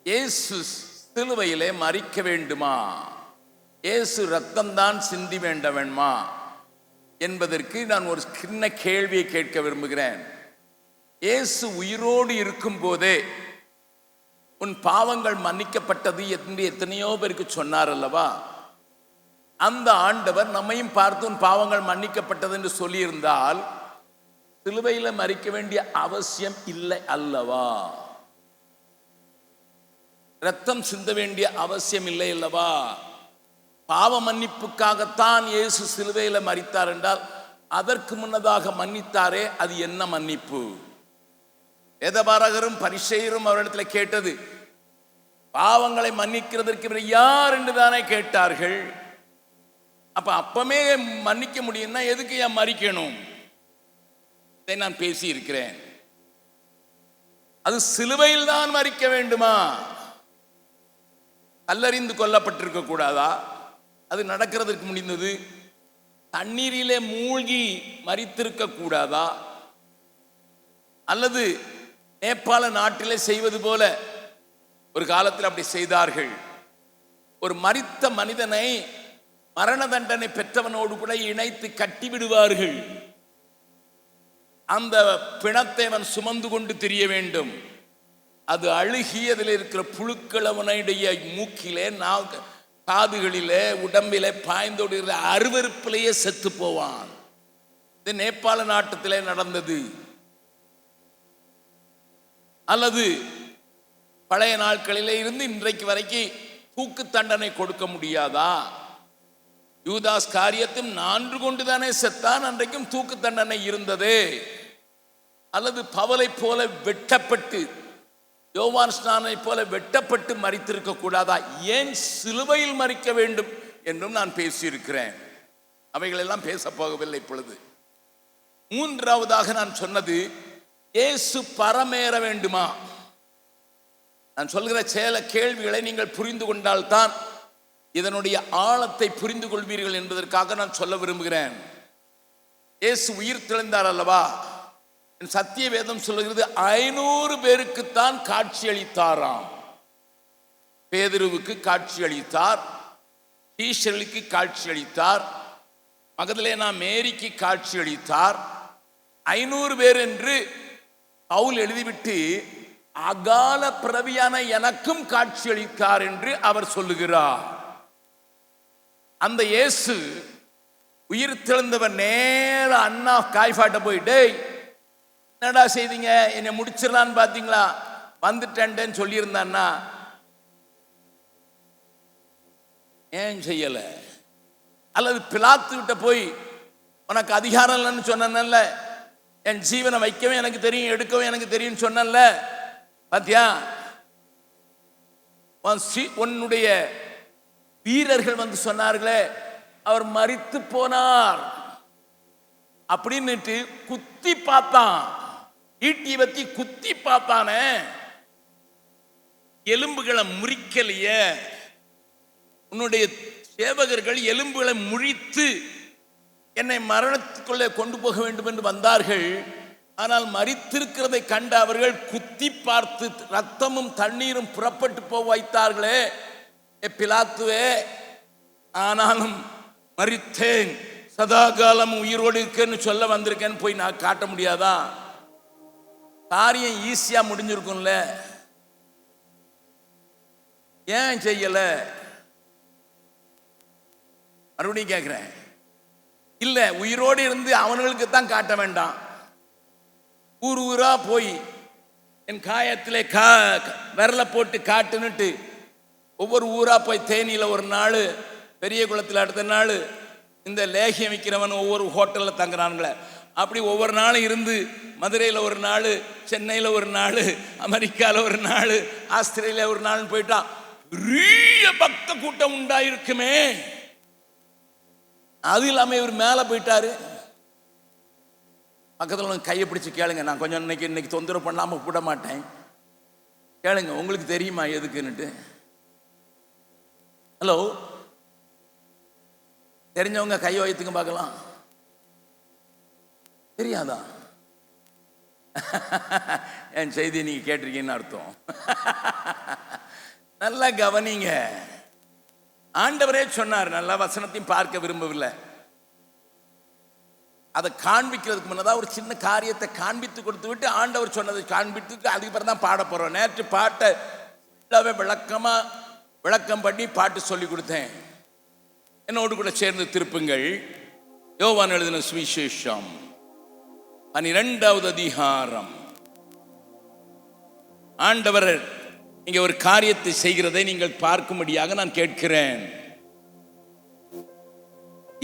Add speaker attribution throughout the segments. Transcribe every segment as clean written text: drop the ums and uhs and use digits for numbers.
Speaker 1: இயேசு சிலுவையிலே மரிக்க வேண்டுமா, இயேசு ரத்தம்தான் சிந்தி வேண்டுமா என்பதற்கு நான் ஒரு சின்ன கேள்வியை கேட்க விரும்புகிறேன். இயேசு உயிரோடு இருக்கும் போதே உன் பாவங்கள் மன்னிக்கப்பட்டது என்று எத்தனையோ பேருக்கு சொன்னார் அல்லவா? அந்த ஆண்டவர் நம்மையும் பார்த்து உன் பாவங்கள் மன்னிக்கப்பட்டது என்று சொல்லியிருந்தால் சிலுவையில் மரிக்க வேண்டிய அவசியம் இல்லை அல்லவா? ரத்தம் சிந்த வேண்டிய அவசியம் இல்லை அல்லவா? பாவ மன்னிப்புக்காகத்தான் இயேசு சிலுவையில் மரித்தார் என்றால் அதற்கு முன்னதாக மன்னித்தாரே, அது என்ன மன்னிப்பு? வேதபாரகரும் பரிசேயரும் அவரிடத்தில் கேட்டது பாவங்களை மன்னிக்கிறதற்கு யார் என்று தானே கேட்டார்கள். அப்பமே மன்னிக்க முடியும்னா எதுக்கு ஏன் மரிக்கணும்? இதை நான் பேசி இருக்கிறேன். அது சிலுவையில் தான் மரிக்க வேண்டுமா? கல்லறிந்து கொல்லப்பட்டிருக்க கூடாதா? அது நடக்கிறதுக்கு முடிந்தது. தண்ணீரிலே மூழ்கி மரித்திருக்க கூடாதா? அல்லது நேபாள நாட்டிலே செய்வது போல ஒரு காலத்தில் அப்படி செய்தார்கள். ஒரு மரித்த மனிதனை மரண தண்டனை பெற்றவனோடு கூட இணைத்து கட்டி விடுவார்கள். அந்த பிணத்தை அவன் சுமந்து கொண்டு திரிய வேண்டும். அது அழுகி அதில் இருக்கிற புழுக்கள் அவனுடைய மூக்கிலே, காதுகளிலே, உடம்பிலே பாய்ந்தோடு அருவருப்பிலேயே செத்து போவான். இது நேபாள நாட்டத்திலே நடந்தது. அல்லது பழைய நாட்களிலே இருந்து இன்றைக்கு வரைக்கும் தூக்கு தண்டனை கொடுக்க முடியாதா? யூதாஸ் காரியத்தும் 4 கொண்டுதானே செத்தான், அன்றைக்கும் தூக்கு தண்டனை இருந்ததே. அல்லது பவுலை போல வெட்டப்பட்டு, யோவான் ஸ்நானை போல வெட்டப்பட்டு மரித்திருக்க கூடாதா? ஏன் சிலுவையில் மரிக்க வேண்டும் என்றும் நான் பேசியிருக்கிறேன். அவைகளெல்லாம் பேச போகவில்லை இப்பொழுது. மூன்றாவதாக நான் சொன்னது, இயேசு பரமேற வேண்டுமா? நான் சொல்கிற கேள்விகளை நீங்கள் புரிந்து கொண்டால்தான் இதனுடைய ஆழத்தை புரிந்து கொள்வீர்கள் என்பதற்காக நான் சொல்ல விரும்புகிறேன். இயேசு உயிர் தெழுந்தார் அல்லவா? சத்திய வேதம் சொல்லுகிறது 500 பேருக்குத்தான் காட்சி அளித்தாராம். பேதுருவுக்கு காட்சி அளித்தார், ஈஸ்வரனுக்கு காட்சி அளித்தார், மகதலேனா மேரிக்கு காட்சி அளித்தார். 500 பேர் என்று பவுல் எழுதிவிட்டு அகால பிறவியான எனக்கும் காட்சி அளித்தார் என்று அவர் சொல்லுகிறார். அந்த இயேசு உயிர் தெழுந்தவர் நேர அண்ணா காய்ஃபாட்ட போயிட்டு, என்னடா செய்தீங்க, என்னை முடிச்சிடலான்னு பார்த்தீங்களா, வந்துட்டேன்னு சொல்லியிருந்தான்னா ஏன் செய்யல? அல்லது பிலாத்து கிட்ட போய் உனக்கு அதிகாரம் இல்லைன்னு சொன்னல, என் ஜீவனை வைக்கவே எனக்கு தெரியும், எடுக்கவே எனக்கு தெரியும் சொன்னல, பாத்தியா? உன்னுடைய வீரர்கள் வந்து சொன்னார்களே அவர் மரித்து போனார் அப்படின்னுட்டு குத்தி பார்த்தான். ஈட்டி வத்தி குத்தி பார்த்தானே, எலும்புகளை முறிக்கலையே. உன்னுடைய சேவகர்கள் எலும்புகளை முறித்து என்னை மரணத்துக்குள்ளே கொண்டு போக வேண்டும் என்று வந்தார்கள். ஆனால் மரித்திருக்கிறதை கண்ட அவர்கள் குத்தி பார்த்து ரத்தமும் தண்ணீரும் புறப்பட்டு போக வைத்தார்களே. பிலாத்துவே, ஆனாலும் மரித்தேன், சதா காலம் உயிரோடு இருக்கேன்னு சொல்ல வந்திருக்கேன்னு போய் நான் காட்ட முடியாதா? காரியம் ஈஸியா முடிஞ்சிருக்கும்ல, ஏன் செய்யல? மறுபடியும் கேட்கிறேன். இல்ல, உயிரோடு இருந்து அவனுங்களுக்கு தான் காட்ட வேண்டாம். ஊர் ஊரா போய் என் காயத்திலே விரல போட்டு காட்டுன்னுட்டு ஒவ்வொரு ஊரா போய் தேனியில ஒரு நாள், பெரிய குளத்தில் அடுத்த நாள், இந்த லேகியம் விற்கிறவன் ஒவ்வொரு ஹோட்டலில் தங்குறானுங்களே, அப்படி ஒவ்வொரு நாளும் இருந்து மதுரையில் ஒரு நாள், சென்னையில் ஒரு நாள், அமெரிக்காவில் ஒரு நாள், ஆஸ்திரேலியா ஒரு நாள் போயிட்டா பெரிய பக்த கூட்டம் உண்டாயிருக்குமே. அது இல்லாமல் இவர் மேலே போயிட்டாரு. பக்கத்தில் கையை பிடிச்சி கேளுங்க, நான் கொஞ்சம் இன்னைக்கு தொந்தரவு பண்ணாமல் விட மாட்டேன், கேளுங்க, உங்களுக்கு தெரியுமா எதுக்குன்னுட்டு. ஹலோ, தெரிஞ்சவங்க கையை வைத்துங்க பார்க்கலாம். தெரியாதா? என் செய்தி நீங்க கேட்டிருக்கீங்கன்னு அர்த்தம். நல்லா கவனிங்க. ஆண்டவரே சொன்னார், நல்ல வசனத்தையும் பார்க்க விரும்பவில்லை, அதை காண்பிக்கிறதுக்கு முன்னதாக ஒரு சின்ன காரியத்தை காண்பித்து கொடுத்து விட்டு ஆண்டவர் சொன்னதை காண்பித்து அதுக்கு பிறகு தான் பாட போறோம். நேற்று பாட்டை விளக்கம் பண்ணி பாட்டு சொல்லி கொடுத்தேன். என்னோடு கூட சேர்ந்து திருப்புங்கள். யோவான் எழுதின சுவிசேஷம் 12வது அதிகாரம். ஆண்டவர் இங்கே ஒரு காரியத்தை செய்கிறதை நீங்கள் பார்க்கும்படியாக நான் கேட்கிறேன்.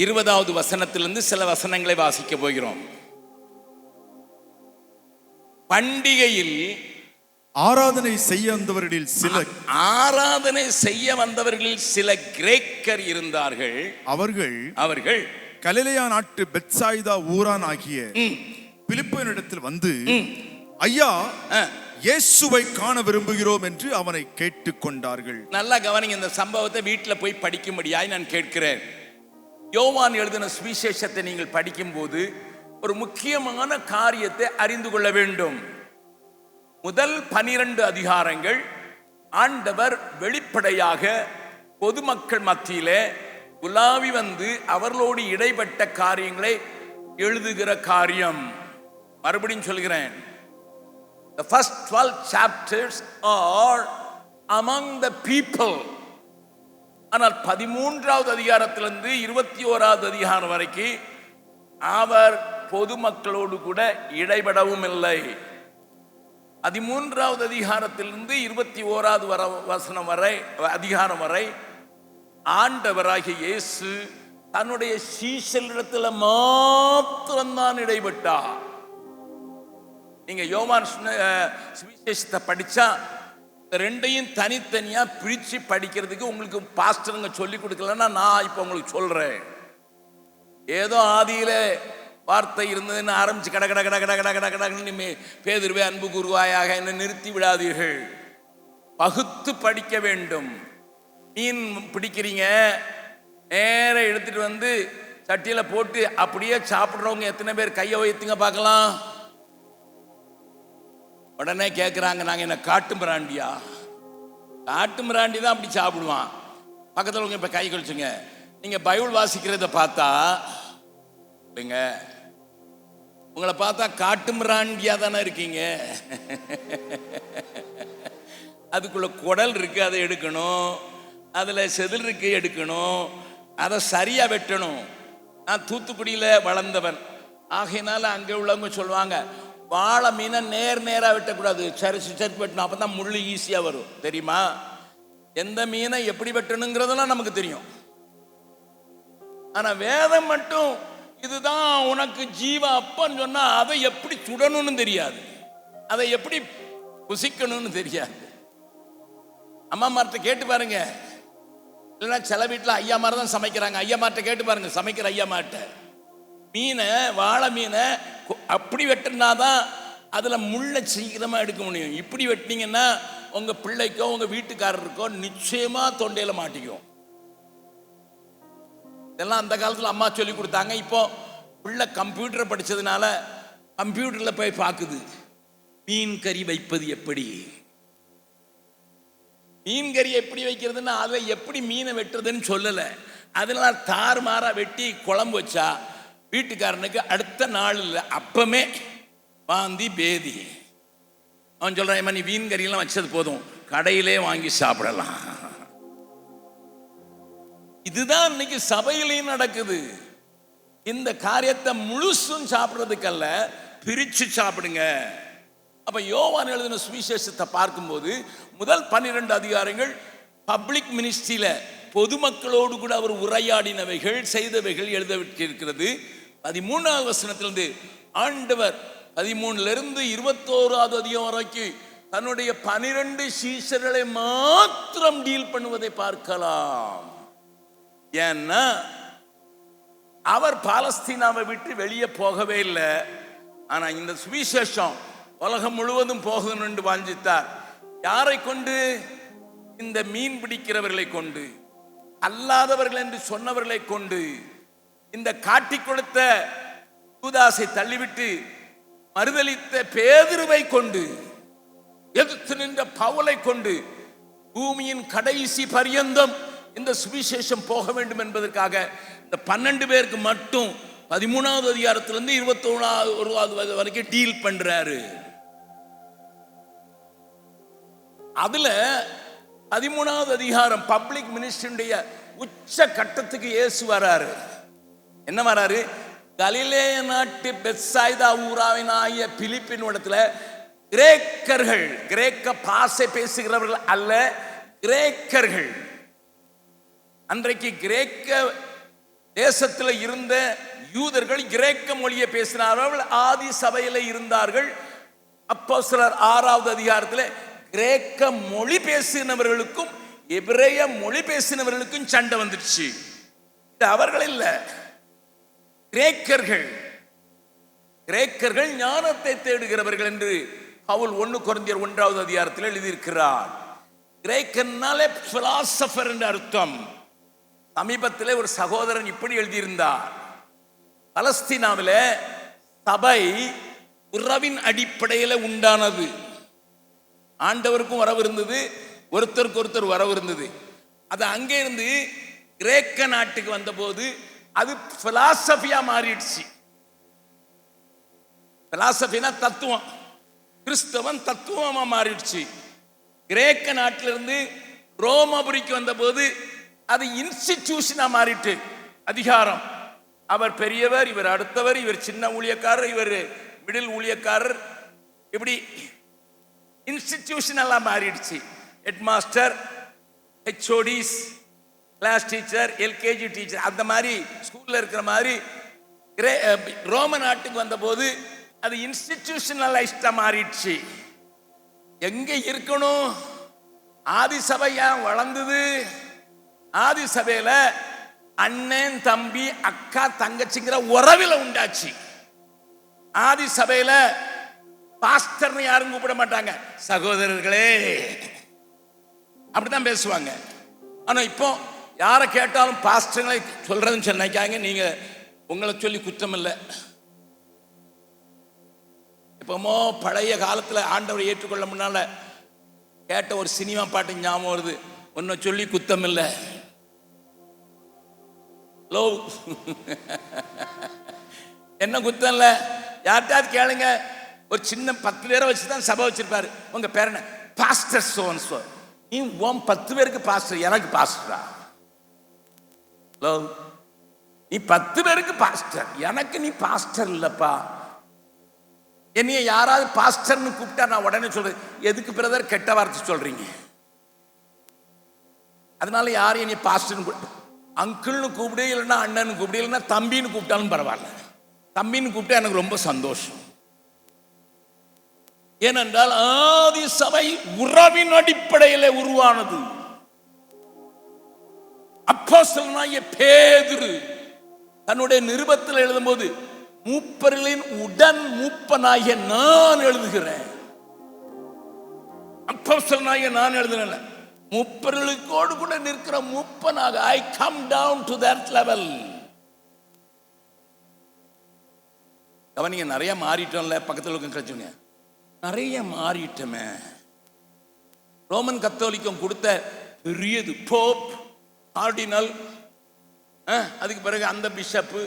Speaker 1: 20வது வசனத்திலிருந்து சில வசனங்களை வாசிக்க போகிறோம். பண்டிகையில்
Speaker 2: ஆராதனை செய்ய வந்தவர்களில் சில கிரேக்கர் இருந்தார்கள். அவர்கள் கலிலேயா நாட்டு பெத்சாயிதா ஊரான் ஆகிய பிலிப்பினிடத்தில் வந்து, ஐயா, இயேசுவை காண விரும்புகிறோம் என்று அவனை கேட்டுக்கொண்டார்கள்.
Speaker 1: நல்லா கவனிங்க, இந்த சம்பவத்தை வீட்டில் போய் படிக்கும்படியாய் நான் கேட்கிறேன். யோவான் எழுதின சுவிசேஷத்தை நீங்கள் படிக்கும் போது ஒரு முக்கியமான காரியத்தை அறிந்து கொள்ள வேண்டும். முதல் 12 அதிகாரங்கள் ஆண்டவர் வெளிப்படையாக பொதுமக்கள் மத்தியிலே உலாவி வந்து அவர்களோடு இடைப்பட்ட காரியங்களை எழுதுகிற காரியம். மறுபடியும் சொல்கிறேன், the first 12 chapters are among the people. ஆனால் 13வது அதிகாரத்திலிருந்து 21வது அதிகாரம் வரைக்கும் அவர் பொதுமக்களோடு கூட இடைபடவும் இல்லை. 13வது அதிகாரத்திலிருந்து 21வது அதிகாரம் வரை ஆண்டவராகிய இயேசு தன்னுடைய சீஷரிடத்தில் மாத்திரம்தான் இடைப்பட்டார். நீங்க யோவான் சுவிசேஷத்தை படிச்சா ரெண்டையும் தனித்தனியா பிரிச்சு படிக்கிறதுக்கு உங்களுக்கு பாஸ்டருங்க சொல்லி கொடுக்கலன்னா நான் இப்ப உங்களுக்கு சொல்றேன். ஏதோ ஆதியில வார்த்தை இருந்ததுன்னு ஆரம்பிச்சு கட கட கட கட கட கட கடன்னு பேதுருவே அன்பு குருவாயாக என்ன நிறுத்தி விடாதீர்கள். பகுத்து படிக்க வேண்டும். மீன் பிடிக்கிறீங்க, நேர எடுத்துட்டு வந்து சட்டியில போட்டு அப்படியே சாப்பிடுறவங்க எத்தனை பேர் கையை வைத்துங்க பார்க்கலாம். உடனே கேட்குறாங்க, நாங்கள் என்ன காட்டு மிராண்டியா? காட்டு மிராண்டி தான் அப்படி சாப்பிடுவான். பக்கத்தில் உங்க இப்போ கை கழிச்சுங்க. நீங்கள் பைபிள் வாசிக்கிறத பார்த்தா இல்லைங்க, உங்களை பார்த்தா காட்டு மிராண்டியா தானே இருக்கீங்க. அதுக்குள்ள குடல் இருக்கு, அதை எடுக்கணும். அதில் செதில் இருக்கு, எடுக்கணும். அதை சரியாக வெட்டணும். நான் தூத்துக்குடியில் வளர்ந்தவன் ஆகையினால அங்கே உள்ளவங்க சொல்லுவாங்க, வாழை மீனை நேராக வெட்டக்கூடாது, சரிச்சு வெட்டணும், அப்போ தான் முள் ஈஸியாக வரும். தெரியுமா? எந்த மீனை எப்படி வெட்டணுங்கிறதெல்லாம் நமக்கு தெரியும். ஆனால் வேதம் மட்டும் இதுதான் உனக்கு ஜீவ அப்பன்னு சொன்னால் அதை எப்படி சுடணும்னு தெரியாது, அதை எப்படி புசிக்கணும்னு தெரியாது. அம்மா மார்ட்ட கேட்டு பாருங்க, இல்லைன்னா சில வீட்டில் ஐயா மாதிரி தான் சமைக்கிறாங்க. ஐயா மார்ட்ட கேட்டு பாருங்க, சமைக்கிற ஐயா மார்ட்ட மீனை, வாழை மீனை அப்படி வெட்டினாதான் அதில் முள்ளை சீக்கிரமாக எடுக்க முடியும். இப்படி வெட்டினீங்கன்னா உங்கள் பிள்ளைக்கோ உங்கள் வீட்டுக்காரருக்கோ நிச்சயமாக தொண்டையில் மாட்டிக்கும். இதெல்லாம் அந்த காலத்தில் அம்மா சொல்லி கொடுத்தாங்க. இப்போ பிள்ளை கம்ப்யூட்டரை படித்ததுனால கம்ப்யூட்டரில் போய் பார்க்குது, மீன் கறி வைப்பது எப்படி, மீன் கறி எப்படி வைக்கிறதுன்னா அதில் எப்படி மீனை வெட்டுறதுன்னு சொல்லலை. அதனால தாறுமாறாக வெட்டி குழம்பு வச்சா வீட்டுக்காரனுக்கு அடுத்த நாள் இல்லை, அப்பமே வாந்தி பேதி. அவன் சொல்றான், நீ மீன் கறியெல்லாம் வச்சது போதும், கடையிலே வாங்கி சாப்பிடலாம். இதுதான் இன்னைக்கு சபையிலையும் நடக்குது. இந்த காரியத்தை முழுசும் சாப்பிட்றதுக்கல்ல, பிரிச்சு சாப்பிடுங்க. அப்ப யோவான் எழுதின சுவிசேஷத்தை பார்க்கும்போது முதல் 12 அதிகாரங்கள் பப்ளிக் மினிஸ்ட்ரியில பொதுமக்களோடு கூட அவர் உரையாடினவைகள், செய்தவைகள் எழுதப்பட்டிருக்கிறது. 13வது வசனத்திலிருந்து ஆண்டவர் 13லிருந்து 21வது அதிகாரம் வரைக்கும் தன்னுடைய 12 சீஷர்களை மாத்திரம் டீல் பண்ணுவதை பார்க்கலாம். ஏன்னா அவர் பாலஸ்தீனாவை விட்டு வெளியே போகவே இல்லை. ஆனா இந்த சுவிசேஷம் உலகம் முழுவதும் போகணும் என்று வாஞ்சித்தார். யாரை கொண்டு? இந்த மீன் பிடிக்கிறவர்களை கொண்டு, அல்லாதவர்கள் என்று சொன்னவர்களை கொண்டு, இந்த காட்டி கொடுத்த யூதாசை தள்ளிவிட்டு மறுதலித்த பேதுருவை கொண்டு, எதிர்த்து நின்ற பவுலை கொண்டு, பூமியின் கடைசி பரியந்தம் இந்த சுவிசேஷம் போக வேண்டும் என்பதற்காக இந்த 12 பேருக்கு மட்டும் 13வது அதிகாரத்திலிருந்து 21வது வரைக்கும் டீல் பண்றாரு. அதுல 13வது அதிகாரம் பப்ளிக் மினிஸ்ட்ரியுடைய உச்ச கட்டத்துக்கு இயேசு வராரு. என்ன வராரு? கலிலேய நாட்டு பெத்சாய்தா ஊராவின் ஆகிய பிலிப்பின் இடத்துல கிரேக்கர்கள், கிரேக்க பாஷை பேசுகிறவர்கள் அல்ல, கிரேக்கர்கள். அன்றைக்கு கிரேக்க தேசத்தில் இருந்த யூதர்கள் கிரேக்க மொழியை பேசினார்கள், ஆதி சபையில் இருந்தார்கள். அப்போஸ்தலர் 6வது அதிகாரத்தில் கிரேக்க மொழி பேசினவர்களுக்கும் எபிரேய மொழி பேசினவர்களுக்கும் சண்டை வந்துடுச்சு. இது அவர்கள் இல்ல, கிரேக்கர்கள். கிரேக்கர்கள் ஞானத்தை தேடுகிறவர்கள் என்று பவுல் 1 கொரிந்தியர் 1வது அதிகாரத்தில் எழுதியிருக்கிறார். கிரேக்கன்னாலே பிலாசபர் என்று அர்த்தம். சமீபத்திலே ஒரு சகோதரன் இப்படி எழுதியிருந்தார், பலஸ்தீனாவில் சபை உறவின் அடிப்படையில் உண்டானது. ஆண்டவருக்கும் வரவு இருந்தது, ஒருத்தருக்கு ஒருத்தர் வரவு இருந்தது. அது அங்கே இருந்து கிரேக்க நாட்டுக்கு வந்தபோது அது பிலாசபியா மாறிடுச்சு. பிலாசபினா தத்துவம், கிறிஸ்தவன் தத்துவமா மாறிடுச்சு. கிரேக்க நாட்டிலிருந்து ரோமபுரிக்கு வந்தபோது அது இன்ஸ்டிடியூஷனா மாறிட்டு, அதிகாரம். அவர் பெரியவர், இவர் அடுத்தவர், இவர் சின்ன ஊழியக்காரர், இவர் மிடில் ஊழியக்காரர், இப்படி இன்ஸ்டிடியூஷனலா மாறிடுச்சு. Head master, HODs, class teacher, LKG teacher, அந்த மாதிரி ஸ்கூல்ல இருக்கிற மாதிரி ரோம நாட்டுக்கு வந்த போது அது இன்ஸ்டிடியூஷனலைஸ்டா மாறிடுச்சு. எங்க இருக்கணும்? ஆதி சபை ஏன் வளர்ந்தது? ஆதி சபையில அண்ணன் தம்பி அக்கா தங்கச்சிங்கிற உறவில உண்டாச்சு. ஆதி சபையில பாஸ்டர்னு யாரும் கூப்பிட மாட்டாங்க, சகோதரர்களே அப்படிதான் பேசுவாங்க. ஆனா இப்போ யாரை கேட்டாலும் பாஸ்டர்களை சொல்றதுன்னு சொன்னாங்க. நீங்க உங்களை சொல்லி குற்றம் இல்லை. இப்போமோ பழைய காலத்துல ஆண்டவரை ஏற்றுக்கொள்ள முன்னால கேட்ட ஒரு சினிமா பாட்டு ஞாபகம் வருது, உன்னை சொல்லி குத்தம் இல்லை. என்ன குத்தம் இல்லை? யார்கிட்டயாவது கேளுங்க. ஒரு சின்ன 10 பேரை வச்சுதான் சபை வச்சிருப்பாரு. உங்க பேர் என்ன? பாஸ்டர் சோன் சோ. நீ 10 பேருக்கு பாஸ்டர், எனக்கு பாஸ்டரா? ஹலோ, நீ 10 பேருக்கு பாஸ்டர், எனக்கு நீ பாஸ்டர் இல்லப்பா. என்னைய யாராவது பாஸ்டர்னு கூப்பிட்டா நான் உடனே சொல்றேன், எதுக்கு பிரதர் கெட்ட வார்த்தை சொல்றீங்க? அதனால யாரும் என்னைய பாஸ்டர்னு அங்கிள்னு கூப்பிடு, இல்லைன்னா அண்ணன் கூப்பிடு, இல்லைன்னா தம்பின்னு கூப்பிட்டாலும் பரவாயில்ல. தம்பின்னு கூப்பிட்டா எனக்கு ரொம்ப சந்தோஷம். ஏனென்றால் ஆதி சபை உறவின் அடிப்படையில் உருவானது. அப்போஸ்தலனாகிய பேதுரு தன்னுடைய நிருபத்தில் எழுதும்போது, மூப்பர்களின் உடன் மூப்பனாகிய நான் எழுதுகிறேன். அப்போஸ்தலனாகிய நான் எழுதுறேன், மூப்பர்களுக்கோடு கூட நிற்கிற மூப்பனாக. I come down to that level. கவனிங்க, நிறைய மாறிட்டோம்ல. பக்கத்தில் இருக்கிற நிறைய மாறிட்டோமே. ரோமன் கத்தோலிக்கம் கொடுத்த பெரியது போப், ஆர்டினல், அதுக்கு பிறகு அந்த பிஷப்பு,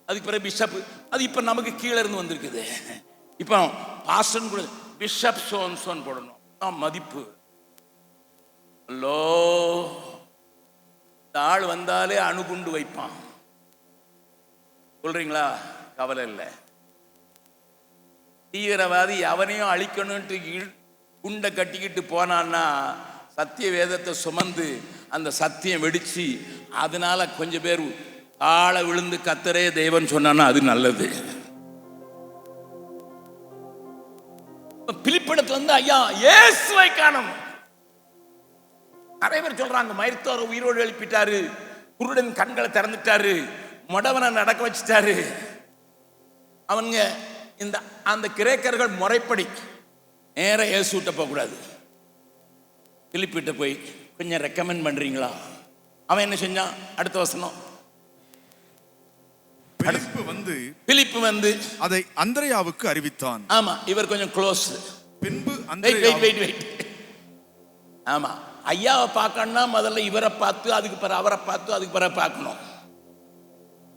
Speaker 1: அதுக்கு பிறகு பிஷப்பு, அது இப்ப நமக்கு கீழே இருந்து வந்திருக்குது. இப்போ பாஸ்டர் கூட பிஷப் சோன் போடணும், மதிப்பு. ஹலோ, இந்த ஆள் வந்தாலே அணுகுண்டு வைப்பான், சொல்றீங்களா? கவலை இல்லை. தீவிரவாதி அவனையும் அழிக்கணும்ட்டு குண்டை கட்டிக்கிட்டு போனான்னா சத்திய வேதத்தை சுமந்து அந்த சத்தியம் வெடிச்சு அதனால கொஞ்சம் பேர் ஆள விழுந்து கத்தரே தெய்வம் சொன்னான்னா அது நல்லது. பிலிப்பிடத்துல இருந்து ஐயா இயேசுவை காணோம். நிறைய பேர் சொல்றாங்க, மரித்தோரை உயிரோடு எழுப்பிட்டாரு, குருடன் கண்களை திறந்துட்டாரு, மொடவனை நடக்க வச்சுட்டாரு. அவங்க இந்த அந்த கிரேக்கர்கள் முறைப்படி நேர இயேசுட்ட போக கூடாது, பிலிப்பிட்ட போய் கொஞ்சம் ரெக்கமெண்ட் பண்றீங்களா? அவன் என்ன செஞ்சான்? அடுத்த வசனம்,
Speaker 2: பிலிப்பு வந்து அதை அந்திரேயாவுக்கு அறிவித்தான்.
Speaker 1: ஆமா, இவர் கொஞ்சம் க்ளோஸ்.
Speaker 2: பின்பு
Speaker 1: வெயிட் ஆமா, ஐயாவை பார்க்கணும்னா முதல்ல இவரை பார்த்து அதுக்கு பிறகு அவரை பார்த்து அதுக்கு பிறகு பார்க்கணும்.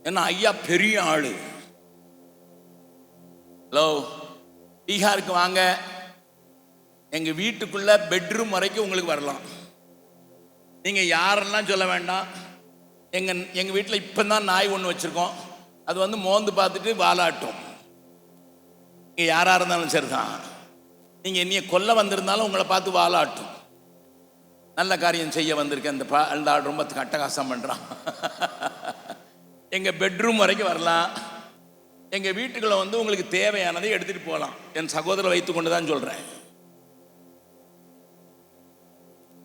Speaker 1: ஏன்னா ஐயா பெரிய ஆளு. ஹலோ, பீகாருக்கு வாங்க, எங்க வீட்டுக்குள்ள பெட்ரூம் வரைக்கும் உங்களுக்கு வரலாம். நீங்க யாரெல்லாம் சொல்ல வேண்டாம். எங்க வீட்டில் இப்பதான் நாய் ஒன்று வச்சிருக்கோம். அது வந்து மோந்து பார்த்துட்டு வாலாட்டும். நீங்க யாரா இருந்தாலும் சரிதான். நீங்க என்னைய கொல்ல வந்திருந்தாலும் உங்களை பார்த்து வாலாட்டும். நல்ல காரியம் செய்ய வந்திருக்கேன், அந்த ஆள் ரொம்ப அட்டகாசம் பண்றான். எங்க பெட்ரூம் வரைக்கும் வரலாம். எங்க வீட்டுக்குள்ள வந்து உங்களுக்கு தேவையானதை எடுத்துட்டு போகலாம். என் சகோதரரை வைத்துக் கொண்டுதான் சொல்றேன்.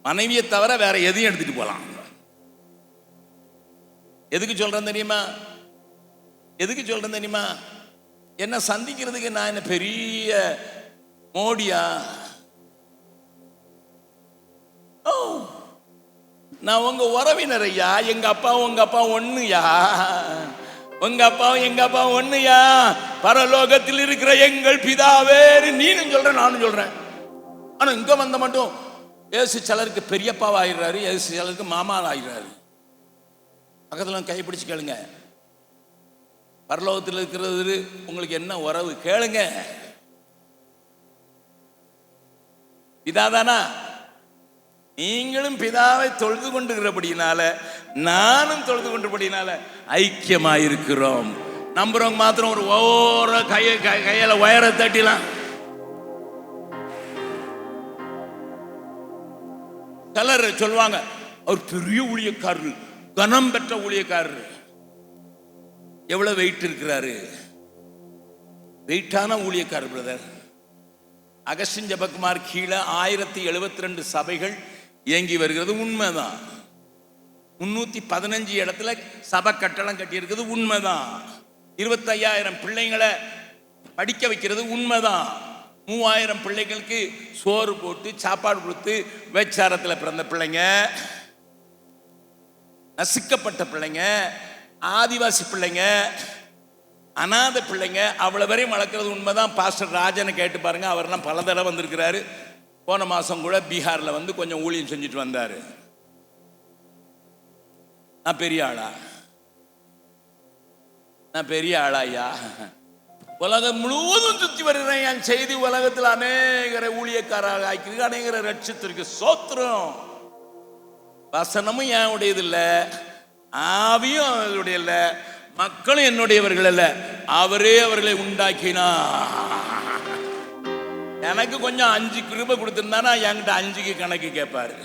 Speaker 1: மனைவியை தவிர வேற எதையும் எடுத்துட்டு போகலாம். எதுக்கு சொல்றேன் தெரியுமா? எதுக்கு சொல்றேன் தெரியுமா? என்ன சந்திக்கிறதுக்கு நான் என்ன பெரிய மோடியா? நான் உங்க உறவினர் ஐயா. எங்க அப்பாவும் உங்க அப்பா ஒண்ணுயா. உங்க அப்பாவும் எங்க அப்பா ஒண்ணுயா. பரலோகத்தில் இருக்கிற எங்கள் பிதாவே நீனும் சொல்ற, நானும் சொல்றேன். ஆனா இங்க வந்த மட்டும் ஏசு சிலருக்கு பெரியப்பாவா ஆயிடுறாரு, ஏசு சிலருக்கு மாமா ஆயிடுறாரு. பக்கத்துல கைப்பிடிச்சு கேளுங்க, பரலோகத்தில் இருக்கிறது உங்களுக்கு என்ன உறவு கேளுங்க. பிதாதானா? நீங்களும் பிதாவை தொழுது கொண்டிருக்கிறபடினால நானும் தொழுது கொண்டிருப்படினால ஐக்கியமாயிருக்கிறோம். நம்புறவங்க மாத்திரம் ஒரு ஓர கையில வயரை தட்டிலாம். சிலர் சொல்லுவாங்க, அவர் பெரிய ஊழியக்காரரு, கனம் பெற்ற ஊழியக்காரரு. எவ்வளவு வெயிட் இருக்கிறாரு? வெயிட்டான ஊழியக்காரர் பிரதர். அகஸ்டின் ஜெபக்குமார் கீழே 1072 சபைகள் இயங்கி வருகிறது, உண்மைதான். 315 இடத்துல சபை கட்டளம் கட்டி இருக்கிறது, உண்மைதான். 25,000 பிள்ளைங்களை படிக்க வைக்கிறது, உண்மைதான். 3000 பிள்ளைகளுக்கு சோறு போட்டு சாப்பாடு கொடுத்து வேச்சாரத்தில் பிறந்த பிள்ளைங்க, நசுக்கப்பட்ட பிள்ளைங்க, ஆதிவாசி பிள்ளைங்க, அநாத பிள்ளைங்க, அவ்வளவு வரையும் வளர்க்கறது உண்மைதான். பாஸ்டர் ராஜனை கேட்டு பாருங்க, அவர்லாம் பல தடவை வந்திருக்கிறாரு. போன மாசம் கூட பீகார்ல வந்து கொஞ்சம் ஊழியம் செஞ்சுட்டு வந்தாரு. நான் பெரிய ஆளா? நான் பெரிய ஆளா ஐயா? உலகம் முழுவதும் சுற்றி வருகிறேன். என் செய்தி உலகத்தில் அநேகரை ஊழியக்காராக ஆக்கிருக்கு, அநேகரை ரட்சித்திருக்கு. சோத்திரம். வசனமும் என் உடையது இல்லை, ஆவியும் அவருடைய இல்லை, மக்களும் என்னுடையவர்கள் அல்ல, அவரே அவர்களை உண்டாக்கினார். எனக்கு கொஞ்சம் 5 கிருபை கொடுத்திருந்தானா என்கிட்ட 5க்கு கணக்கு கேட்பாரு.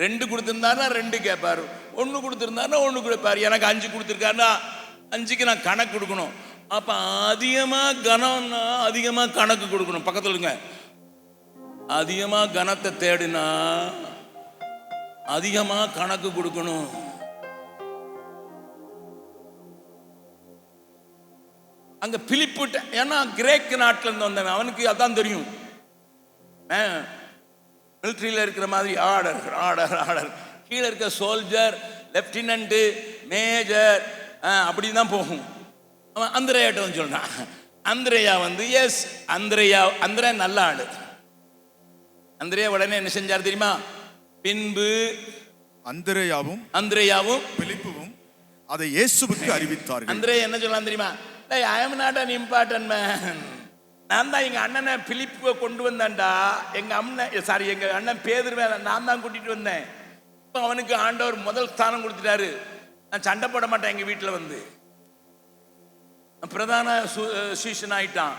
Speaker 1: 2 கொடுத்திருந்தாருன்னா 2 கேட்பாரு. 1 கொடுத்திருந்தாருன்னா 1 கொடுப்பாரு. எனக்கு 5 கொடுத்திருக்காருன்னா 5க்கு நான் கணக்கு கொடுக்கணும். அப்ப அதிகமா கனம்னா அதிகமா கணக்கு கொடுக்கணும். பக்கத்துல இருங்க, அதிகமா கனத்தை தேடினா அதிகமா கணக்கு கொடுக்கணும். அங்க பிலிப்பு, ஏன்னா கிரேக்கு நாட்டில இருந்து வந்தவன், அவனுக்கு அதான் தெரியும். மிலிட்டரியில் இருக்கிற மாதிரி ஆர்டர் ஆர்டர் ஆர்டர், கீழே இருக்க சோல்ஜர், லெப்டினன்ட், மேஜர், அப்படிதான் போகும். அவன் அந்திரேயாட்ட வந்து சொல்றான். அந்திரேயா வந்து எஸ், அந்திரே நல்ல ஆளு. அந்திரேயா உடனே என்ன செஞ்சார் தெரியுமா? பின்பு அந்திரேயாவும் பிலிப்புவும்
Speaker 2: அதை இயேசுவுக்கு அறிவித்தார்கள்.
Speaker 1: அந்திரே என்ன சொல்லலாம் தெரியுமா? I am not an important man. நான் தான் எங்க அண்ணனை பிலிப்பை கொண்டு வந்தேன்டா. எங்க அண்ணன் பேதுருவை நான் தான் கூட்டிட்டு வந்தேன். இப்போ அவனுக்கு ஆண்டவர் முதல் ஸ்தானம் கொடுத்துட்டாரு. நான் சண்டை போட மாட்டேன். எங்க வீட்டில் வந்து பிரதான சீசன் ஆயிட்டான்.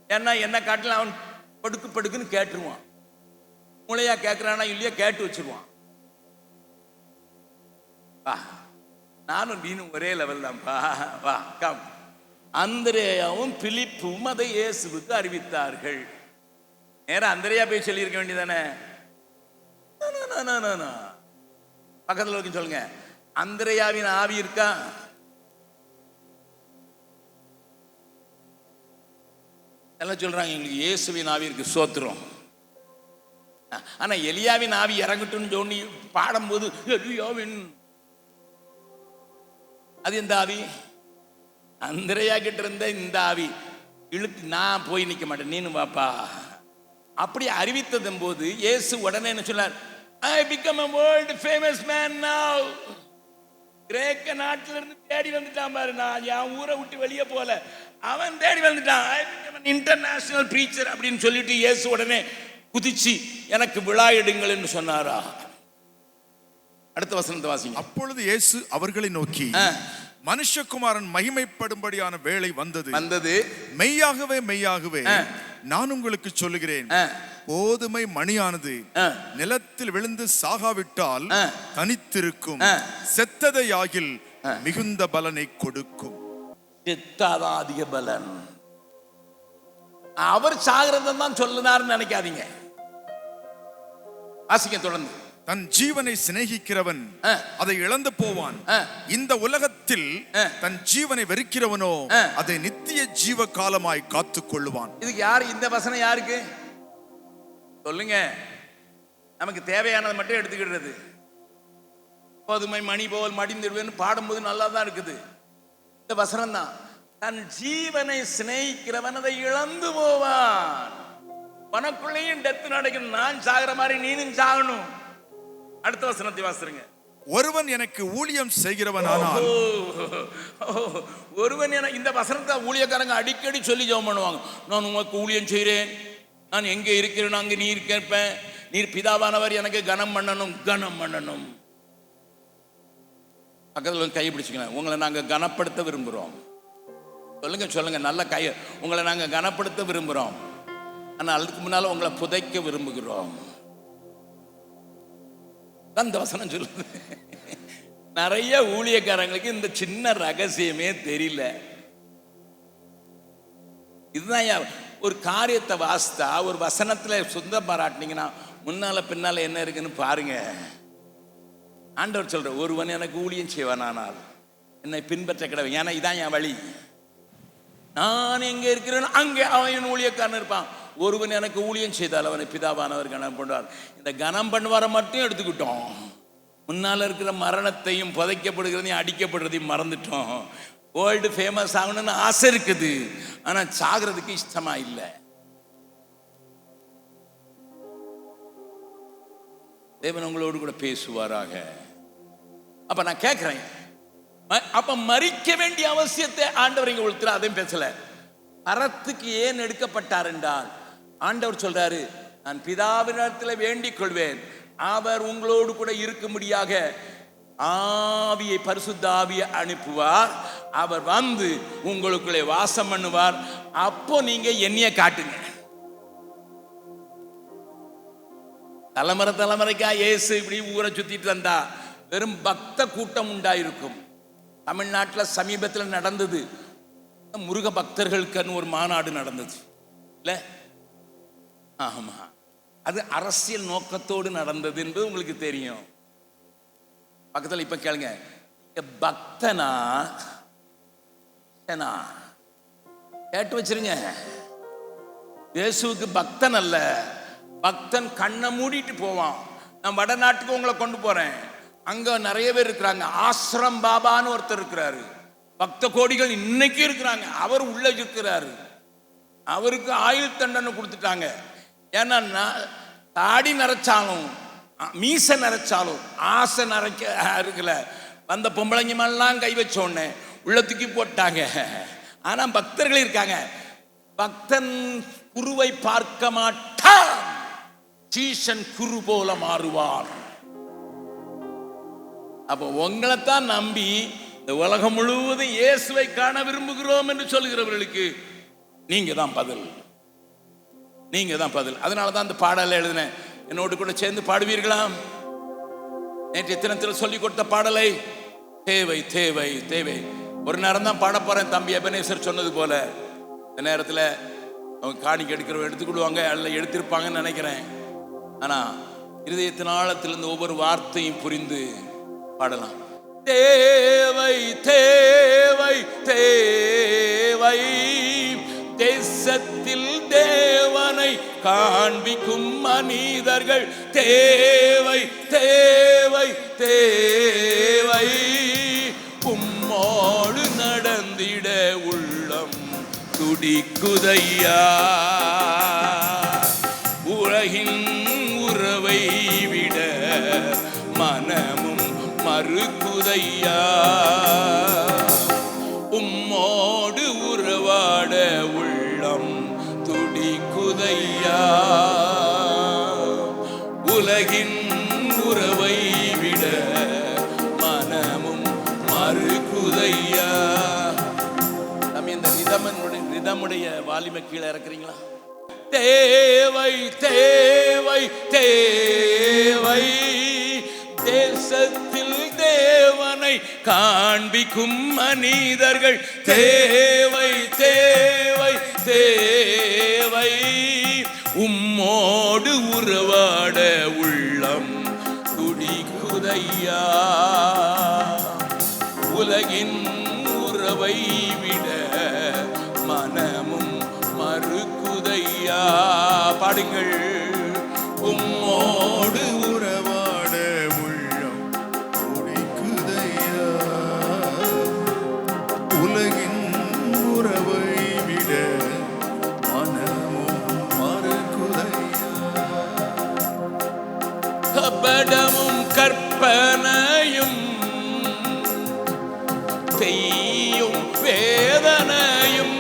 Speaker 1: ஏன்னா என்ன காட்டில் அவன் படுக்குன்னு கேட்டுருவான். மூளையா கேட்கிறானா இல்லையா கேட்டு வச்சிருவான். வா, நானும் நீனும் ஒரே லெவல் தான்ப்பா, வா கம். அந்திரேயாவும் பிலிப்பும் அதை இயேசுவுக்கு அறிவித்தார்கள். நேரம் அந்திரேயா போய் சொல்லியிருக்க வேண்டியதானே? பக்கத்தில் இருக்கு சொல்லுங்க, அந்திரேயாவின் ஆவி இருக்கா? எல்லாம் சொல்றாங்க எங்களுக்கு இயேசுவின் ஆவி இருக்கு, சோத்திரம். ஆனா எலியாவின் ஆவி இறங்கட்டும்னு சொல்லி பாடும்போது எலியாவின், அது எந்த ஆவி? அந்திரேயா கிட்ட இருந்த இந்த ஆவி இழுத்து, நான் போய் நிற்க மாட்டேன், நீனு வாப்பா. அப்படி அறிவித்ததும் போது இயேசு உடனே என்ன சொன்னார்? I become a world famous man now. கிரேக்க நாட்டில இருந்து தேடி வந்துட்டான் பாரு. நான் என் ஊரை விட்டு வெளியே போல, அவன் தேடி வந்துட்டான். I become an international preacher அப்படின்னு சொல்லிட்டு இயேசு உடனே குதிச்சு எனக்கு விழா எடுங்கள் என்று சொன்னாரா? அடுத்த வசனத்தை வாசிங்க.
Speaker 2: அப்பொழுது இயேசு அவர்களை நோக்கி, மனுஷகுமாரன் மகிமைப்படும்படியான வேளை வந்தது. மெய்யாகவே மெய்யாகவே நான் உங்களுக்கு சொல்லுகிறேன், கோதுமை மணியானது நிலத்தில் விழுந்து சாகாவிட்டால் தனித்திருக்கும், செத்ததையாகில் மிகுந்த பலனை கொடுக்கும்.
Speaker 1: செத்தாதான் அதிக பலன். அவர் சாகிறதான் சொல்லுனாருன்னு நினைக்காதீங்க. வாசிக்க தொடர்ந்து.
Speaker 2: தன் ஜீவனை சிநேகிக்கிறவன் அதை இழந்து போவான். இந்த உலகத்தில் தன் ஜீவனை வெறுக்கிறவனோ அதை நித்திய ஜீவ காலமாய் காத்துக் கொள்ளுவான்.
Speaker 1: இதுக்கு யாரு இந்த வசனம்? யாருக்கு சொல்லுங்க? நமக்கு தேவையானது மட்டும் எடுத்துக்கிடுறது. கோதுமை மணி போல் மடிந்திடுவேன்னு பாடும்போது நல்லா தான் இருக்குது. இந்த வசனம் தான், தன் ஜீவனை சிநேகிக்கிறவன் அதை இழந்து போவான். உனக்குள்ளேயும் டெத் நடக்கணும். நான் சாகிற மாதிரி நீனும் சாகணும். அடுத்த வசனத்தை வாசிருங்க.
Speaker 2: ஒருவன் எனக்கு ஊழியம் செய்கிறவனானால்,
Speaker 1: ஒருவன் என இந்த வசனத்தை ஊழியக்காரங்க அடிக்கடி சொல்லி ஜெபம் பண்ணுவாங்க. நான் உனக்கு ஊழியம் செய்கிறேன், நான் எங்கே இருக்கிறேன் அங்கே நீ இருப்பேன், நீர் பிதாவானவர் எனக்கு கனம் பண்ணணும், கனம் பண்ணணும். பக்கத்தில் கை பிடிச்சிக்கலாம். உங்களை நாங்கள் கனப்படுத்த விரும்புகிறோம். சொல்லுங்க சொல்லுங்க, நல்ல கை. உங்களை நாங்கள் கனப்படுத்த விரும்புகிறோம், ஆனால் அதுக்கு முன்னால் உங்களை புதைக்க விரும்புகிறோம். அந்த வசனம் சொல்லுது. நிறைய ஊழியக்காரங்களுக்கு இந்த சின்ன ரகசியமே தெரியல. இதுதான் ஒரு காரியத்தை வாசித்தா, ஒரு வசனத்துல சொந்த பாராட்டினீங்கன்னா முன்னால பின்னால என்ன இருக்குன்னு பாருங்க. ஆண்டவர் சொல்ற, ஒருவன் எனக்கு ஊழியம் செய்வானால் என்னை பின்பற்ற கிடவை. ஏன்னா இதான் என் வழி. நான் எங்க இருக்கிறேன் அங்கே அவன் ஊழியக்காரன் இருப்பான். ஒருவன் எனக்கு ஊழியம் செய்தால் அவனை பிதாவானவர் கனம் பண்ணுவார். இந்த கனம் பண்ணுவாரை மட்டும் எடுத்துக்கிட்டோம். முன்னால் இருக்கிற மரணத்தையும் புதைக்கப்படுகிறதையும் அடிக்கப்படுறதையும் மறந்துட்டோம். வேர்ல்டு ஃபேமஸ் ஆகணும்னு ஆசை இருக்குது, ஆனா சாகிறதுக்கு இஷ்டமா இல்லை. தேவன் உங்களோடு கூட பேசுவாராக. அப்ப நான் கேட்கிறேன், அப்ப மரிக்க வேண்டிய அவசியத்தை ஆண்டவர் இங்க உளுத்துற. அதையும் பேசல. மரத்துக்கு ஏன் எடுக்கப்பட்டார் என்றால், ஆண்டவர் சொல்றாரு, நான் பிதாவினிடத்தில் வேண்டிக் கொள்வேன், அவர் உங்களோடு கூட இருக்கும்படியாக ஆவியை, பரிசுத்த ஆவியை அனுப்புவார். அவர் வந்து உங்களுக்குள்ளே வாசம் பண்ணுவார். அப்போ நீங்க என்னைய காட்டுங்க. தலைமுறை தலைமுறைக்கா இயேசு இப்படி ஊரை சுத்திட்டு வந்தா வெறும் பக்த கூட்டம் உண்டாயிருக்கும். தமிழ்நாட்டில் சமீபத்தில் நடந்தது, முருக பக்தர்களுக்குன்னு ஒரு மாநாடு நடந்தது இல்ல? ஆமா, அது அரசியல் நோக்கத்தோடு நடந்தது என்பது உங்களுக்கு தெரியும். பக்கத்தில் இப்ப கேளுங்க, பக்தனா கேட்டு வச்சிருங்க. இயேசுவுக்கு பக்தன் அல்ல. பக்தன் கண்ணை மூடிட்டு போவான். நான் வடநாட்டுக்கு உங்களை கொண்டு போறேன், அங்க நிறைய பேர் இருக்கிறாங்க. ஆசிரம் பாபான்னு ஒருத்தர் இருக்கிறாரு, பக்த கோடிகள் இன்னைக்கு இருக்கிறாங்க. அவர் உள்ள இருக்கிறாரு. அவருக்கு ஆயுள் தண்டனை கொடுத்துட்டாங்க. ஏன்னா தாடி நரைச்சாலும் மீச நரைச்சாலும் ஆசை நரைக்க இருக்குல்ல. வந்த பொம்பளைங்க மேலாம் கை வச்ச உடனே உள்ளத்துக்கு போட்டாங்க. ஆனா பக்தர்கள் இருக்காங்க. பக்தன் குருவை பார்க்க மாட்டான், சீஷன் குரு போல மாறுவார். அப்போ உங்களைத்தான் நம்பி இந்த உலகம் முழுவதும் இயேசுவை காண விரும்புகிறோம் என்று சொல்கிறவர்களுக்கு நீங்க தான் பதில். நீங்க தான் பதில். அதனாலதான் அந்த பாடலை எழுதினேன். என்னோடு கூட சேர்ந்து பாடுவீர்களாம்? நேற்று தினத்தில் சொல்லிக் கொடுத்த பாடலை, தேவை தேவை தேவை. ஒரு நேரம் தான் பாட போறேன். தம்பி எபனேசர் சொன்னது போல இந்த நேரத்தில் அவங்க காணிக்கை எடுக்கிறவங்க எடுத்துக்கிடுவாங்க, அல்ல எடுத்திருப்பாங்கன்னு நினைக்கிறேன். ஆனா இருதயத்தின் ஆழத்திலிருந்து ஒவ்வொரு வார்த்தையும் புரிந்து பாடலாம். தேவை தேவை தேவை, தேசத்தில் தேவனை காண்பிக்கும் மனிதர்கள் தேவை தேவை தேவை, உம்மோடு நடந்திட உள்ளம் துடிக்குதையா, மனமும் மறுக்குதையா. உம்மோடு உறவாட உள்ளம் துடிக்குதையா. உலகின் உறவை விட மனமும் மறுக்குதையா. நம்ம இந்த ரிதமுடைய வாலிமை கீழே இறக்குறீங்களா? தேவை தேவை தேவை தேசத்தில் தேவனை காண்பிக்கும் மனிதர்கள். தேவை தேவை தேவை உம்மோடு உறவாட உள்ளம் துடிக்குதையா. உலகின் உறவை விட மனமும் மறுக்குதையா. பாடுங்கள். உம்மோடு
Speaker 2: உறவாட உள்ளம் துடிக்குதையா. உலகின் உறவை விட மனமும் மறுக்குதையா.
Speaker 1: கபடமும் கற்பனையும் செய்யும் வேதனையும்.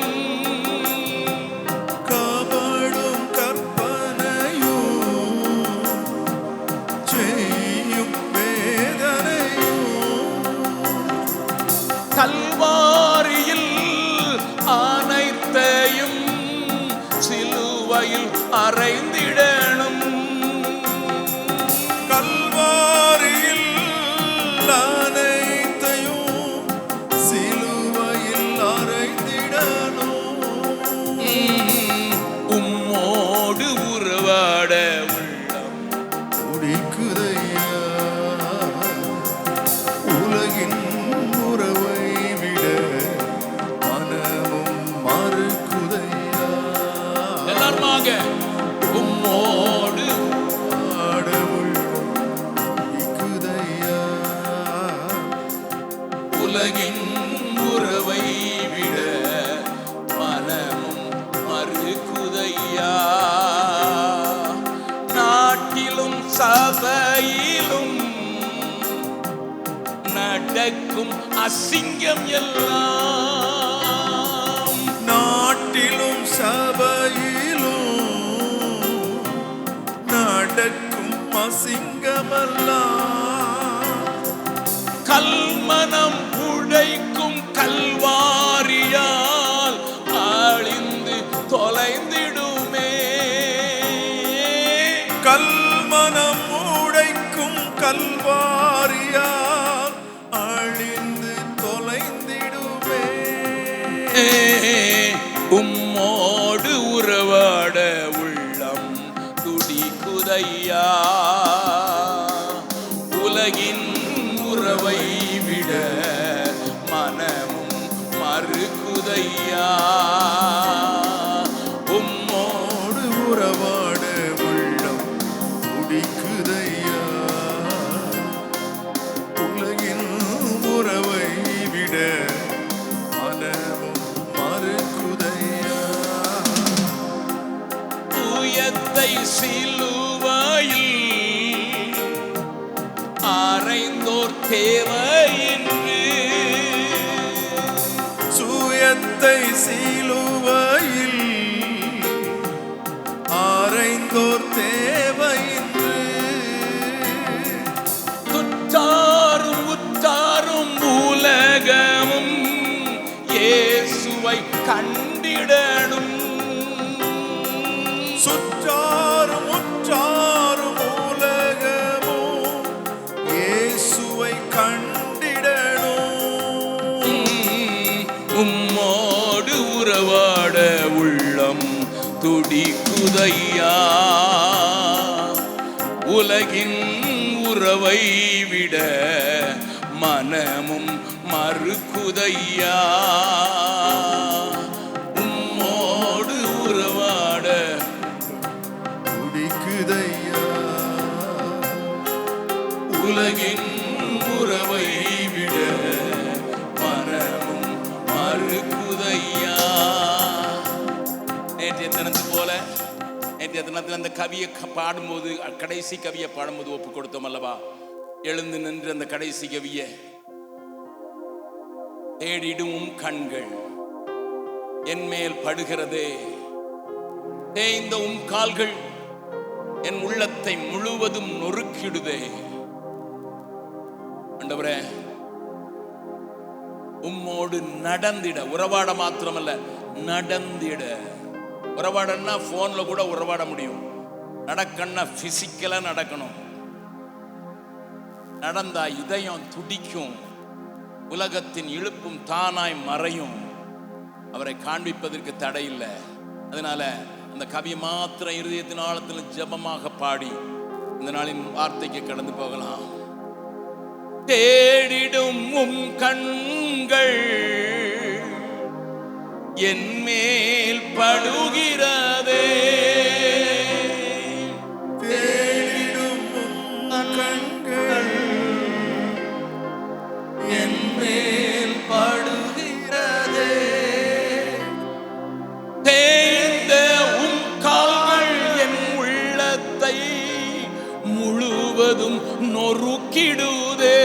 Speaker 2: கபடும் கற்பனையும் செய்யும் வேதனையும்.
Speaker 1: கல்வாரியில் அனைத்தையும் சிலுவையில் அறைந்திடணும்.
Speaker 2: கல்வாரியில் அனைத்தையும் சிலுவையில் அறைந்திடணும்.
Speaker 1: உம்மோடு உறவாட உள்ளம்
Speaker 2: துடிக்குதையா. உலகின் உறவை விட மனமும் மறுக்குதையா.
Speaker 1: எல்லாருமாக உம்மோடு
Speaker 2: ஆட உள்ளம் துடிக்குதையா.
Speaker 1: உலகின் உறவை விட மனமும் மறுக்குதையா. நாட்டிலும் சபையிலும் நடக்கும் அசிங்கம் எல்லாம்.
Speaker 2: நாட்டிலும் சபையிலும் நடக்கும் அசிங்கமெல்லாம்.
Speaker 1: கல்மனம் உடைக்கும் கல்வாரியால் அழிந்து தொலைந்திடுமே.
Speaker 2: கல்மனம் உடைக்கும் கல்வாரியால் அழிந்து தொலைந்திடுமே.
Speaker 1: உம்மோடு உறவாட உள்ளம் துடிக்குதையா. உலகின் உறவை விட மனமும் மறுக்குதையா.
Speaker 2: உம்மோடு உறவாட உள்ளம் துடிக்குதையா. உலகின் உறவை விட மனமும் மறுக்குதையா.
Speaker 1: தூயத்தை சிலுவையில் அறைந்தோர் தேவையின்று.
Speaker 2: சூயத்தை சிலுவையில் அறைந்தோர் தேவையின்று.
Speaker 1: துற்றாரும் உற்றாரும் உலகமும் இயேசுவை கண்டிடணும்.
Speaker 2: சுற்றாரும் உற்றாரும் உலகமும் இயேசுவை கண்டிடணும்.
Speaker 1: உம்மோடு உறவாட உள்ளம் துடிக்குதையா. உலகின் உறவை விட மனமும் மறுக்குதையா. உம்மோடு உறவாட
Speaker 2: துடிக்குதையா.
Speaker 1: உலகின் உறவை விட மனமும் மறுக்குதையா. நேற்றைய தினத்து போல நேற்று தினத்தில் அந்த கவியை பாடும்போது, கடைசி கவியை பாடும்போது ஒப்பு கொடுத்தோம் அல்லவா? எழுந்து நின்று அந்த கடைசி கவியை தேடிடும் கண்கள் என் மேல் படுகிறதே, தேய்ந்த கால்கள் என் உள்ளத்தை முழுவதும் நொறுக்கிடுதே. ஆண்டவரே, உம்மோடு நடந்திட, உறவாட மாத்திரமல்ல நடந்திட. உறவாடன்னா போன்ல கூட உறவாட முடியும், நடக்கன்னா பிசிக்கலா நடக்கணும். நடந்தா இதயம் துடிக்கும், உலகத்தின் இழுப்பும் தானாய் மறையும். அவரை காண்பிப்பதற்கு தடை இல்லை. அதனால அந்த கவியை மாத்திரம் இருதயத்தின் ஆழத்தில் ஜெபமாக பாடி இந்த நாளின் வார்த்தைக்கு கடந்து போகலாம். தேடிடும் கண்கள் என் மேல் படுகிறதே,
Speaker 2: தேடிடும் கண்கள் என் மேல் படுகிறதே,
Speaker 1: தேய்ந்த கால்கள் என் உள்ளத்தை முழுவதும் நொறுக்கிடுதே.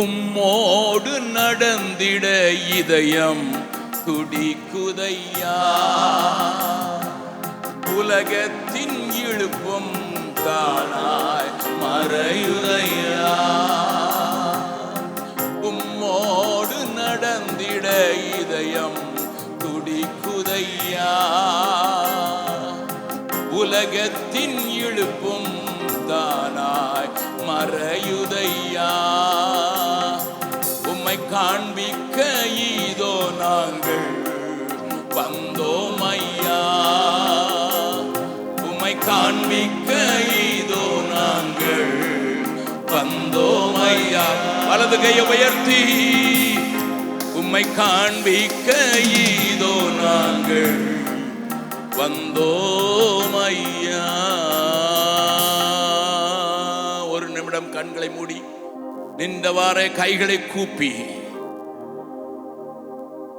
Speaker 1: உம்மோடு நடந்திட இதயம் துடிக்குதையா, உலகத்தின் இழுப்பும் தானாய் மறையுதையா. உம்மோடு நடந்திட இதயம் துடிக்குதையா, உலகத்தின் இழுப்பும் தானாய் மறையுதையா. உம்மை காண்பிக்க இதோ நாங்கள் வந்தோம் ஐயா, உம்மை காண்பிக்க இதோ நாங்கள் வந்தோம் ஐயா. வலது கையை உயர்த்தி, உம்மை காண்பிக்க இதோ நாங்கள் வந்தோம் ஐயா. ஒரு நிமிடம் கண்களை மூடி நின்றவாறே கைகளை கூப்பி,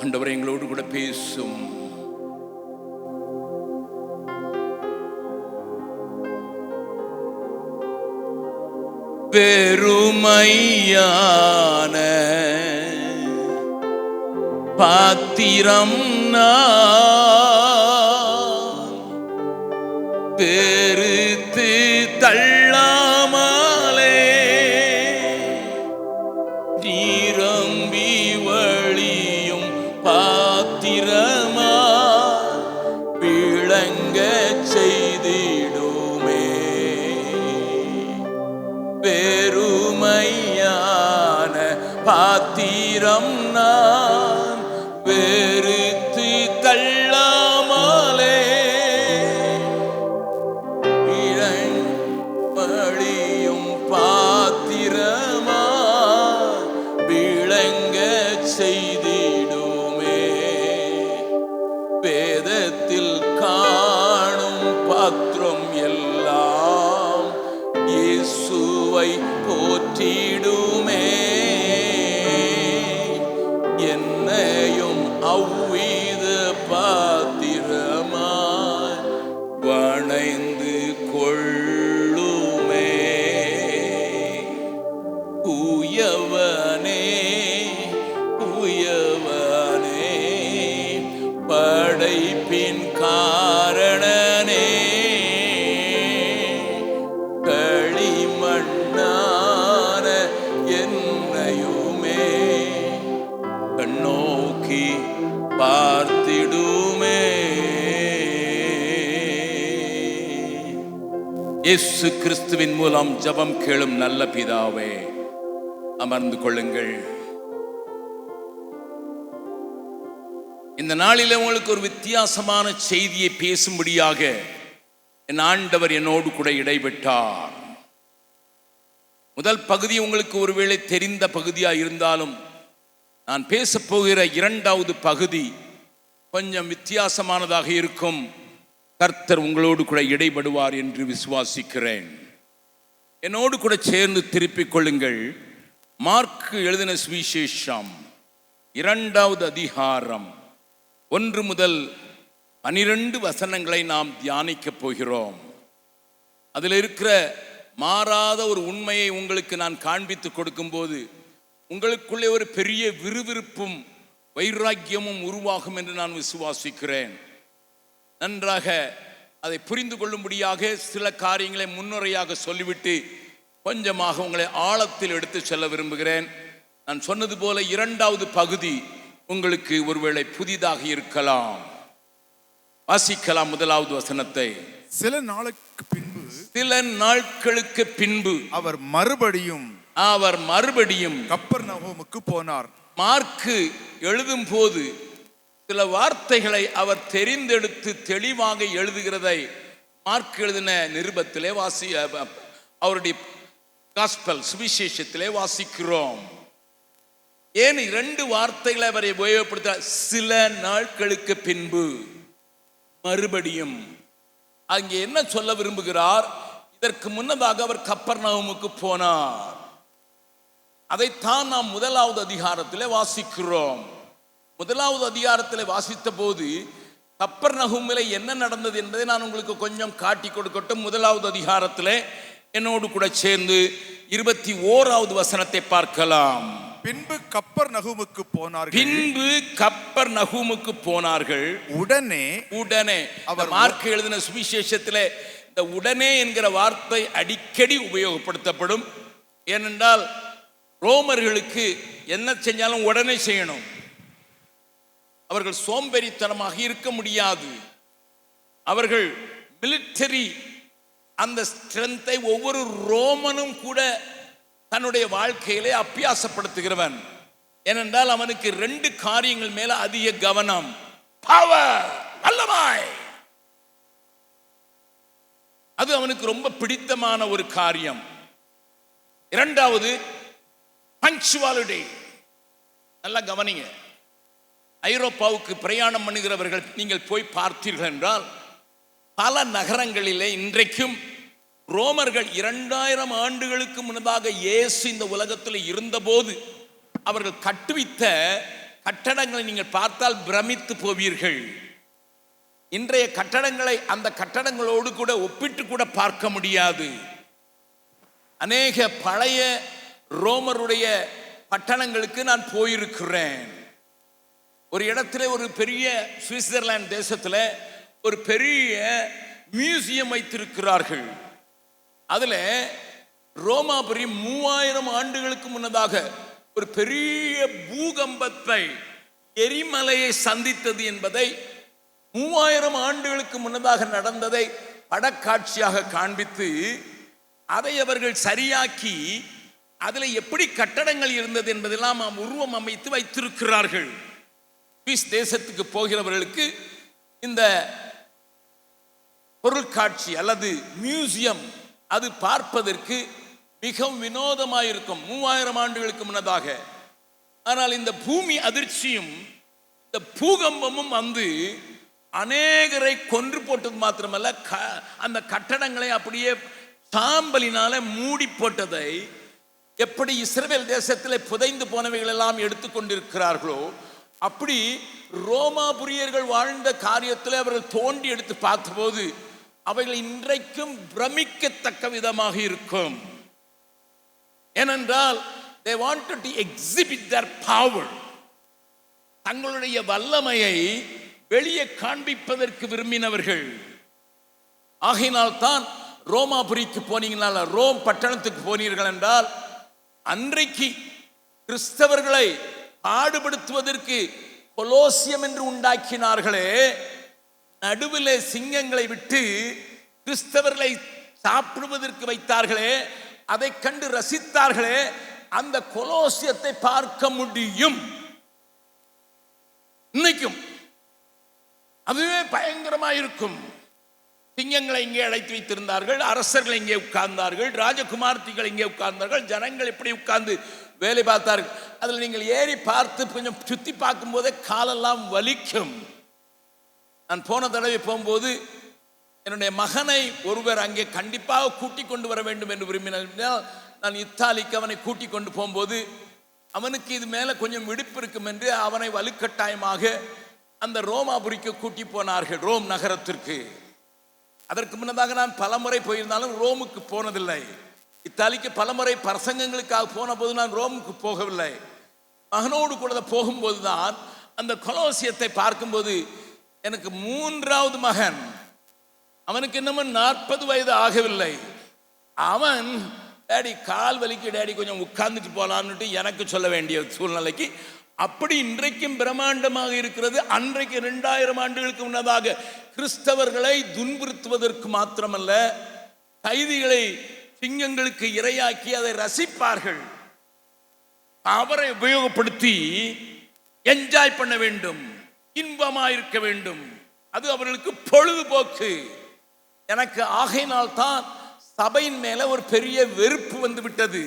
Speaker 1: ஆண்டவரே எங்களோடு கூட பேசும். வெறுமையான பாத்திரம் நான் பெருத்து தள்ளாமலே, நீரம்பி வழியும் பாத்திரமா விளங்க செய்திடுமே. வெறுமையான பாத்திரம் நான் வெறுத்து தள்ளாமலே, வழியும் பாத்திரமா விளங்க செய்திடுமே. வேதத்தில் காணும் பாத்திரம் எல்லாம் இயேசுவை போற்றிடுமே. என்னையும் அவ்வித பாத்திரமாய் வணைந்து கொள்ளுமே. உயவனே உயவனே படைப்பின் காரணனே, களிமண்ணான என்னையுமே கண்ணோக்கி பார்த்திடுமே. இயேசு கிறிஸ்துவின் மூலம் ஜெபம் கேளும் நல்ல பிதாவே, அமர்ந்து கொள்ளுங்கள். இந்த நாளில் உங்களுக்கு ஒரு வித்தியாசமான செய்தியை பேசும்படியாக என் ஆண்டவர் என்னோடு கூட இடைப்பட்டார். முதல் பகுதி உங்களுக்கு ஒருவேளை தெரிந்த பகுதியாக இருந்தாலும், நான் பேசப் போகிற இரண்டாவது பகுதி கொஞ்சம் வித்தியாசமானதாக இருக்கும். கர்த்தர் உங்களோடு கூட இடைபடுவார் என்று விசுவாசிக்கிறேன். என்னோடு கூட சேர்ந்து திருப்பிக் கொள்ளுங்கள். மார்க்கு எழுதின சுவிசேஷம் 2வது அதிகாரம் 1 முதல் 12 வசனங்களை நாம் தியானிக்கப் போகிறோம். அதில் இருக்கிற மாறாத ஒரு உண்மையை உங்களுக்கு நான் காண்பித்து கொடுக்கும்போது உங்களுக்குள்ளே ஒரு பெரிய விறுவிறுப்பும் வைராக்கியமும் உருவாகும் என்று நான் விசுவாசிக்கிறேன். நன்றாக அதை புரிந்து கொள்ளும்படியாக சில காரியங்களை முன்னுரையாக சொல்லிவிட்டு கொஞ்சமாக உங்களை ஆழத்தில் எடுத்து செல்ல விரும்புகிறேன். நான் சொன்னது போல 2வது பகுதி உங்களுக்கு ஒருவேளை புதிதாக இருக்கலாம். வாசிக்கலாம் 1வது வசனத்தை.
Speaker 2: சில நாட்களுக்கு பின்பு அவர் மறுபடியும் கப்பர்நகூமுக்கு போனார்.
Speaker 1: மார்க்கு எழுதும் போது சில வார்த்தைகளை அவர் தெரிந்தெடுத்து தெளிவாக எழுதுகிறதை மார்க் எழுதின நிருபத்திலே அவருடைய காஸ்பல் சுவிசேஷத்திலே வாசிக்கிறோம். ஏன் 2 வார்த்தைகளை அவரை உபயோகப்படுத்த? சில நாட்களுக்கு பின்பு, மறுபடியும். அங்கே என்ன சொல்ல விரும்புகிறார்? இதற்கு முன்னதாக அவர் கப்பர்நகூமுக்கு போனார். அதைத்தான் நாம் 1வது அதிகாரத்திலே வாசிக்கிறோம். 1வது அதிகாரத்தில் வாசித்த போது கப்பர்நகூமிலே என்ன நடந்தது என்பதை நான் உங்களுக்கு கொஞ்சம் காட்டி கொடுக்கட்டும். 1வது அதிகாரத்தில் என்னோடு கூட சேர்ந்து 21வது வசனத்தை பார்க்கலாம்.
Speaker 2: பின்பு கப்பர்நகூமுக்கு போனார்கள். உடனே
Speaker 1: அவர் மார்க் எழுதின சுவிசேஷத்தில் இந்த உடனே என்கிற வார்த்தை அடிக்கடி உபயோகப்படுத்தப்படும். ஏனென்றால் ரோமர்களுக்கு என்ன செஞ்சாலும் உடனே செய்யணும். அவர்கள் சோம்பேறித்தனமாக இருக்க முடியாது. அவர்கள் மிலிட்டரி அந்த ஸ்ட்ரென்த்தை ஒவ்வொரு ரோமனும் கூட தன்னுடைய வாழ்க்கையிலே அபியாசப்படுத்துகிறவன். ஏனென்றால் அவனுக்கு 2 காரியங்கள் மேல அதிக கவனம். பவர், வல்லமை. அது அவனுக்கு ரொம்ப பிடித்தமான ஒரு காரியம். 2வது பங்க்சுவாலிட்டி. நல்லா கவனிங்க. ஐரோப்பாவுக்கு பிரயாணம் பண்ணுகிறவர்கள் நீங்கள் போய் பார்த்தீர்கள் என்றால் பல நகரங்களிலே இன்றைக்கும் ரோமர்கள் 2000 ஆண்டுகளுக்கு முன்னதாக இயேசு இந்த உலகத்தில் இருந்தபோது அவர்கள் கட்டுவித்த கட்டடங்களை நீங்கள் பார்த்தால் பிரமித்து போவீர்கள். இன்றைய கட்டடங்களை அந்த கட்டடங்களோடு கூட ஒப்பிட்டு கூட பார்க்க முடியாது. அநேக பழைய ரோமருடைய பட்டணங்களுக்கு நான் போயிருக்கிறேன். ஒரு இடத்துல ஒரு பெரிய சுவிட்சர்லாந்து தேசத்தில் ஒரு பெரிய மியூசியம் வைத்திருக்கிறார்கள். அதில் ரோமாபுரி 3000 ஆண்டுகளுக்கு முன்னதாக ஒரு பெரிய பூகம்பத்தை, எரிமலையை சந்தித்தது என்பதை 3000 ஆண்டுகளுக்கு முன்னதாக நடந்ததை படக்காட்சியாக காண்பித்து அதை அவர்கள் சரியாக்கி அதில் எப்படி கட்டடங்கள் இருந்தது என்பதெல்லாம் உருவம் அமைத்து வைத்திருக்கிறார்கள். சுவிஸ் தேசத்துக்கு போகிறவர்களுக்கு இந்த பொருட்காட்சி அல்லது மியூசியம் அது பார்ப்பதற்கு மிகவும் வினோதமாயிருக்கும் 3000 ஆண்டுகளுக்கு முன்னதாக. ஆனால் இந்த பூமி அதிர்ச்சியும் இந்த பூகம்பமும் வந்து அநேகரை கொன்று போட்டது மாத்திரமல்ல, அந்த கட்டடங்களை அப்படியே சாம்பலினால மூடி போட்டதை எப்படி இஸ்ரவேல் தேசத்தில் புதைந்து போனவைகள் எல்லாம் எடுத்துக்கொண்டிருக்கிறார்களோ அப்படி ரோமாபுரியர்கள் வாழ்ந்த காரியத்தில் அவர்கள் தோண்டி எடுத்து பார்த்தபோது அவைகள் இன்றைக்கும் பிரமிக்கத்தக்க விதமாக இருக்கும். ஏனென்றால் they wanted to exhibit their power. தங்களுடைய வல்லமையை வெளியே காண்பிப்பதற்கு விரும்பினவர்கள். ஆகையினால் தான் ரோமாபுரிக்கு போனீங்கனால, ரோம் பட்டணத்துக்கு போனீர்கள் என்றால் அன்றைக்கு கிறிஸ்தவர்களை பாடுபடுத்துவதற்கு கொலோசியம் என்று உண்டாக்கினார்களே, நடுவில் சிங்கங்களை விட்டு கிறிஸ்தவர்களை சாப்பிடுவதற்கு வைத்தார்களே, அதை கண்டு ரசித்தார்களே, அந்த கொலோசியத்தை பார்க்க முடியும் இன்னைக்கும். அதுவே பயங்கரமாயிருக்கும். சிங்கங்களை இங்கே அழைத்து வைத்திருந்தார்கள், அரசர்கள் இங்கே உட்கார்ந்தார்கள், ராஜகுமார்த்திகள் இங்கே உட்கார்ந்தார்கள், ஜனங்கள் எப்படி உட்கார்ந்து வேலை பார்த்தார்கள். அதில் நீங்கள் ஏறி பார்த்து கொஞ்சம் சுத்தி பார்க்கும் போதே காலெல்லாம் வலிக்கும். நான் போன தடவை போகும்போது என்னுடைய மகனை ஒருவர் அங்கே கண்டிப்பாக கூட்டிக் கொண்டு வர வேண்டும் என்று விரும்பினால் நான் இத்தாலிக்கு அவனை கூட்டிக் கொண்டு போகும்போது அவனுக்கு இது மேலே கொஞ்சம் விடுப்பு இருக்கும் என்று அவனை வலுக்கட்டாயமாக அந்த ரோமாபுரிக்கு கூட்டி போனார்கள், ரோம் நகரத்திற்கு. அதற்கு முன்னதாக நான் பலமுறை போயிருந்தாலும் ரோமுக்கு போனதில்லை. இத்தாலிக்கு பலமுறை பிரசங்கங்களுக்காக போன போது நான் ரோமுக்கு போகவில்லை. மகனோடு கூட போகும்போது தான் அந்த கொலோசியத்தை பார்க்கும்போது எனக்கு மூன்றாவது மகன், அவனுக்கு இன்னமும் 40 வயது ஆகவில்லை. அவன் டேடி கால் வலிக்கு டேடி கொஞ்சம் உட்கார்ந்துட்டு போலான்னுட்டு எனக்கு சொல்ல வேண்டிய சூழ்நிலைக்கு, அப்படி இன்றைக்கும் பிரம்மாண்டமாக இருக்கிறது. அன்றைக்கு 2000 ஆண்டுகளுக்கு முன்னதாக கிறிஸ்தவர்களை துன்புறுத்துவதற்கு மாத்திரமல்ல, கைதிகளை சிங்கங்களுக்கு இரையாக்கி அதை ரசிப்பார்கள். அவரை உபயோகப்படுத்தி என்ஜாய் பண்ண வேண்டும், இன்பமாயிருக்க வேண்டும், அது அவர்களுக்கு பொழுதுபோக்கு. எனக்கு ஆகையினால் தான் சபையின் மேல ஒரு பெரிய வெறுப்பு வந்து விட்டது.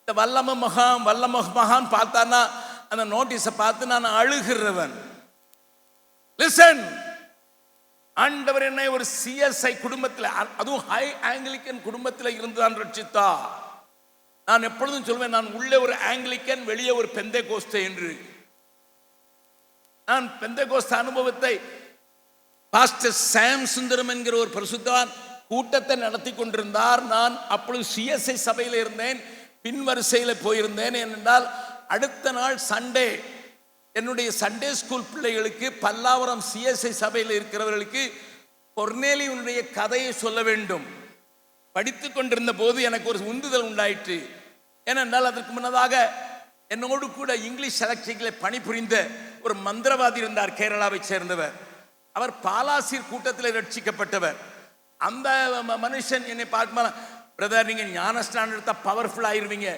Speaker 1: இந்த வல்லம மகான் பார்த்தானா அந்த நோட்டீஸை பார்த்து நான் அழுகிறவன். லிசன், ஆண்டவர் என்னை ஒரு சிஎஸ்ஐ குடும்பத்தில், அதுவும் ஹை ஆங்கிலிக்கன் குடும்பத்தில் இருந்துதான் ரட்சித்தா. நான் எப்பொழுதும் சொல்வேன், நான் உள்ளே ஒரு ஆங்கிலிக்கன், வெளியே ஒரு பெந்தேகோஸ்தே என்று. நான் பெந்தேகோஸ்தே அனுபவத்தை பாஸ்டர் சாம் சுந்தரம் என்கிற ஒரு பரிசுத்தவான் கூட்டத்தை நடத்தி கொண்டிருந்தார். நான் அப்பொழுது சிஎஸ்ஐ சபையில் இருந்தேன், பின் வரிசையில் போயிருந்தேன். ஏனென்றால் அடுத்த நாள் சண்டே என்னுடைய சண்டே ஸ்கூல் பிள்ளைகளுக்கு, பல்லாவரம் சிஎஸ்ஐ சபையில் இருக்கிறவர்களுக்கு கொர்நேலியுடைய கதையை சொல்ல வேண்டும். படித்து கொண்டிருந்த போது எனக்கு ஒரு உந்துதல் உண்டாயிற்று. ஏனென்றால் அதற்கு முன்னதாக என்னோடு கூட இங்கிலீஷ் எலக்ட்ரிக்கிலே பணிபுரிந்த ஒரு மந்திரவாதி இருந்தார், கேரளாவை சேர்ந்தவர். அவர் பாலாசீர் கூட்டத்தில் ரட்சிக்கப்பட்டவர். அந்த மனுஷன் என்னை பார்க்கும்போது, பிரதர் நீங்கள் ஞானஸ்தானம் எடுத்தா பவர்ஃபுல் ஆயிருவீங்க,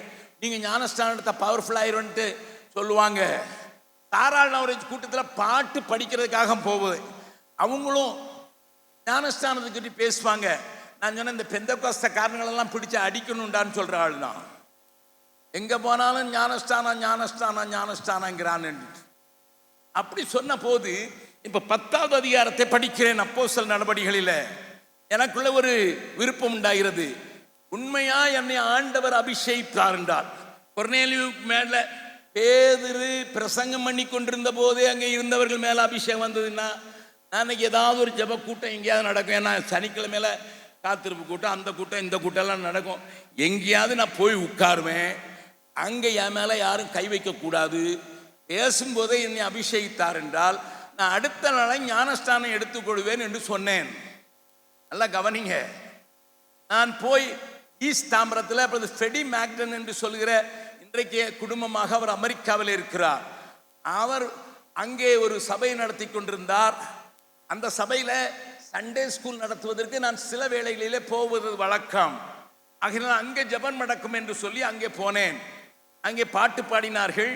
Speaker 1: நீங்கள் ஞானஸ்தானம் எடுத்தா பவர்ஃபுல் ஆயிருவன்ட்டு சொல்லுவாங்க. தாராள நவரேஜ் கூட்டத்தில் பாட்டு படிக்கிறதுக்காக போகுது, அவங்களும் ஞானஸ்தானத்தை பற்றி பேசுவாங்க. நான் சொன்னேன், இந்த பெந்தகோஸ்தே காரணங்களெல்லாம் பிடிச்சி அடிக்கணும்டான்னு சொல்கிற ஆள் தான். எங்கே போனாலும் ஞானஸ்தானம் ஞானஸ்தானம் ஞானஸ்தானங்கிறான்னு. அப்படி சொன்ன போது இப்போ 10வது அதிகாரத்தை படிக்கிறேன் அப்போஸ்தலர் நடபடிகளில். எனக்குள்ள ஒரு விருப்பம் உண்டாகிறது. உண்மையா என்னை ஆண்டவர் அபிஷேகித்தார் என்றால், கொர்நேலியு மேல பேதுரு பிரசங்கம் பண்ணி கொண்டிருந்த போதே அங்கே இருந்தவர்கள் மேல அபிஷேகம் வந்ததுன்னா, அன்னைக்கு ஏதாவது ஒரு ஜெப கூட்டம் எங்கேயாவது நடக்கும். ஏன்னா சனிக்கிழமையில காத்திருப்பு கூட்டம், அந்த கூட்டம் இந்த கூட்டம் எல்லாம் நடக்கும். எங்கேயாவது நான் போய் உட்காருவேன். அங்கே என் மேல யாரும் கை வைக்க கூடாது. பேசும்போதே என்னை அபிஷேகித்தார் என்றால் நான் அடுத்த நாளை ஞானஸ்தானம் எடுத்துக்கொள்வேன் என்று சொன்னேன். நல்லா கவனிங்க. நான் போய் ஈஸ்ட் தாம்பரத்தில் அப்போது ஃப்ரெடி மேக்டன் என்று சொல்கிற இன்றைக்கு குடும்பமாக அவர் அமெரிக்காவில் இருக்கிறார். அவர் அங்கே ஒரு சபை நடத்தி கொண்டிருந்தார். அந்த சபையில் சண்டே ஸ்கூல் நடத்துவதற்கு நான் சில வேளைகளிலே போவது வழக்கம். ஆகினால் அங்கே ஜெபம் நடக்கும் என்று சொல்லி அங்கே போனேன். அங்கே பாட்டு பாடினார்கள்.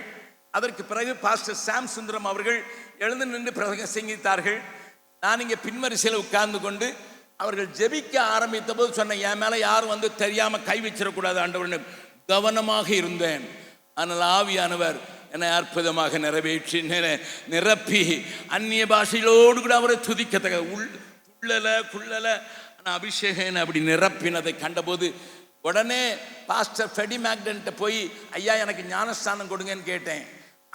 Speaker 1: அதற்கு பிறகு பாஸ்டர் சாம் சுந்தரம் அவர்கள் எழுந்து நின்று பிரசங்கித்தார்கள். நான் இங்கே பின்வரிசையில் உட்கார்ந்து கொண்டு அவர்கள் ஜெபிக்க ஆரம்பித்த போது சொன்னேன், என் மேலே யாரும் வந்து தெரியாமல் கை வச்சிடக்கூடாது ஆண்டவர்னு கவனமாக இருந்தேன். ஆனால் ஆவியானவர் என்னை அற்புதமாக நிறைவேற்றி நிரப்பி அந்நிய பாஷையிலோடு கூட அவரை துதிக்கத்தக்க குள்ளல அபிஷேகன் அப்படி நிரப்பினதை கண்டபோது உடனே பாஸ்டர் ஃப்ரெடி மேக்டன்ட்ட போய், ஐயா எனக்கு ஞானஸ்தானம் கொடுங்கன்னு கேட்டேன்.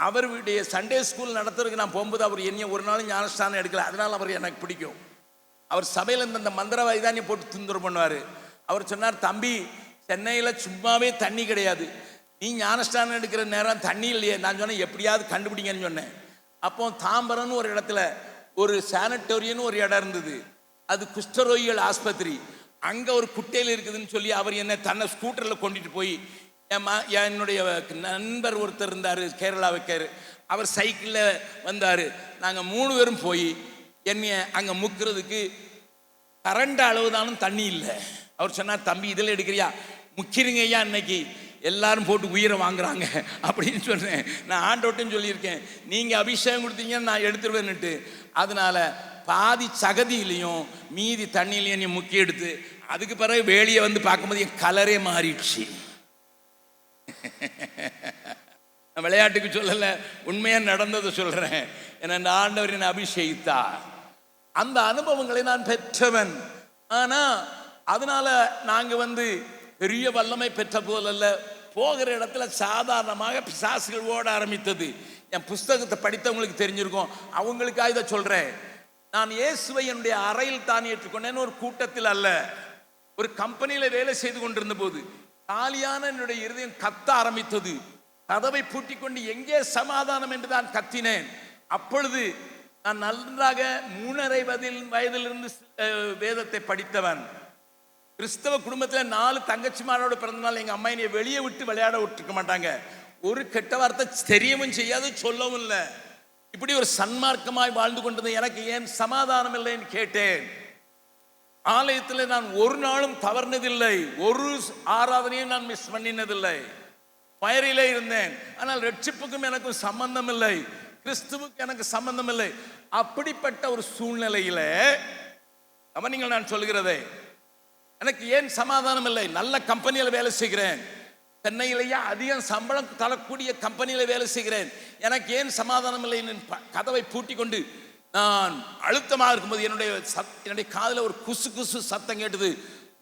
Speaker 1: அவருடைய சண்டே ஸ்கூல் நடத்துறதுக்கு நான் போகும்போது அவர் என்னைய ஒரு நாள் ஞானஸ்தானம் எடுக்கல. அதனால் அவர் எனக்கு பிடிக்கும். அவர் சபையில் இருந்த அந்த மந்திரவாதி தான் போட்டு துந்துரம் பண்ணுவார். அவர் சொன்னார், தம்பி சென்னையில் சும்மாவே தண்ணி கிடையாது, நீ ஞானஸ்தானம் எடுக்கிற நேரம் தண்ணி இல்லையே. நான் சொன்னேன், எப்படியாவது கண்டுபிடிங்கன்னு சொன்னேன். அப்போ தாம்பரம்னு ஒரு இடத்துல ஒரு சானிட்டோரியம்னு ஒரு இடம் இருந்தது, அது குஷ்டரோகிகள் ஆஸ்பத்திரி. அங்கே ஒரு குட்டையில் இருக்குதுன்னு சொல்லி அவர் என்னை தன்னை ஸ்கூட்டரில் கொண்டுட்டு போய், என்னுடைய நண்பர் ஒருத்தர் இருந்தார் கேரளாவுக்கார், அவர் சைக்கிளில் வந்தார். நாங்கள் 3 பேரும் போய் என்னைய அங்கே முக்கிறதுக்கு கரண்ட் அளவுதானும் தண்ணி இல்லை. அவர் சொன்னார், தம்பி இதில் எடுக்கிறியா, முக்கிருங்க ஐயா, இன்னைக்கு எல்லாரும் போட்டு உயிரை வாங்குறாங்க அப்படின்னு சொன்னேன். நான் ஆண்டோட்டும் சொல்லியிருக்கேன், நீங்கள் அபிஷேகம் கொடுத்தீங்கன்னு நான் எடுத்துருவேன்னுட்டு. அதனால பாதி சகதியிலையும் மீதி தண்ணியிலையும் நீ முக்கி எடுத்து, அதுக்கு பிறகு வேலியை வந்து பார்க்கும்போது என் கலரே மாறிடுச்சு. நான் விளையாட்டுக்கு சொல்லலை, உண்மையாக நடந்ததை சொல்கிறேன். என ஆண்டவர் என்னை அபிஷேகித்தார். அந்த அனுபவங்களை நான் பெற்றவன். ஆனா அதனால நாங்க பெரிய வல்லமை பெற்ற போலல்ல, போகிற இடத்துல சாதாரணமாக பிசாசுகள் ஓட ஆரம்பித்தது. என் புஸ்தகத்தை படித்தவங்களுக்கு தெரிஞ்சிருக்கும், அவங்களுக்காக இதை சொல்றேன். நான் இயேசுவை என்னுடைய அறையில் தான் ஏற்றுக்கொண்டேன், ஒரு கூட்டத்தில் அல்ல. ஒரு கம்பெனியில வேலை செய்து கொண்டிருந்த போது காலியான என்னுடைய இருதயம் கத்த ஆரம்பித்தது. கதவை பூட்டிக் கொண்டு எங்கே சமாதானம் என்று தான் கத்தினேன். அப்பொழுது நான் நன்றாக 3.5 வயதிலிருந்து வேதத்தை படித்தவன். கிறிஸ்தவ குடும்பத்தில் 4 தங்கச்சிமாரோட பிறந்தனால எங்க அம்மா என்னை வெளியே விட்டு விளையாட விட்டுருக்க மாட்டாங்க. ஒரு கெட்ட வார்த்தை தெரியவும் செய்யாது, சொல்லவும் இல்லை. இப்படி ஒரு சன்மார்க்கமாய் வாழ்ந்து கொண்டது எனக்கு ஏன் சமாதானம் இல்லைன்னு கேட்டேன். ஆலயத்தில் நான் ஒரு நாளும் தவறுனதில்லை, ஒரு ஆராதனையும் நான் மிஸ் பண்ணினதில்லை. பயரிலே இருந்தேன், ஆனால் ரட்சிப்புக்கும் எனக்கும் சம்பந்தம் இல்லை, கிறிஸ்துவுக்கு எனக்கு சம்பந்தம் இல்லை. அப்படிப்பட்ட ஒரு சூழ்நிலையில கவனிங்கள், நான் சொல்கிறதே, எனக்கு ஏன் சமாதானம் இல்லை? நல்ல கம்பெனியில் வேலை செய்கிறேன், சென்னையிலேயே அதிகம் சம்பளம் தரக்கூடிய கம்பெனியில் வேலை செய்கிறேன், எனக்கு ஏன் சமாதானம் இல்லை? கதவை பூட்டி கொண்டு நான் அழுத்தமாக இருக்கும்போது என்னுடைய காதில் ஒரு குசு குசு சத்தம் கேட்டது.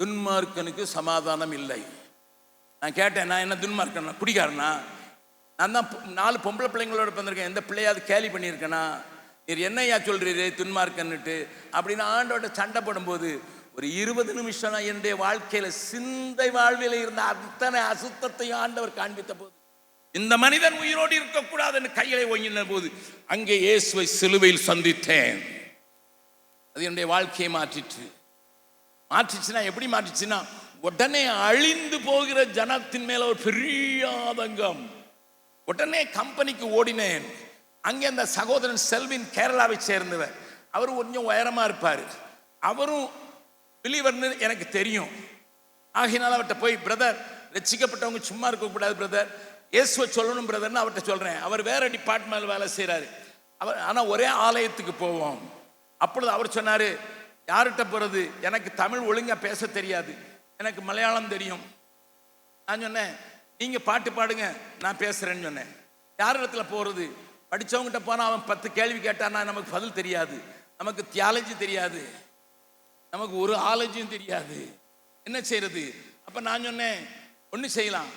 Speaker 1: துன்மார்க்கனுக்கு சமாதானம் இல்லை. நான் கேட்டேன், நான் என்ன துன்மார்க்கனா, குடிக்காரனா? நான் தான் 4 பொம்பளை பிள்ளைங்களோட பிறந்திருக்கேன், எந்த பிள்ளையாவது கேலி பண்ணியிருக்கேனா? நீர் என்னையா சொல்றீரு துன்மார்க்கன்னுட்டு அப்படின்னு ஆண்டோட சண்டை போடும்போது ஒரு 20 நிமிஷம் என்னுடைய வாழ்க்கையில சிந்தை வாழ்வில் இருந்த அத்தனை அசுத்தத்தையும் ஆண்டவர் காண்பித்த போது, இந்த மனிதன் உயிரோடு இருக்கக்கூடாது என்று கைகளை ஓங்கின போது அங்கே இயேசுவை சிலுவையில் சந்தித்தேன். அது என்னுடைய வாழ்க்கையை மாற்றிச்சுன்னா எப்படி மாற்றிச்சுன்னா, உடனே அழிந்து போகிற ஜனத்தின் மேல ஒரு பெரிய ஆதங்கம். உடனே கம்பெனிக்கு ஓடினேன். அங்கே அந்த சகோதரன் செல்வின் கேரளாவை சேர்ந்தவர், அவர் கொஞ்சம் உயரமா இருப்பார், அவரும் பிலீவர்னு எனக்கு தெரியும். ஆகினால அவர்கிட்ட போய், பிரதர் ரட்சிக்கப்பட்டவங்க சும்மா இருக்கக்கூடாது பிரதர், இயேசுவை சொல்லணும் பிரதர்னு அவர்கிட்ட சொல்றேன். அவர் வேற டிபார்ட்மெண்ட் வேலை செய்கிறாரு, அவர் ஆனால் ஒரே ஆலயத்துக்கு போவோம். அப்பொழுது அவர் சொன்னார், யார்கிட்ட போகிறது? எனக்கு தமிழ் ஒழுங்காக பேச தெரியாது, எனக்கு மலையாளம் தெரியும். நான் சொன்னேன், நீங்கள் பாட்டு பாடுங்க, நான் பேசுகிறேன்னு சொன்னேன். யார் இடத்துல போகிறது? படித்தவங்ககிட்ட போனால் அவன் 10 கேள்வி கேட்டான்னா நமக்கு பதில் தெரியாது, நமக்கு தியாலஜி தெரியாது, நமக்கு ஒரு ஆலஜியும் தெரியாது, என்ன செய்யறது? அப்போ நான் சொன்னேன், ஒன்று செய்யலாம்.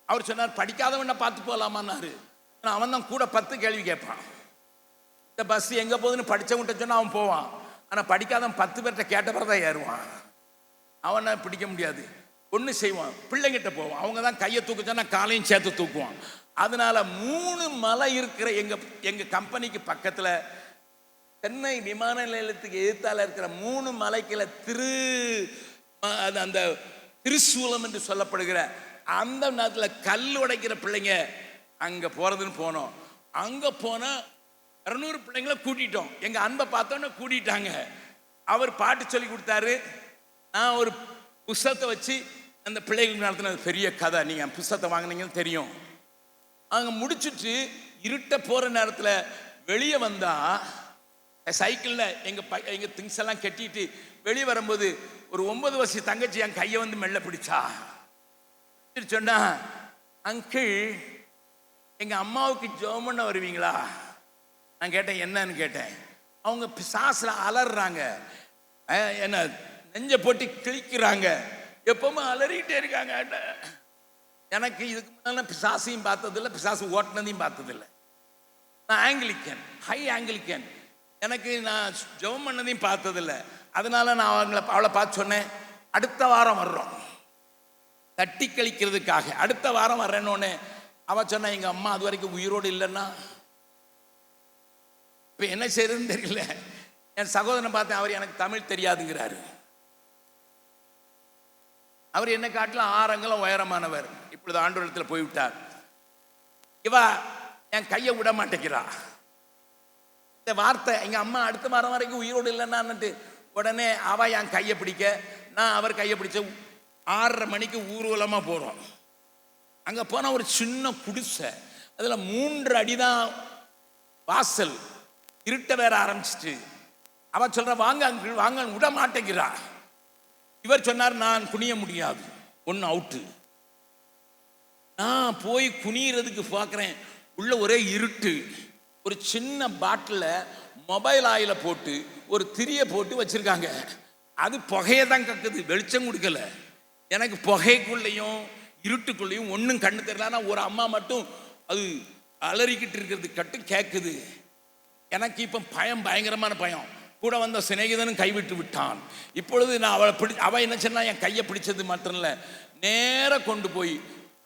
Speaker 1: அவர் சொன்னார், படிக்காதவனை பார்த்து போகலாமான்னாரு. அவன் தான் கூட 10 கேள்வி கேட்பான். இந்த பஸ் எங்கே போகுதுன்னு படித்தவங்கிட்ட சொன்னால் அவன் போவான், ஆனால் படிக்காதவன் 10 பேர்கிட்ட கேட்ட பிறகு தான் ஏறுவான். அவனை பிடிக்க முடியாது. ஒன்று செய்வான், பிள்ளைங்கிட்ட போவான், அவங்க தான் கையை தூக்க சொன்னா காலையும் சேர்த்து தூக்குவான். அதனால 3 மலை இருக்கிற எங்க கம்பெனிக்கு பக்கத்தில் சென்னை விமான நிலையத்துக்கு எதிர்த்தால இருக்கிற 3 மலைக்குல அந்த திருசூலம் என்று சொல்லப்படுகிற அந்த நேரத்தில் கல் உடைக்கிற பிள்ளைங்க அங்கே போகிறதுன்னு போனோம். அங்கே போனால் 200 பிள்ளைங்களை கூட்டிட்டோம். எங்கள் அன்பை பார்த்தோன்னே கூட்டிட்டாங்க. அவர் பாட்டு சொல்லி கொடுத்தாரு. நான் ஒரு புஸ்தகத்தை வச்சு அந்த பிள்ளைகளுக்கு நடத்தின பெரிய கதை, நீங்கள் புஸ்தகத்தை வாங்கினீங்கன்னு தெரியும். அங்கே முடிச்சுட்டு இருட்ட போகிற நேரத்தில் வெளியே வந்தால் சைக்கிளில் எங்கள் திங்ஸ் எல்லாம் கட்டிட்டு வெளியே வரும்போது ஒரு 9 வருஷ தங்கச்சி என் கையை மெல்ல பிடிச்சா. சொன்னா, அங்கிள் எங்கள் அம்மாவுக்கு ஜெபம் பண்ண வருவீங்களா? நான் கேட்டேன், என்னன்னு கேட்டேன். அவங்க பிசாசுல அலறாங்க, என்ன நெஞ்ச போட்டு கிழிக்கிறாங்க, எப்பவுமே அலறிட்டே இருக்காங்க. எனக்கு இதுக்கு முன்னால பிசாசையும் பார்த்ததில்லை, பிசாசு ஓட்டினதையும் பார்த்ததில்லை. நான் ஆங்கிலிக்கன், ஹை ஆங்கிலிக்கன், எனக்கு நான் ஜெபம் பண்ணதையும் பார்த்ததில்லை. அதனால நான் அவளை பார்த்து சொன்னேன், அடுத்த வாரம் வர்றோம் தட்டி கழிக்கிறதுக்காக, அடுத்த வாரம் வர்றேன்னு. அவ சொன்ன, எங்க அம்மா அது வரைக்கும் உயிரோடு இல்லைன்னா இப்போ என்ன செய்யறதுன்னு தெரியல. என் சகோதரனை பார்த்தேன், அவர் எனக்கு தமிழ் தெரியாதுங்கிறாரு. அவர் என்ன காட்டிலும் 6 அங்குலம் உயரமானவர். இப்பொழுது ஆண்டவரிடத்தில் போய்விட்டார். இவ என் கையை விட மாட்டேங்கிறா. இந்த வார்த்தை, எங்க அம்மா அடுத்த வாரம் வரைக்கும் உயிரோடு இல்லைன்னான்னுட்டு உடனே அவ என் கையை பிடிக்க, நான் அவர் கையை பிடிச்ச 6:30 மணிக்கு ஊர்வலமா போறோம். அங்க போன ஒரு சின்ன குடிசை, அதுல 3 அடிதான் வாசல், இருட்ட வேற ஆரம்பிச்சிட்டு. அவ சொல்ற, வாங்க அங்கிள் வாங்க, விட மாட்டேங்கிறா. இவர் சொன்னார், நான் குனிய முடியாது, ஒன்று அவுட்டு. நான் போய் குனியறதுக்கு பார்க்குறேன், உள்ள ஒரே இருட்டு. ஒரு சின்ன பாட்டில் மொபைல் ஆயில போட்டு ஒரு திரியை போட்டு வச்சிருக்காங்க. அது புகையை தான் கக்குது, வெளிச்சம் கொடுக்கல. எனக்கு புகைக்குள்ளேயும் இருட்டுக்குள்ளேயும் ஒன்றும் கண்ணு தெரியல. ஆனால் ஒரு அம்மா மட்டும் அது அலறிக்கிட்டு இருக்கிறது கட்டும் கேட்குது. எனக்கு இப்போ பயம், பயங்கரமான பயம். கூட வந்த சிநேகிதனும் கைவிட்டு விட்டான். இப்பொழுது நான் அவள் என்ன சொன்னா, என் கையை பிடிச்சது மட்டும் இல்லை, நேர கொண்டு போய்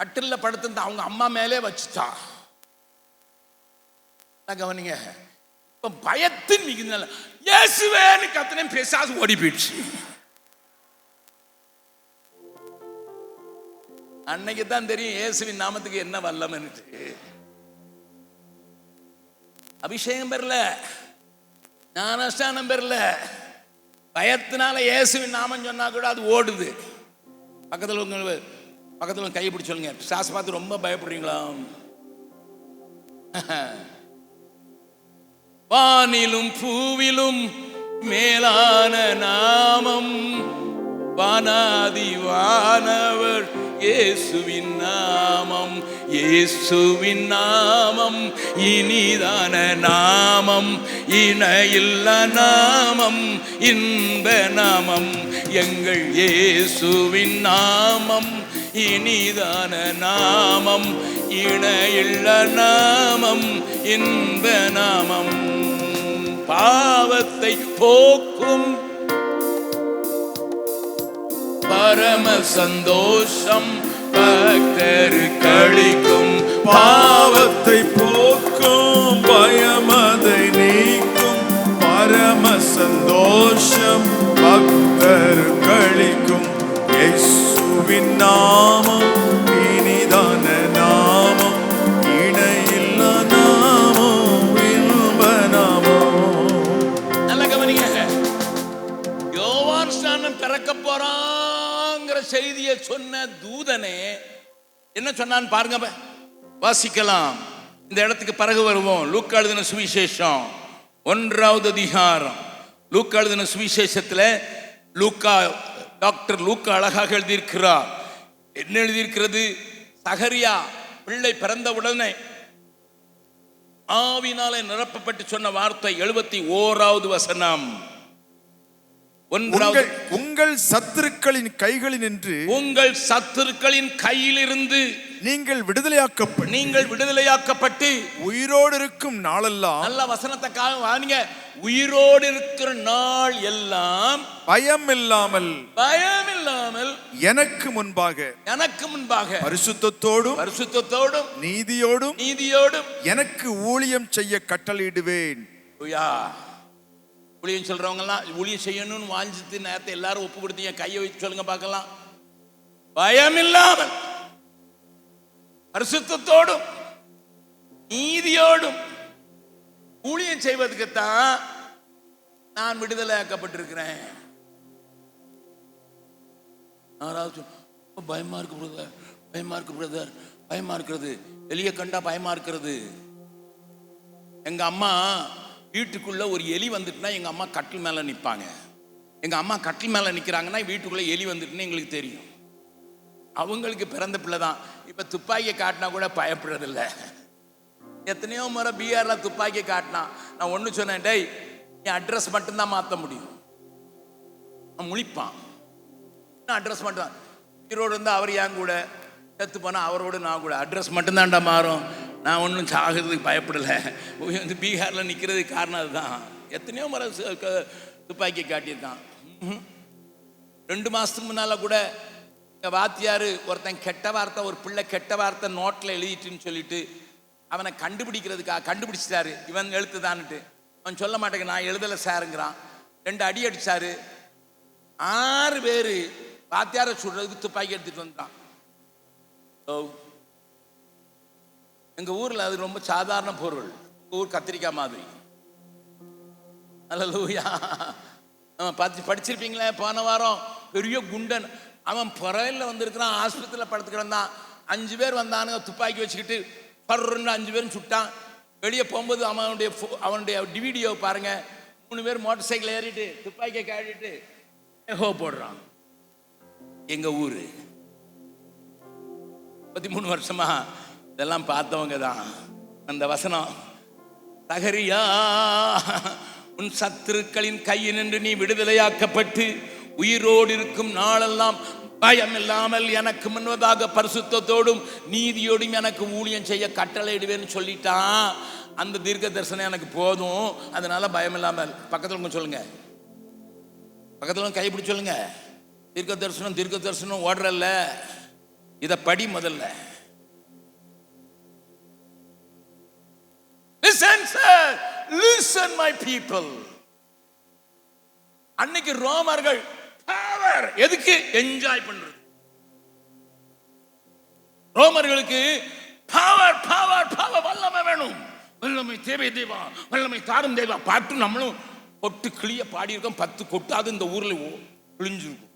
Speaker 1: கட்டிலில் படுத்து அவங்க அம்மா மேலே வச்சுட்டா. கவனிங்க, இப்ப பயத்தின் மிகுந்த இயேசுவேன்னு கத்தினேன், பிசாசு ஓடி போயிடுச்சு. அன்னைக்கு தான் தெரியும் இயேசுவின் நாமத்துக்கு என்ன வல்லமைன்னு. அபிஷேகம் பெறல, ஞானஸ்நானம் பெறல, பயத்தினால இயேசுவின் நாமம் சொன்னா கூட அது ஓடுது. பக்கத்தில் கையை பிடிச்சு சொல்லுங்க, பிசாசு பார்த்து ரொம்ப பயப்படுறீங்களா? வானிலும் பூவிலும் மேலான நாமம், வானாதி வானவர் இயேசுவின் நாமம். இயேசுவின் நாமம் இனிதான நாமம், இணையில்ல நாமம், இன்ப நாமம். எங்கள் இயேசுவின் நாமம் இனிதான நாமம், இணையில்ல நாமம், இன்ப நாமம். பாவத்தை போக்கும் பரம சந்தோஷம், பக்தர் கழிக்கும்.
Speaker 2: பாவத்தை போக்கும், பயமதை நீக்கும், பரம சந்தோஷம், பக்தர் கழிக்கும். இயேசுவின் நாமம் இனிதான நாமம், இணையில்ல நாமம், இன்ப நாமம்.
Speaker 1: நல்ல கவனிங்க, யோவான் ஸ்நானம் பிறக்க போறாங்கிற செய்தியை சொன்ன தூதனே என்ன சொன்னான்னு பாருங்க, வாசிக்கலாம். இந்த இடத்துக்கு பிறகு வருவோம். லூக்கா எழுதின சுவிசேஷம் 1வது அதிகாரம். லூக்கா எழுதின சுவிசேஷத்துல லூக்கா, டாக்டர் லூக்கா அழகாக எழுதியிருக்கிறார். என்ன எழுதியிருக்கிறது? சகரியா பிள்ளை பிறந்த உடனே ஆவினாலே நிரப்பப்பட்டு சொன்ன வார்த்தை 71வது வசனம்.
Speaker 2: உங்கள் சத்துருக்களின் கைகளில் நின்று,
Speaker 1: உங்கள் சத்துருக்களின் கையிலிருந்து
Speaker 2: நீங்கள் விடுதலையாக்கப்பட்டு
Speaker 1: உயிரோடு இருக்கும் நாளெல்லாம், நல்ல வசனத்துக்காக வாங்க, உயிரோடு இருக்கிற நாள் எல்லாம்
Speaker 2: பயம் இல்லாமல்
Speaker 1: எனக்கு முன்பாக பரிசுத்தத்தோடும் நீதியோடும் எனக்கு ஊழியம் செய்ய கட்டளையிடுவேன். ஊழியம் சொல்றவங்க எல்லாம் ஊழியம் செய்யணும்னு வாஞ்சித்து நேரத்தை எல்லாரும் ஒப்பு கொடுத்தீங்க, கையை வச்சு சொல்லுங்க பார்க்கலாம். பயம் இல்லாமல் பரிசுத்தத்தோடும் நீதியோடும் ஊழியம் செய்வதற்குத்தான் நான் விடுதலையாக்கப்பட்டிருக்கிறேன். பயமா இருக்கு பிரதர், பயமா இருக்கிறது, வெளியே கண்டா பயமா இருக்கிறது. எங்க அம்மா வீட்டுக்குள்ள ஒரு எலி வந்துட்டுனா எங்க அம்மா கட்டில் மேல நிற்பாங்க. எங்க அம்மா கட்டில் மேல நிற்கிறாங்கன்னா வீட்டுக்குள்ள எலி வந்துட்டுன்னு எங்களுக்கு தெரியும். அவங்களுக்கு பிறந்த பிள்ளை தான். இப்ப துப்பாக்கியை காட்டினா கூட பயப்படுறதில்லை. எத்தனையோ முறை பீகார்ல துப்பாக்கி காட்டினா நான் ஒன்று சொன்னேன், டேய் என் அட்ரஸ் மட்டும்தான் மாற்ற முடியும். முழிப்பான், அட்ரஸ் மட்டும். ஈரோடு இருந்தால் அவர் என் கூட, செத்து போனால் அவரோடு நான் கூட, அட்ரஸ் மட்டும்தான்டா மாறும். நான் ஒன்றும் சாகிறதுக்கு பயப்படலை. வந்து பீகாரில் நிற்கிறதுக்கு காரணம் அதுதான். எத்தனையோ முறை துப்பாக்கி காட்டியிருக்கான். 2 மாதத்துக்கு முன்னால் கூட எங்கள் வாத்தியார் ஒருத்தன் கெட்ட வார்த்தை, ஒரு பிள்ளை கெட்ட வார்த்தை நோட்டில் எழுதிட்டுன்னு சொல்லிட்டு அவனை கண்டுபிடிக்கிறதுக்காக கண்டுபிடிச்சிட்டாரு. இவன் எழுத்துதான்ட்டு. அவன் சொல்ல மாட்டேங்க, நான் எழுதலை சாருங்கிறான். 2 அடி அடிச்சாரு. 6 பேர் வாத்தியாரை சுடுறதுக்கு துப்பாக்கி எடுத்துட்டு வந்துட்டான். எங்க ஊர்ல அது ரொம்ப சாதாரண பொருள். ஊர் கத்திரிக்காய் மாதிரி. அல்லேலூயா. படிச்சிருப்பீங்களே, போன வாரம் பெரிய குண்டன் அவன் புறையில் வந்திருக்கிறான், ஆஸ்பத்திரியில் படுத்துக்கிறான் தான். 5 பேர் வந்தானுங்க துப்பாக்கி வச்சுக்கிட்டு பர்ன்னு 5 பேரும் சுட்டான். வெளியே போகும்போது அவனுடைய வீடியோ பாருங்க. 3 பேர் மோட்டர் சைக்கிள் ஏறிட்டு துப்பாக்கியை காட்டிட்டு ஹோ போடுறான். எங்க ஊரு 33 வருஷமா இதெல்லாம் பார்த்தவங்க தான். அந்த வசனம், சகரியா உன் சத்துருக்களின் கையினின்று நீ விடுதலையாக்கப்பட்டு உயிரோடு இருக்கும் நாளெல்லாம் பயம் இல்லாமல் எனக்கு முன்பதாக பரிசுத்தத்தோடும் நீதியோடும் எனக்கு ஊழியம் செய்ய கட்டளையிடுவேன்னு சொல்லிட்டான். அந்த தீர்க்க தரிசனம் எனக்கு போதும், அதனால பயம் இல்லாமல். பக்கத்தில் சொல்லுங்க, பக்கத்தில் கைப்பிடி சொல்லுங்க. தீர்க்க தரிசனம் ஓடுறல்ல, இத படி முதல்ல. Listen, sir. Listen, my people. அன்னைக்கு ரோமர்கள் பவர் எதுக்கு? என்ஜாய் பண்றது. ரோமர்களுக்கு பவர் பவர் பவர் வல்லமை வேணும். வல்லமை தேவை தேவா, வல்லமை தாரும் தேவா. பாட்டு நம்மளும் கொட்டு கிளிய பாடி இருக்கோம். 10 கொட்டாது இந்த ஊர்ல கிழிஞ்சிருக்கும்.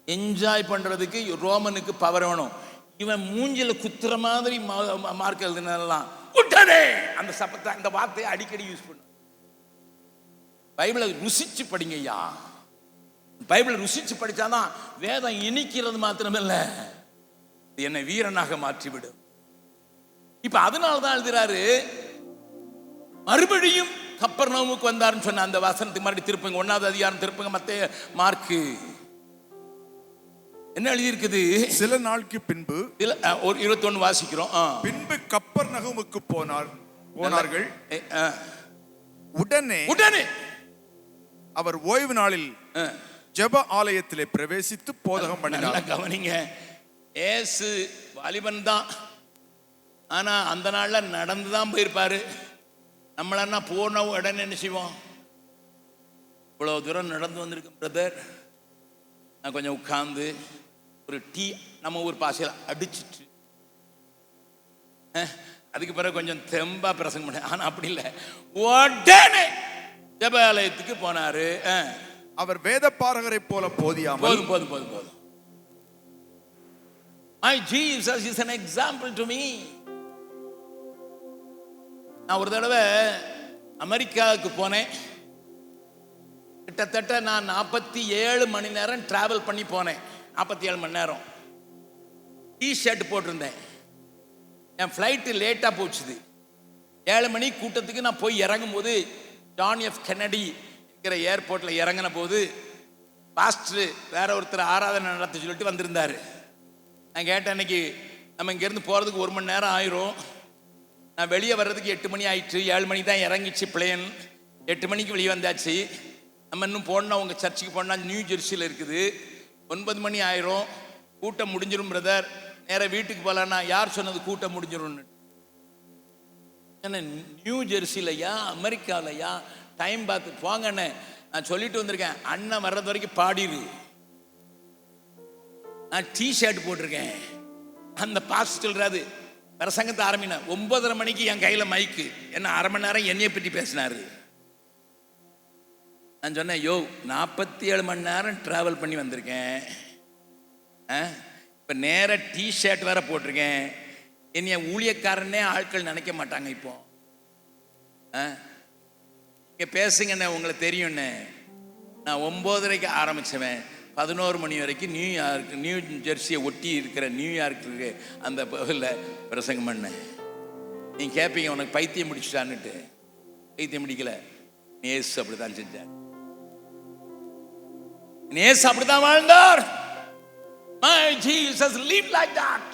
Speaker 1: என்ஜாய் பண்றதுக்கு ரோமனுக்கு பவர் வேணும். இவன் மூஞ்சில குத்துற மாதிரி மார்க் எழுதினெல்லாம் உடனே அந்த சப்பத்தை, அந்த வார்த்தையை அடிக்கடி யூஸ் பண்ணு. பைபிளை ருசிச்சு படிங்க ஐயா. பைபிளை ருசிச்சு படிச்சாதான் வேதம் இனிக்கிறது மாத்திரமில்ல, என்னை வீரனாக மாற்றிவிடும். இப்ப அதனாலதான் எழுதுறாரு, மறுபடியும் கப்பர்நகூமுக்கு வந்தாருன்னு சொன்ன அந்த வசனத்துக்கு மறுபடியும் திருப்புங்க. 1வது அதிகாரம் திருப்புங்க. மத்தேயு, மார்க்கு என்ன எழுதி இருக்குது?
Speaker 2: சில நாளுக்கு பின்பு,
Speaker 1: ஒரு 21 வாசிக்கிறோம்.
Speaker 2: பின்பு கப்பர்நகூமுக்கு போனார்கள். உடனே அவர் ஓய்வு நாளில் ஜெப ஆலயத்திலே பிரவேசித்து போதகம் பண்ணினார்.
Speaker 1: கவனிங்க, இயேசு வாலிபன் தான், ஆனா அந்த நாள்ல நடந்துதான் போயிருப்பாரு. நம்மளன்னா போன உடனே என்ன செய்வோம்? இவ்வளவு தூரம் நடந்து வந்திருக்கேன் பிரதர், நான் கொஞ்சம் உட்கார்ந்து ஒரு டீ நம்ம ஊர் பாசையில் அடிச்சிட்டு அதுக்கு பிறகு கொஞ்சம் தெம்பா பிரசங்கம் பண்ண. ஆனா அப்படி இல்லை, உடனே ஜெபாலயத்துக்கு போனாரு.
Speaker 2: அவர் வேத பாரகரை போல போதியாமல்,
Speaker 1: போதும் போதும் போதும் போதும். My Jesus is an example to me. நான் ஒரு தடவை அமெரிக்காவுக்கு போனேன். கிட்டத்தட்ட நான் 47 மணி நேரம் டிராவல் பண்ணி போனேன். 47 மணி நேரம் டி-ஷர்ட் போட்டிருந்தேன். என் ஃப்ளைட்டு லேட்டாக போச்சுது. 7 மணி கூட்டத்துக்கு நான் போய் இறங்கும் போது ஜான் எஃப் கென்னடி இருக்கிற ஏர்போர்ட்டில் இறங்கின போது பாஸ்டர் வேற ஒருத்தர் ஆராதனை நடத்த சொல்லிட்டு வந்திருந்தார். நான் கேட்டேன், அன்னைக்கு நம்ம இங்கேருந்து போகிறதுக்கு 1 மணி நேரம் ஆயிரும், நான் வெளியே வர்றதுக்கு 8 மணி ஆயிடுச்சு. 7 மணி தான் இறங்கிச்சு பிளேன். 8 மணிக்கு வெளியே வந்தாச்சு. நம்ம இன்னும் போனால் உங்கள் சர்ச்சுக்கு போனால் நியூ ஜெர்சியில் இருக்குது. 9 மணி ஆயிரும், கூட்டம் முடிஞ்சிடும் பிரதர், நேராக வீட்டுக்கு போகலான்னா. யார் சொன்னது கூட்டம் முடிஞ்சிடும்னு? நியூ ஜெர்சிலையா அமெரிக்காவிலையா? டைம் பார்த்து போங்கண்ணே. நான் சொல்லிட்டு வந்திருக்கேன், அண்ணன் வர்றது வரைக்கும் பாடிரு. நான் டி-ஷர்ட் போட்டிருக்கேன். அந்த பாஸ்டர் சொல்றாரு, பிரசங்கத்தை ஆரம்பின 9:30 மணிக்கு என் கையில மைக்கு. என்ன 1/2 மணி நேரம் என்னைய பற்றி பேசினாரு. நான் சொன்னேன், யோ 47 மணி நேரம் டிராவல் பண்ணி வந்திருக்கேன், இப்போ நேர டி-ஷர்ட் வேற போட்டிருக்கேன். என்னைய ஊழியக்காரனே ஆட்கள் நினைக்க மாட்டாங்க. இப்போ இங்கே பேசுங்கண்ணே, உங்களுக்கு தெரியும்ண்ணே. நான் 9:30க்கு ஆரம்பிச்சவன் 11 மணி வரைக்கும் நியூ ஜெர்சியை ஒட்டி இருக்கிற நியூயார்க்கு அந்த பகுதியில் பிரசங்கம் பண்ணேன். நீங்கள் கேட்பீங்க, உனக்கு பைத்தியம் முடிச்சுட்டான்னுட்டு. பைத்தியம் முடிக்கல, நேசு அப்படித்தான் செஞ்சார். நேசு அப்படித்தான் வாழ்ந்தார். My Jesus lived like that.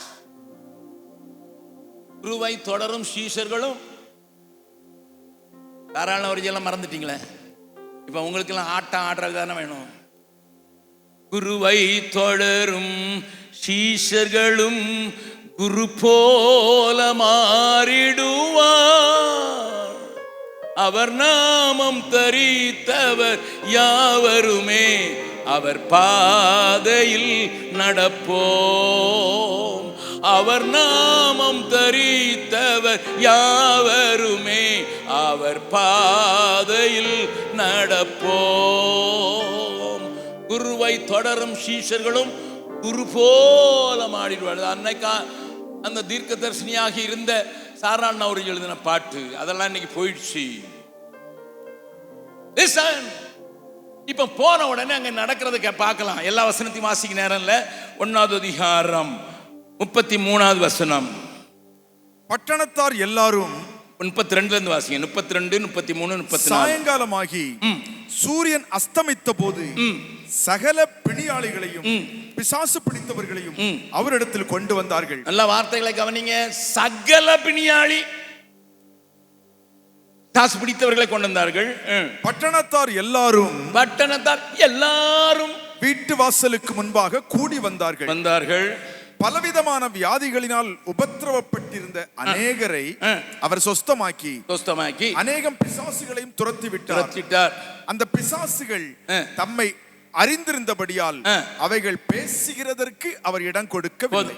Speaker 1: குருவை தொடரும் சீஷர்களும். தாராள ஒரிஜினல் மறந்துட்டீங்களே, இப்ப உங்களுக்கு எல்லாம் ஆட்டம் ஆடுறது தானே வேணும். குருவை தொடரும் சீஷர்களும் குரு போல மாறிடுவார். அவர் நாமம் தரித்தவர் யாவருமே அவர் பாதையில் நடப்போம். அவர் நாமம் தரித்தவர் யாவருமே அவர் பாதையில் நடப்போம். குருவை தொடரும் சீஷர்களும் குரு போல மாறிடுவார்கள். அன்னைக்கா அந்த தீர்க்க தரிசனியாக இருந்த சாரான் அவர்கள் எழுதின பாட்டு அதெல்லாம் இன்னைக்கு போயிடுச்சு. இப்ப போன உடனே அங்க நடக்கிறதுக்கு பார்க்கலாம். எல்லா வசனத்தையும் வாசிக்க நேரம் இல்ல. 1வது அதிகாரம் 33வது வசனம்.
Speaker 2: பட்டணத்தார் எல்லாரும்
Speaker 1: 32 இருந்து வாசிங்க. 32, 33, 34.
Speaker 2: சாயங்காலமாகி சூரியன் அஸ்தமித்த போது சகல பிணியாளிகளையும் பிசாசு பிடித்தவர்களையும் அவரிடத்தில் கொண்டு வந்தார்கள்.
Speaker 1: நல்ல வார்த்தைகளை கவனிங்க. சகல பிணியாளி, பிசாசு பிடித்தவர்களை கொண்டு வந்தார்கள்.
Speaker 2: பட்டணத்தார் எல்லாரும் வீட்டு வாசலுக்கு முன்பாக கூடி வந்தார்கள். பலவிதமான வியாதிகளினால் உபத்திரவப்பட்டிருந்த அநேகரை அவர் சொஸ்தமாக்கி அநேகம் பிசாசுகளையும் துரத்தி விட்டார். அந்த பிசாசுகள் தம்மை அறிந்திருந்தபடியால் அவைகள் பேசுகிறதற்கு அவர் இடம் கொடுக்கவில்லை.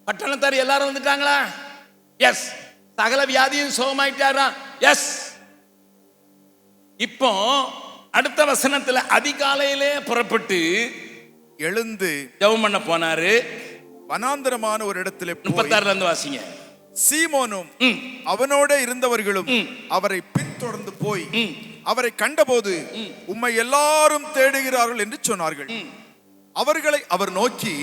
Speaker 1: பட்டணத்தார் எல்லாரும் வந்துட்டாங்களா? எஸ். சகல வியாதியும் சுகமாயிட்டாரா? எஸ். இப்போ அடுத்த வசனத்துல அதிகாலையிலே புறப்பட்டு
Speaker 2: எழுந்து
Speaker 1: ஜெபம் பண்ண போனாரு.
Speaker 2: வனாந்தரமான ஒரு இடத்திலே
Speaker 1: 36 இருந்து வாசிங்க.
Speaker 2: சீமோனும் அவனோட இருந்தவர்களும் அவரை பின்தொடர்ந்து போய் அவரை கண்டபோது உம்மை எல்லாரும் தேடுகிறார்கள் என்று சொன்னார்கள். அவர்களை அவர் நோக்கி,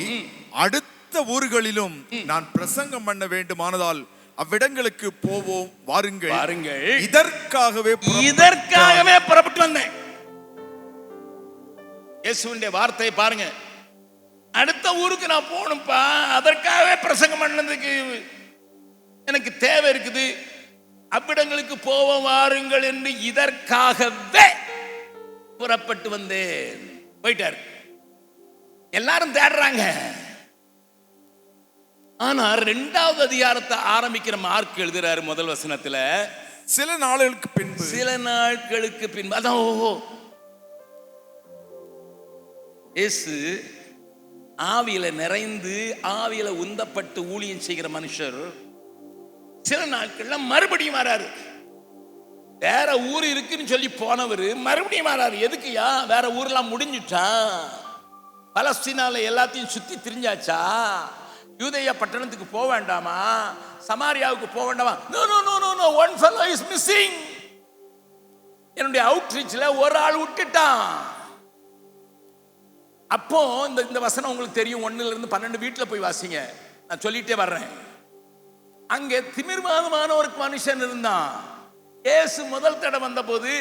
Speaker 2: அடுத்த ஊர்களிலும் நான் பிரசங்கம் பண்ண வேண்டுமானதால் அவ்விடங்களுக்கு போவோம், வாருங்கள். இதற்காகவே
Speaker 1: புறப்பட்டு வந்தேன். இயேசுவின் வார்த்தை பாருங்க. அடுத்த ஊருக்கு நான் போகணும்ப்பா, அதற்காகவே பிரசங்கம் பண்ணதுக்கு எனக்கு தேவை இருக்குது. அவ்விடங்களுக்கு போவோம், வாருங்கள் என்று இதற்காகவே புறப்பட்டு வந்தேன். போயிட்டாரு. எல்லாரும் தேடுறாங்க. ஆனா 2வது அதிகாரத்தை ஆரம்பிக்கிற மார்க் எழுதுறாரு முதல் வசனத்துல,
Speaker 2: சில நாட்களுக்கு பின்பு அதான்
Speaker 1: இயேசு ஆவியில நிறைந்து ஆவியில உந்தப்பட்டு ஊழியம் செய்கிற மனுஷர் சில நாட்கள்ல மறுபடியும் வராரு. வேற ஊர் இருக்குன்னு சொல்லி போனவர் மறுபடியும் வராரு. எதுக்குயா? வேற ஊர்லாம் முடிஞ்சுட்டான். பலஸ்தீனால எல்லாத்தையும் சுத்தி திரிஞ்சாச்சா? யூதேயா பட்டணத்துக்கு போக வேண்டாமா? சமாரியாவுக்கு போக வேண்டாமா? No no no no no, one fellow is missing. என்னுடைய அவுட்ரீச்ல ஒரு ஆள் விட்டுட்டான். அப்போ இந்த வசனம் உங்களுக்கு தெரியும். 1 இருந்து 12 வீட்டுல போய் வாசிங்க. நான் சொல்லிட்டே வர்றேன். அங்கே திமிர்வாதமான ஒரு மனுஷன் இருந்தான். இயேசு முதல் தடவை வந்த போது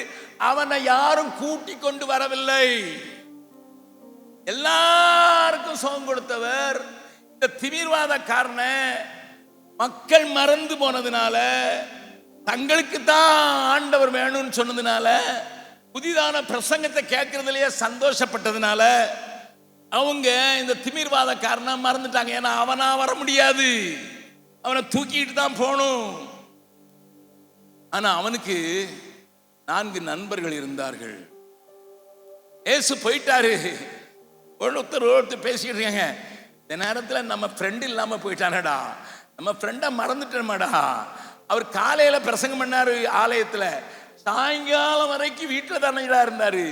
Speaker 1: அவனை யாரும் கூட்டி கொண்டு வரவில்லை. எல்லாருக்கும் சுகம் கொடுத்தவர். இந்த திமிர்வாதக்காரன மக்கள் மறந்து போனதுனால, தங்களுக்கு தான் ஆண்டவர் வேணும்னு சொன்னதுனால, புதிதான பிரசங்கத்தை கேட்கறதுலயே சந்தோஷப்பட்டதுனால அவங்க இந்த திமிர்வாதக்காரனை மறந்துட்டாங்க. ஏன்னா அவனா வர முடியாது, அவனை தூக்கிட்டு தான் போகணும். ஆனா அவனுக்கு 4 நண்பர்கள் இருந்தார்கள். ஏசு போயிட்டாரு. ஒருத்தர் பேசிக்கிட்டு இருக்காங்க. இந்த நேரத்தில் நம்ம ஃப்ரெண்டு இல்லாம போயிட்டானடா, நம்ம ஃப்ரெண்டை மறந்துட்டோமாடா. அவர் காலையில பிரசங்கம் பண்ணாரு ஆலயத்துல, சாயங்காலம் வரைக்கும் வீட்டில் தானே இருந்தாரு.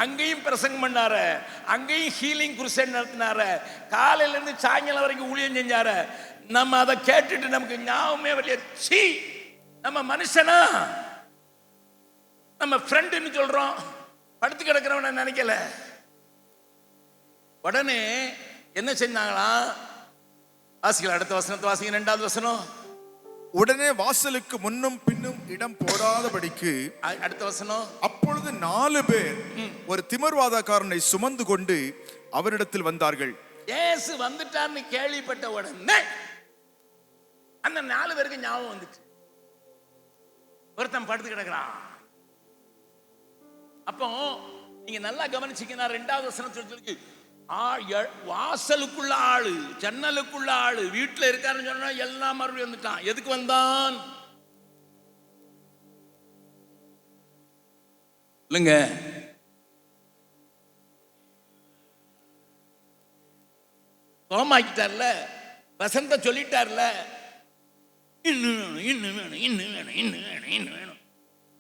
Speaker 1: அங்கேயும் பிரசங்கம் பண்ணாரு, அங்கேயும் ஹீலிங் குருசேட் நடத்தினாரு, காலையில இருந்து சாயங்காலம் வரைக்கும் ஊழியம் செஞ்சாரு. நம்ம அதை கேட்டுட்டு நமக்கு ஞாபகமே வரலையே. சீ, நம்ம மனுஷனா? நம்ம ஃப்ரெண்டுன்னு சொல்றோம், படுத்து கிடக்கிறவன நினைக்கல. உடனே என்ன செஞ்சாங்களா? வாசிக்கல, அடுத்த வசனத்தை வாசிங்க. 2வது வசனம்.
Speaker 2: உடனே வாசலுக்கு முன்னும் பின்னும் இடம் போடாதபடிக்கு,
Speaker 1: அடுத்த வசனம்,
Speaker 2: அப்பொழுது 4 பேர் ஒரு திமிர்வாதக்காரனை சுமந்து கொண்டு அவரிடத்தில் வந்தார்கள்.
Speaker 1: இயேசு வந்துட்டார்னு கேள்விப்பட்ட உடனே அந்த 4 பேருக்கு ஞாபகம் வந்துச்சு. ஒருத்தன் படுத்து கிடக்கிறான். அப்போ நீங்க நல்லா கவனிச்சீங்கன்னா 2வது வசனத்துல இருக்கு, வாசலுக்குள்ள ஆளு, ஜன்னலுக்குள்ள ஆளு, வீட்டுல இருக்காருன்னு சொன்னா எல்லாம் மறுபடியும் வந்துட்டான். எதுக்கு வந்தான் இல்லைங்க? சோமாக்கிட்டார்ல, வசந்த சொல்லிட்டார்ல, இன்னும் வேணும், இன்னும் வேணும், இன்னும் வேணும், இன்னும் வேணும், இன்னும் வேணும்.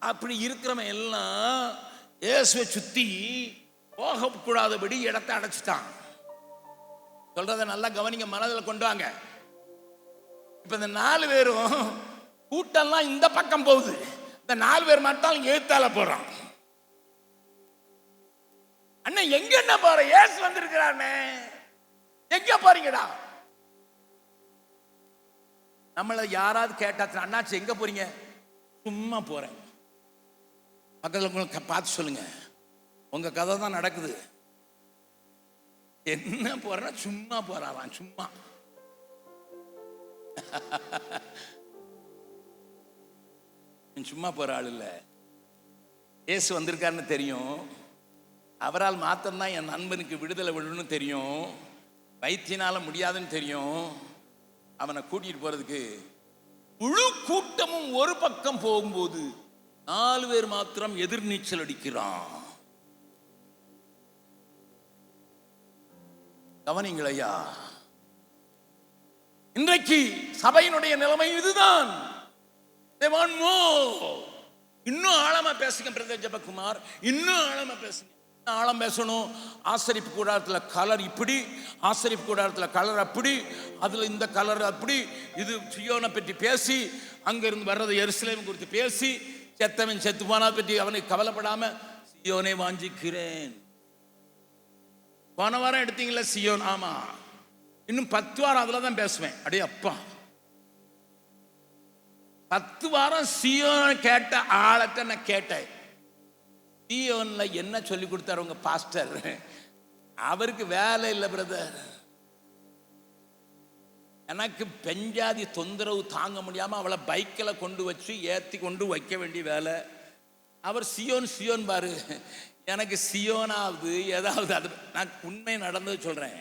Speaker 1: அப்படி இருக்கிறவன் எல்லாம் இயேசுவை சுத்தி போகக்கூடாதபடி இடத்தை அடைச்சிட்டான். சொல்றத நல்லா கவனிங்க, மனதில் கொண்டு வாங்க. இப்ப இந்த 4 பேரும் கூட்டம்லாம் இந்த பக்கம் போகுது, இந்த 4 பேர் மட்டும் எழுத்தால போறான். அண்ணன் எங்க என்ன போற? ஏசு வந்திருக்கிறானே, எங்க போறீங்கடா? நம்மள யாராவது கேட்டா, அண்ணாச்சி எங்க போறீங்க? சும்மா போறேன். பக்கத்தில் உங்களுக்கு பார்த்து சொல்லுங்க, உங்க கதை தான் நடக்குது. என்ன போறேன்னா சும்மா போறாராம். சும்மா சும்மா போற ஆள் இல்ல. இயேசு வந்திருக்காருன்னு தெரியும். அவரால் மாத்திரம்தான் என் நண்பனுக்கு விடுதலை விடணும்னு தெரியும். வைத்தியனால முடியாதுன்னு தெரியும். அவனை கூட்டிட்டு போறதுக்கு முழு கூட்டமும் ஒரு பக்கம் போகும்போது 4 பேர் மாத்திரம் எதிர்நீச்சல் அடிக்கிறான். கவனிங்கள் ஐயா, இன்றைக்கு சபையினுடைய நிலைமை இதுதான். இன்னும் ஆழமா பேசுங்க பிரதர் ஜெபக்குமார், இன்னும் ஆழமா பேசுங்க. ஆழம் பேசணும். ஆசரிப்பு கூடாரத்தில் கலர் இப்படி, ஆசரிப்பு கூடாரத்தில் கலர் அப்படி, அதுல இந்த கலர் அப்படி, இது சியோனை பற்றி பேசி, அங்கிருந்து வர்றது எருசலேம் குறித்து பேசி, செத்தவன் செத்து போனா பற்றி அவனுக்கு கவலைப்படாம சியோனை வாஞ்சிக்கிறேன். போன வாரம் எடுத்தீங்களா சியோன்? ஆமா, இன்னும் 10 வாரம் அதுல தான் பேசுவேன். அடே அப்பா, 10 வாரம் சியோன் கேட்ட ஆளத்தை நான் கேட்டேன். சியோன்ல என்ன சொல்லி கொடுத்தாரு உங்க பாஸ்டர்? அவருக்கு வேலை இல்லை பிரதர். எனக்கு பெஞ்சாதி தொந்தரவு தாங்க முடியாம அவளை பைக்கில் கொண்டு வச்சு ஏற்றி கொண்டு வைக்க வேண்டிய வேலை. அவர் சியோன் சியோன் பாரு. எனக்கு சியோனாவது ஏதாவது, அது நான் உண்மை நடந்தது சொல்றேன்.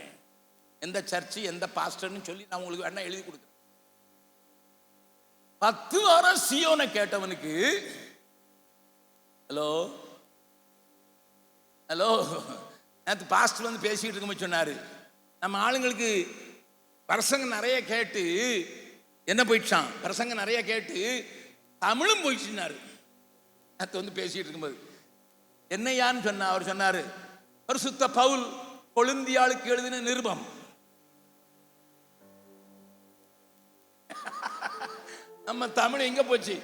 Speaker 1: எந்த சர்ச்சு எந்த பாஸ்டர்னு சொல்லி நான் உங்களுக்கு வேணா எழுதி கொடுக்குறேன். 10 வாரம் சியோனை கேட்டவனுக்கு ஹலோ ஹலோ நேற்று பாஸ்டர் வந்து பேசிக்கிட்டு இருக்கும்போது சொன்னாரு, நம்ம ஆளுங்களுக்கு பிரசங்கம் நிறைய கேட்டு என்ன போயிடுச்சான், பிரசங்கம் நிறைய கேட்டு தமிழும் போயிடுச்சுன்னாரு. நேற்று வந்து பேசிட்டு இருக்கும்போது என்னையான்னு சொன்னா அவர் சொன்னாரு, பரிசுத்த பவுல் கொழுந்தியாளுக்கு எழுதின நிருபம். நம்ம தமிழ் எங்க போச்சு?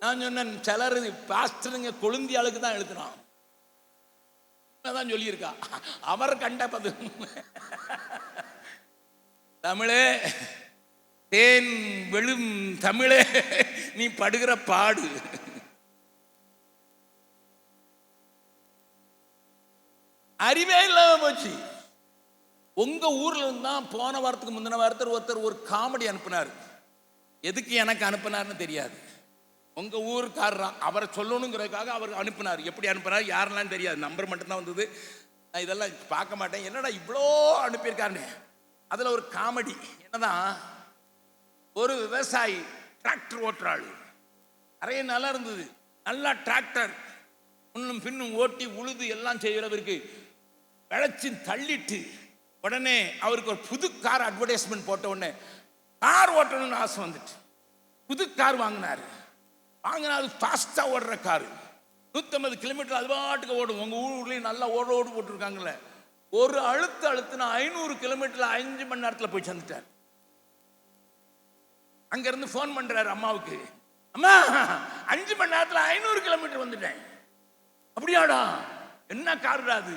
Speaker 1: நான் சொன்னேன், சிலர் பாஸ்டருங்க கொழுந்தியாளுக்கு தான் எழுதுறான் தான் சொல்லியிருக்கா. அவர் கண்ட பது தமிழே, தேன் வெளும் தமிழே, நீ படுகிற பாடு. அறிவே இல்லாம போச்சு. உங்க ஊர்ல இருந்தான் போன வாரத்துக்கு முந்தின வாரத்தில் ஒருத்தர் ஒரு காமெடி அனுப்பினார். எதுக்கு எனக்கு அனுப்பினார்னு தெரியாது. உங்க ஊருக்காரர் அவரை சொல்லணுங்கிறதுக்காக அவர் அனுப்பினார். எப்படி அனுப்பினார் யாரெல்லாம் தெரியாது, நம்பர் மட்டும்தான் வந்தது. நான் இதெல்லாம் பார்க்க மாட்டேன், என்னடா இவ்வளோ அனுப்பியிருக்காருன்னு. அதுல ஒரு காமெடி என்னதான், ஒரு விவசாயி டிராக்டர் ஓட்டுறாள், நிறைய நல்லா இருந்தது, நல்லா டிராக்டர் முன்னும் பின்னும் ஓட்டி உழுது எல்லாம் செய்கிறவருக்கு விளைச்சி தள்ளிட்டு உடனே அவருக்கு ஒரு புது கார் அட்வர்டைஸ்மெண்ட் போட்ட உடனே கார் ஓட்டணும்னு ஆசை வந்துட்டு புது கார் வாங்கினார். வாங்கினாரு ஃபாஸ்டா ஓடுற கார், 150 கிலோமீட்டர் அது பாட்டுக்கு ஓடும். உங்க ஊர்லயும் நல்லா ஓடு போட்டிருக்காங்கல்ல. ஒரு அழுத்துனா 500 கிலோமீட்டர்ல 5 மணி நேரத்தில் போய் சேர்ந்துட்டார். அங்க இருந்து போன் பண்றாரு அம்மாவுக்கு, அம்மா 5 மணி நேரத்தில் 500 கிலோமீட்டர் வந்துட்டேன். அப்படியாடா, என்ன கார்டா அது?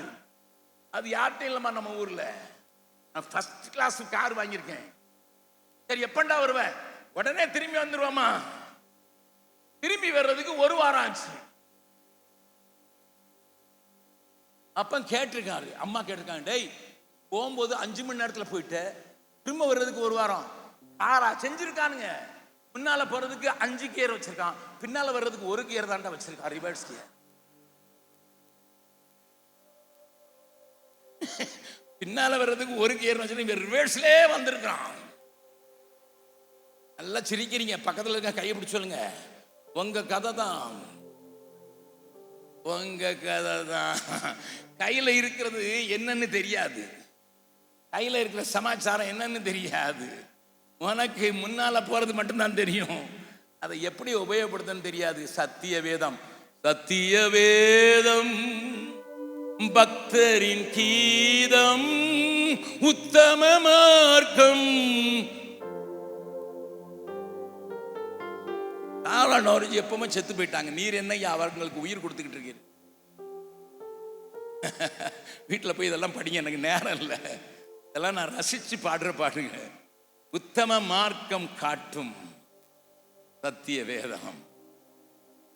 Speaker 1: அது யார்கிட்ட இல்லம்மா, நம்ம ஊர்ல நான் ஃபர்ஸ்ட் கிளாஸ் கார் வாங்கியிருக்கேன். சரி எப்பண்டா வருவேன்? உடனே திரும்பி வந்துருவாமா. திரும்பி வர்றதுக்கு 1 வாரம் ஆச்சு. அப்ப கேட்டிருக்காரு, அம்மா கேட்டிருக்காங்க, டேய் போகும்போது 5 மணி நேரத்தில் போயிட்டு திரும்ப வர்றதுக்கு 1 வாரம் காரா செஞ்சிருக்கானுங்க. முன்னால போறதுக்கு 5 கியர் வச்சிருக்கான், பின்னால வர்றதுக்கு 1 கியர் தாண்டா வச்சிருக்கான், ரிவர்ஸ் கியர். பின்னால வர்றதுக்கு 1 கியர் வச்சிருக்க, ரிவர்ஸ்லே வந்திருக்கான். நல்லா சிரிக்கிறீங்க, பக்கத்தில் இருக்க கையை பிடிச்சு சொல்லுங்க, உங்க கதை தான், உங்க கதை தான். கையில இருக்கிறது என்னன்னு தெரியாது, கையில இருக்கிற சமாச்சாரம் என்னன்னு தெரியாது. உனக்கு முன்னால போறது மட்டும்தான் தெரியும், அதை எப்படி உபயோகப்படுத்தன்னு தெரியாது. சத்திய வேதம், சத்திய வேதம் பக்தரின் கீதம், உத்தம மார்க்கம். நாராயணி எப்பவுமே செத்து போயிட்டாங்க, நீர் என்னையா அவர்களுக்கு உயிர் கொடுத்துக்கிட்டு இருக்கீங்க. வீட்டில் போய் இதெல்லாம் படிங்க, எனக்கு நேரம் இல்லை. இதெல்லாம் நான் ரசிச்சு பாடுற பாடுங்க. உத்தம மார்க்கம் காட்டும் சத்திய வேதம்.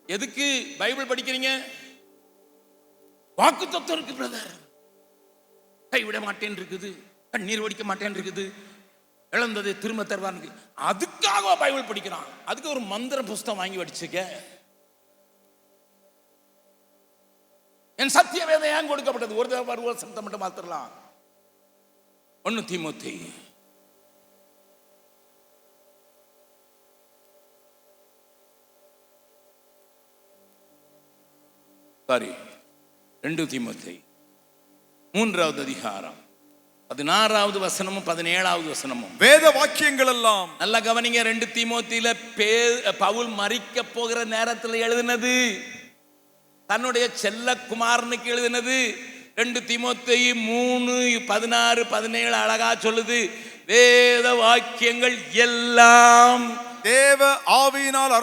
Speaker 1: எதுக்கு பைபிள் படிக்கிறீங்க? வாக்குத்தத்தம் இருக்கு பிரதர். கைவிட மாட்டேன் இருக்குது, கண்ணீர் வடிக்க மாட்டேன் இருக்குது, இழந்ததை திரும்ப தருவான். அதுக்காக பைபிள் படிக்கிறான். அதுக்கு ஒரு மந்திர புஸ்தகம் வாங்கி படிச்சுக்க. என் சத்திய வேதம் ஏன் கொடுக்கப்பட்டது? ஒரு வருஷத்தை மட்டும் மாத்திரலாம். 1 தீமோத்தேயு 2 தீமோத்தேயு 3வது அதிகாரம் 16வது வசனமும் 17வது வசனமும்
Speaker 2: வேத வாக்கியங்கள் எல்லாம்.
Speaker 1: நல்லா கவனிங்க. 2 தீமோத்தேயுல பவுல் மரிக்க போகிற நேரத்தில் எழுதினது, தன்னுடைய செல்ல குமாரனுக்கு எழுதினது. 2 தீமோத்தேயு 3:16-17 அழகா சொல்லுது. வேத வாக்கியங்கள் எல்லாம்
Speaker 2: தேவ ஆவியினால்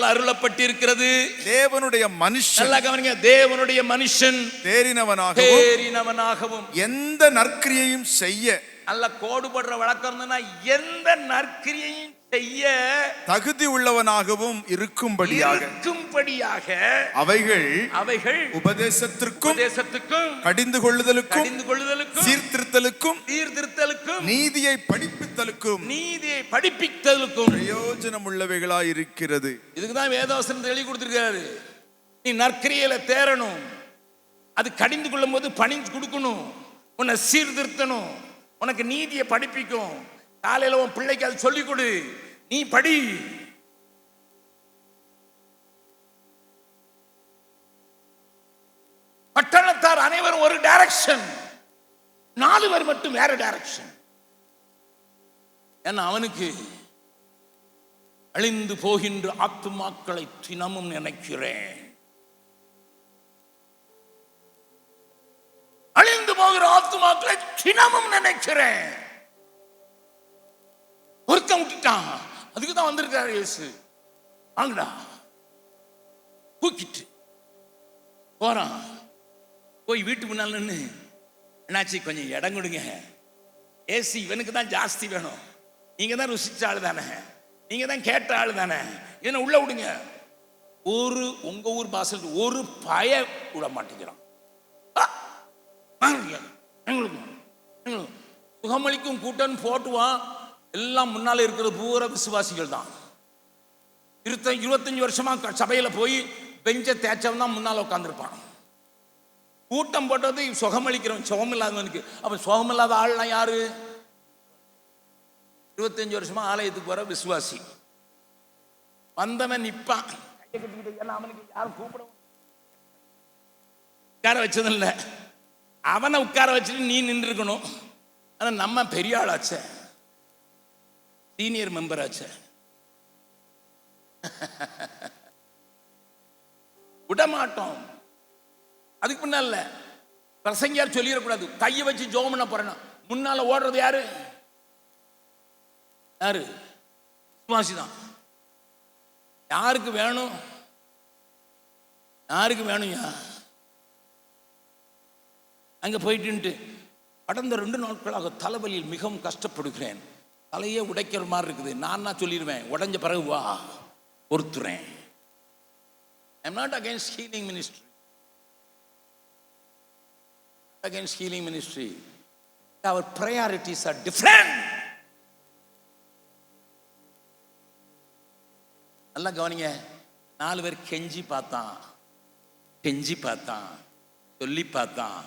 Speaker 1: அருளப்பட்டிருக்கிறது.
Speaker 2: தேவனுடைய மனுஷன்,
Speaker 1: நல்லா கவனிங்க, தேவனுடைய மனுஷன் தேறினவனாகவும்
Speaker 2: எந்த நற்கிரியையும் செய்ய,
Speaker 1: நல்ல கோடுபடுற வழக்கம், எந்த நற்கிரியையும் செய்ய
Speaker 2: தகுதி உள்ளவனாகவும் இருக்கும்படியாக அவைகள் உபதேசத்திற்கும் கடிந்து கொள்ளுதலுக்கும் சீர்திருத்தலுக்கும் நீதியை படிப்பித்தலுக்கும் பிரயோஜனம் உள்ளவைகளாய் இருக்கிறது.
Speaker 1: இதுக்குதான் வேதவசனம் எழுதி கொடுத்திருக்காரு. நீ நற்கிரியையில தேரணும், அது கடிந்து கொள்ளும் போது பணிஞ்சு கொடுக்கணும், உன்னை சீர்திருத்தணும், உனக்கு நீதியை படிப்பிக்கும். காலையில உன் பிள்ளைக்கு அது சொல்லிக் கொடு, நீ படி. பட்டணத்தார் அனைவரும் ஒரு டைரக்ஷன், 4 பேர் மட்டும் வேற டைரக்ஷன். ஏன்னா அவனுக்கு அழிந்து போகின்ற ஆத்துமாக்களை தினமும் நினைக்கிறேன், அழிந்து போகிற ஆத்துமாக்களை தினமும் நினைக்கிறேன். ஒருத்தன் விட்டுட்டான், அதுக்கு தான் வந்திருக்காரு இயேசு. வாங்கடா, தூக்கிட்டு போறான். போய் வீட்டு முன்னால் நின்று, என்னாச்சு கொஞ்சம் இடம் கொடுங்க, ஏசி இவனுக்கு தான் ஜாஸ்தி வேணும், நீங்க தான் ருசிச்ச ஆளு தானே, நீங்க தான் கேட்ட ஆளு தானே, என்ன உள்ள விடுங்க. உங்க ஊர் பாசல் ஒரு பய விட மாட்டேங்கிறான். சுகமளிக்கும் கூட்டம் போட்டுவான். எல்லாம் முன்னால இருக்கிற பூரா விசுவாசிகள் தான். 25 வருஷமா சபையில போய் பெஞ்ச தேய்ச்சவன் தான் முன்னால உட்காந்துருப்பான். கூட்டம் போட்டது சுகமளிக்கிறவன், சுகம் இல்லாதவனுக்கு. அப்ப சுகம் இல்லாத ஆள்லாம் யாரு? 25 வருஷமா ஆலயத்துக்கு போற விசுவாசி. வந்தவன் நிப்பான், அவனுக்கு யாரும் கூப்பிட உட்கார வச்சதில்ல. அவனை உட்கார வச்சுட்டு நீ நின்று இருக்கணும். ஆனா நம்ம பெரிய ஆளாச்ச, சீனியர் மெம்பர் ஆச்ச, விடமாட்டோம். அதுக்கு முன்னால பிரசங்கியார் சொல்லிடக்கூடாது, கையை வச்சு ஜெபம் பண்ண போறேன்னா முன்னால ஓடுறது யாரு? விசுவாசிதான். யாருக்கு வேணும்? யாருக்கு வேணும்யா? அங்க போயிட்டு கடந்த 2 நாட்களாக தலைவலியில் மிகவும் கஷ்டப்படுகிறேன், தலையே உடைக்கிற மாதிரி இருக்குது. நான் சொல்லிடுவேன், உடைஞ்ச பிறகு வா, பொறுத்துறேன். I'm not against healing ministry. Against healing ministry. Our priorities are different. நல்லா கவனிங்க. 4 பேர் கெஞ்சி பார்த்தான், சொல்லி பார்த்தான்.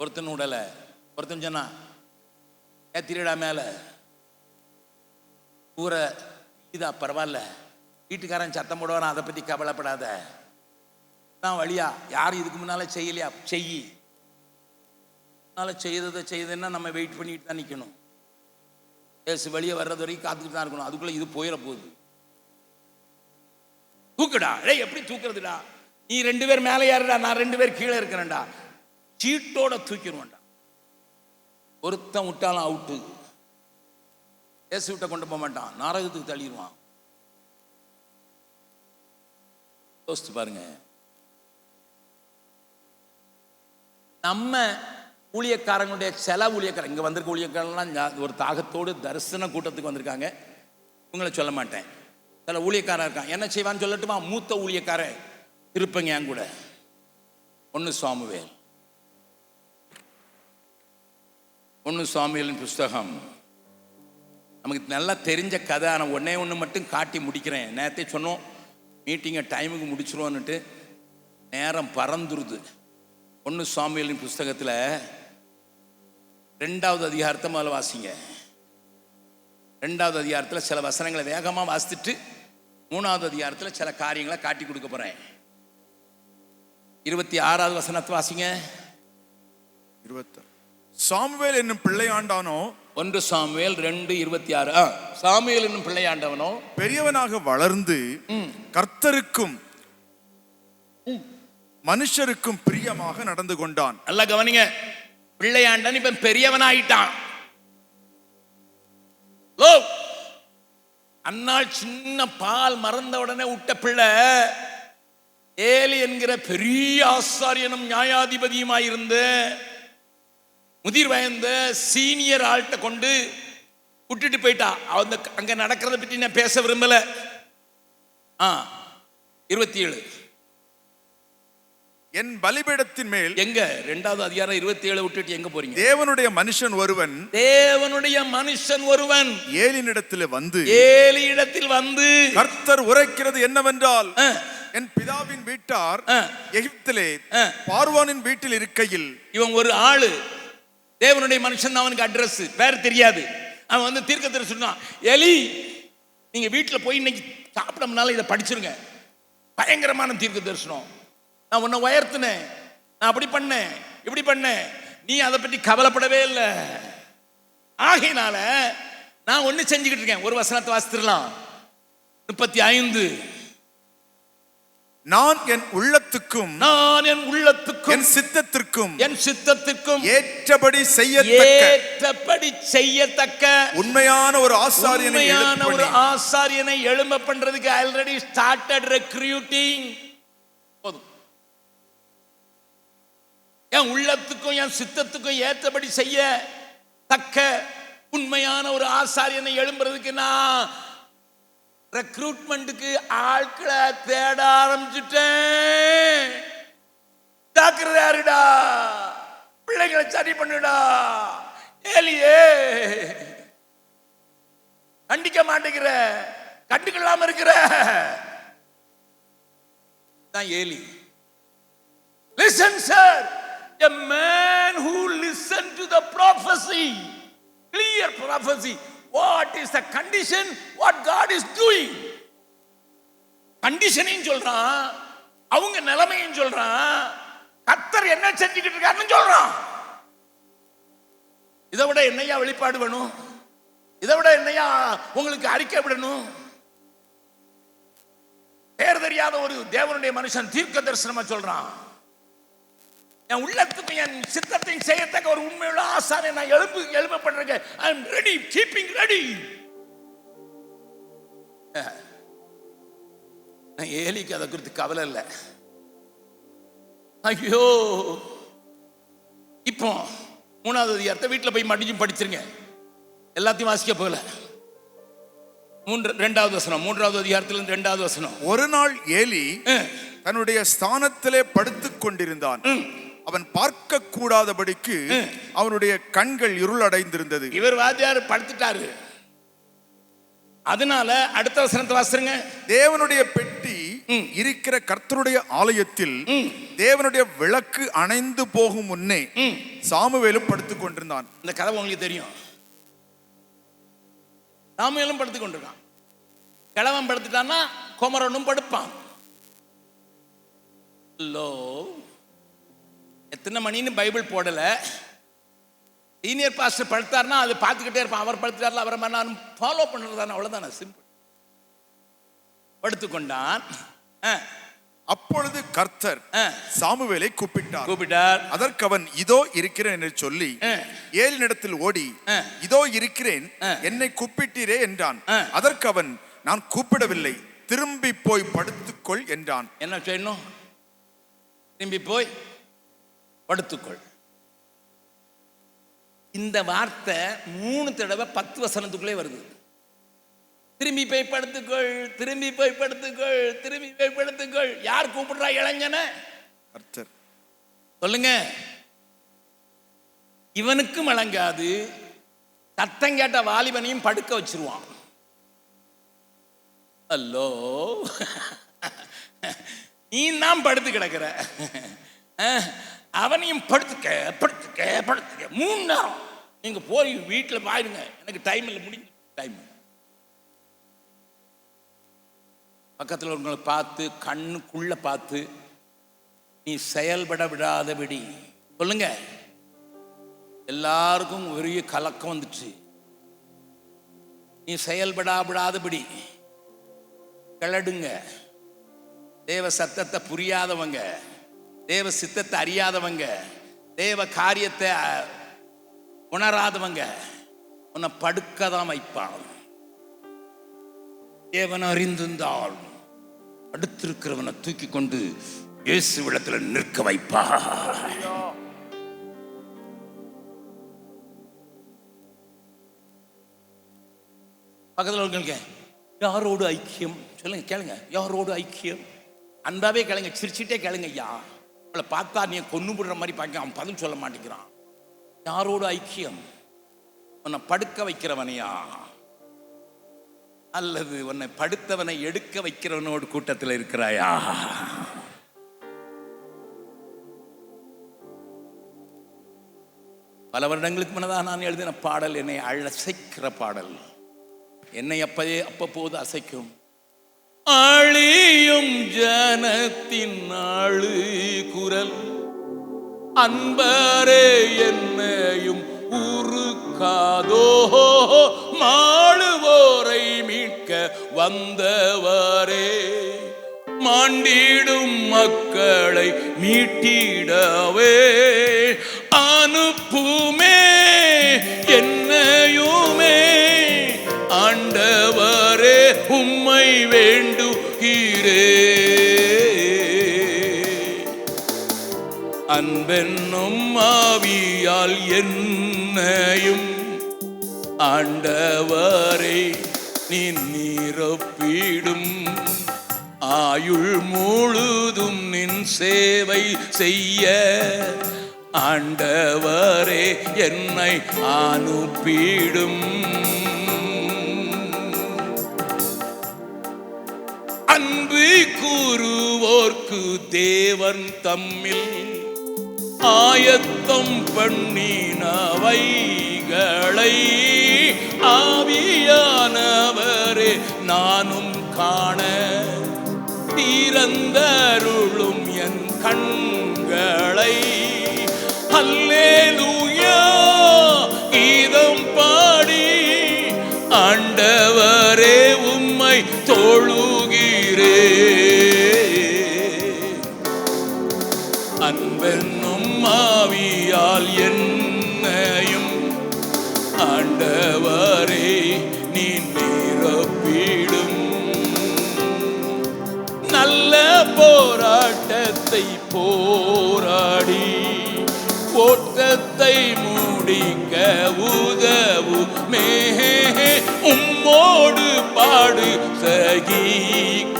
Speaker 1: ஒருத்தன் உடல. ஒருத்தன் சொன்னா, ஏத்திரடா மேல ஊரை இதா, பரவாயில்ல, வீட்டுக்காரன் சத்தம் போடுவானா, அதை பத்தி கவலைப்படாத, நான் வழியா. யாரும் இதுக்கு முன்னால செய்யலையா? செய்யி. செய்யுதுன்னா நம்ம வெயிட் பண்ணிட்டு தான் நிற்கணும். ஏசு வெளியே வர்றது வரைக்கும் காத்துக்கிட்டு தான் இருக்கணும். அதுக்குள்ள இது போயிட போகுது. தூக்குடா. எப்படி தூக்குறதுடா? நீ 2 பேர் மேலே யாருடா, நான் 2 பேர் கீழே இருக்கிறேன்டா. சீட்டோட தூக்கிடுவேன்டா. ஒருத்தன் விட்டாலும் அவுட்டு. ஏசு விட்ட கொண்டு போக மாட்டான், நரகத்துக்கு தள்ளிடுவான். யோசித்து பாருங்க. நம்ம ஊழியக்காரங்களுடைய சில ஊழியக்காரங்க, இங்க வந்திருக்க ஊழியக்காரங்களாம் ஒரு தாகத்தோடு தரிசன கூட்டத்துக்கு வந்திருக்காங்க. உங்களை சொல்ல மாட்டேன். சில ஊழியக்காரன் இருக்கான், என்ன செய்வான்னு சொல்லட்டுமா? மூத்த ஊழியக்காரன் இருப்பங்க என் கூட. 1 சாமுவேல் 1 சாமுவேலின் புஸ்தகம் நமக்கு நல்லா தெரிஞ்ச கதை. ஆனால் ஒன்று மட்டும் காட்டி முடிக்கிறேன். நேரத்தை சொன்னோம் மீட்டிங்கை டைமுக்கு முடிச்சிருவோன்னுட்டு, நேரம் பறந்துருது. 1 சாமுவேலின் புஸ்தகத்தில் 2வது அதிகாரத்தை முதல்ல வாசிங்க. 2வது அதிகாரத்தில் சில வசனங்களை வேகமாக வாசித்துட்டு 3வது அதிகாரத்தில் சில காரியங்களை காட்டி கொடுக்க போகிறேன். 26வது வசனத்தை வாசிங்க.
Speaker 2: 26 சாமுவேல் என்னும் பிள்ளையாண்டானோ,
Speaker 1: 1 சாமுவேல் 2:26. சாமுவேல் என்னும் பிள்ளையாண்டவனோ
Speaker 2: பெரியவனாக வளர்ந்து கர்த்தருக்கும் மனுஷருக்கும் பிரியமாக நடந்து கொண்டான்.
Speaker 1: நல்லா கவனிங்க, பிள்ளையாண்டன் இப்ப பெரியவனாயிட்டான். அன்னாள் சின்ன பால் மறந்த உடனே விட்ட பிள்ளை ஏலி என்கிற பெரிய ஆசாரியனும் நியாயாதிபதியுமாயிருந்த முதிர் வயந்த சீனியர் ஆள்கிட்ட கொண்டு விட்டுட்டு போயிட்டா. அங்க நடக்கிறத பற்றி நான் பேச விரும்பல. 27
Speaker 2: என் பலிபீடத்தின் மேல்
Speaker 1: எங்க 2வது அதிகாரம் 27 விட்டுட்டு எங்க போறீங்க?
Speaker 2: தேவனுடைய மனுஷன் ஒருவன் ஏலியினிடத்தில் வந்து கர்த்தர் உரைக்கிறது என்னவென்றால், என் பிதாவின் வீட்டார் எகிப்திலே பார்வோனின் வீட்டில் இருக்கையில்.
Speaker 1: இவன் ஒரு ஆளு, தேவனுடைய மனுஷன், அவனுக்கு அட்ரஸ் பேர் தெரியாது. அவன் வந்து தீர்க்கதரிசி சொன்னான், எலி நீங்க வீட்டில் போய் இன்னைக்கு சாப்பிடம்னால இதை படிச்சிருங்க. பயங்கரமான தீர்க்க தரிசனம். நான் உன்னை உயர்த்தினேன், நான் அப்படி பண்ணேன், இப்படி பண்ணேன், நீ அதை பற்றி கவலைப்படவே இல்லை. ஆகையினால நான் ஒண்ணு செஞ்சுக்கிட்டு இருக்கேன். ஒரு வசனத்தை வாசித்துடலாம். 35
Speaker 2: நான் என் உள்ளத்துக்கும் என் சித்தத்திற்கும் ஏற்றபடி செய்யத்தக்க உண்மையான ஒரு
Speaker 1: ஆசாரியனை எழும்ப பண்றதுக்கு ஆல்ரெடி ஸ்டார்டட் ரெக்ரூட்டிங். என் உள்ளத்துக்கும் என் சித்தத்துக்கும் ஏற்றபடி செய்ய தக்க உண்மையான ஒரு ஆசாரியனை எழும்புறதுக்கு நான் ரெக்ரூட்மெண்ட்டுக்கு ஆட்களை தேட ஆரம்பிச்சுட்டேன். ஜாக்கிரதையாருடா, பிள்ளைகளை சரி பண்ணுடா. ஏலியே கண்டிக்க மாட்டேங்கிற, கண்டுக்கலாம இருக்கிற தான் Eli. Listen sir, a man who listened to the prophecy, clear prophecy. What is the condition? What God is doing? கண்டிஷனையும் சொல்றான், அவங்க நிலைமையும் சொல்றான், கர்த்தர் என்ன செஞ்சுக்கிட்டு இருக்காருன்னு சொல்றான். இதை விட என்னையா வெளிப்பாடு வேணும்? இதை விட என்னையா உங்களுக்கு அறிக்கை விடணும்? பேர் தெரியாத ஒரு தேவனுடைய மனுஷன் தீர்க்க தரிசனமா சொல்றான், என் உள்ளத்துக்கு என் சித்தத்தையும் செய்யத்தக்க ஒரு உண்மையுள்ள ஆசானை நான் எழுப்ப பண்றேன். ஐ அம் ரெடி, கீப்பிங் ரெடி. ஏலிக்கு அதை குறித்து கவலை இல்லை. ஐயோ, இப்போ 3வது அதிகாரத்தை வீட்டில் போய் மடிஞ்சும் படிச்சிருங்க. எல்லாத்தையும் வாசிக்க போகல. 2வது வசனம், 3வது அதிகாரத்தில் 2வது வசனம்.
Speaker 2: ஒரு நாள் ஏலி தன்னுடைய ஸ்தானத்திலே படுத்துக் கொண்டிருந்தான். அவன் பார்க்க கூடாதபடிக்கு அவனுடைய கண்கள் இருளடைந்திருந்தது.
Speaker 1: இவர் வாத்தியார் படுத்துட்டாரு. அதனால அடுத்த வசனத்தை வாசிருங்க.
Speaker 2: தேவனுடைய பெட்டி இருக்கிற கர்த்தருடைய ஆலயத்தில் தேவனுடைய விளக்கு அணைந்து போகும் முன்னே சாமுவேலும் படுத்துக் கொண்டிருந்தான்.
Speaker 1: இந்த கதை உங்களுக்கு தெரியும். சாமுவேலும் படுத்துக் கொண்டிருக்கான். கிழவன் படுத்துட்டான்னா குமரனும் படுப்பான். எத்தனை மணின்னு பைபிள் போடல. சீனியர் பாஸ்டர் படுத்தாருன்னா அது பார்த்துக்கிட்டே இருப்பான். அவர் படுத்துட்டார்ல, அவரை நான் ஃபாலோ பண்ணுறதான, அவ்வளோதான, சிம்பிள். படுத்துக்கொண்டான்.
Speaker 2: அப்பொழுது கர்த்தர் சாமுவேலை கூப்பிட்டார். அதற்கு அவன் இதோ இருக்கிறேன் என்று சொல்லி ஏலினிடத்தில் ஓடி, இதோ இருக்கிறேன், என்னை கூப்பிட்டீரே என்றான். அதற்கு அவன், நான் கூப்பிடவில்லை, திரும்பி போய் படுத்துக்கொள் என்றான்.
Speaker 1: என்ன செய்யணும்? திரும்பி போய் படுத்துக்கொள். இந்த வார்த்தை 3 தடவை 10 வசனத்துக்குள்ளே வருது. திரும்பி போய் படுத்துக்கொள், திரும்பி போய் படுத்துக்கொள், திரும்பி போய் படுத்துக்கொள். யார் கூப்பிடுறா இளைஞன?
Speaker 2: கர்த்தர்.
Speaker 1: சொல்லுங்க. இவனுக்கும் வழங்காது, சத்தம் கேட்ட வாலிபனையும் படுக்க வச்சிருவான். அல்லோ, நீ தான் படுத்து கிடக்கிற, அவனையும் படுத்துக்க படுத்துக்க படுத்துக்க. 3 நேரம் நீங்க போய் வீட்டில் பாருங்க, எனக்கு டைம் இல்லை, முடிஞ்சு டைம். பக்கத்தில் உங்களை பார்த்து கண்ணுக்குள்ள பார்த்து நீ செயல்பட விடாதபடி சொல்லுங்க. எல்லாருக்கும் பெரிய கலக்கம் வந்துச்சு. நீ செயல்படாதபடி கிளடுங்க. தேவ சத்தத்தை புரியாதவங்க, தேவ சித்தத்தை அறியாதவங்க, தேவ காரியத்தை உணராதவங்க உன்னை படுக்க தான் வைப்பான். தேவன் அறிந்திருந்தால் அடுத்திருக்கிறவனை தூக்கி கொண்டு இயேசுவிடத்தில் நிற்க வைப்பா. பக்கத்தில் இருக்கீங்க, யாரோடு ஐக்கியம் சொல்லுங்க, கேளுங்க. யாரோடு ஐக்கியம்? அன்பாவே கேளுங்க, சிரிச்சிட்டே கேளுங்க. ஐயா அவளை பார்த்தா நீ கொன்னு விடுற மாதிரி பார்க்க, அவன் பதில் சொல்ல மாட்டேங்கிறான். யாரோடு ஐக்கியம்? உன்னை படுக்க வைக்கிறவனையா, அல்லது உன்னை படுத்தவனை எடுக்க வைக்கிறவனோடு கூட்டத்தில் இருக்கிறாயா? பல வருடங்களுக்கு முன்னதாக நான் எழுதின பாடல் என்னை அசைக்கிற பாடல். என்னை அப்பப்போது அசைக்கும். அழியும் ஜனத்தின் ஆளு குரல், அன்பரே என்னையும் உருக்காதோ, மாளுவோரை மீட்க வந்தவரே, மாண்டிடும் மக்களை மீட்டிடவே அனுப்புமே என்னையுமே. ஆண்டவரே உம்மை வேண்டுகிறே, அன்பென்னும் ஆவியால் என்னையும் ஆண்டவரே நீ நிரப்பிடும். ஆயுள் முழுதும் நின் சேவை செய்ய ஆண்டவரே என்னை அனுப்பிடும். அன்பு கூறுவோர்க்கு தேவன் தம்மில் ஆயத்தம் பண்ணினவைகளை ஆவியானவரே நானும் காண திறந்தருளும் என் கண்களை. அல்லேலூயா கீதம் பாடி ஆண்டவரே உம்மை தொழுகிறே. அன்பென்னும் ஆவியால் என்னையும் ஆண்டவரே நீ நிரப்பிடும். நல்ல போராட்டத்தை போராடி ஓட்டத்தை முடிக்க உதவுமே, உம்மோடு பாடு சகிக்கவும்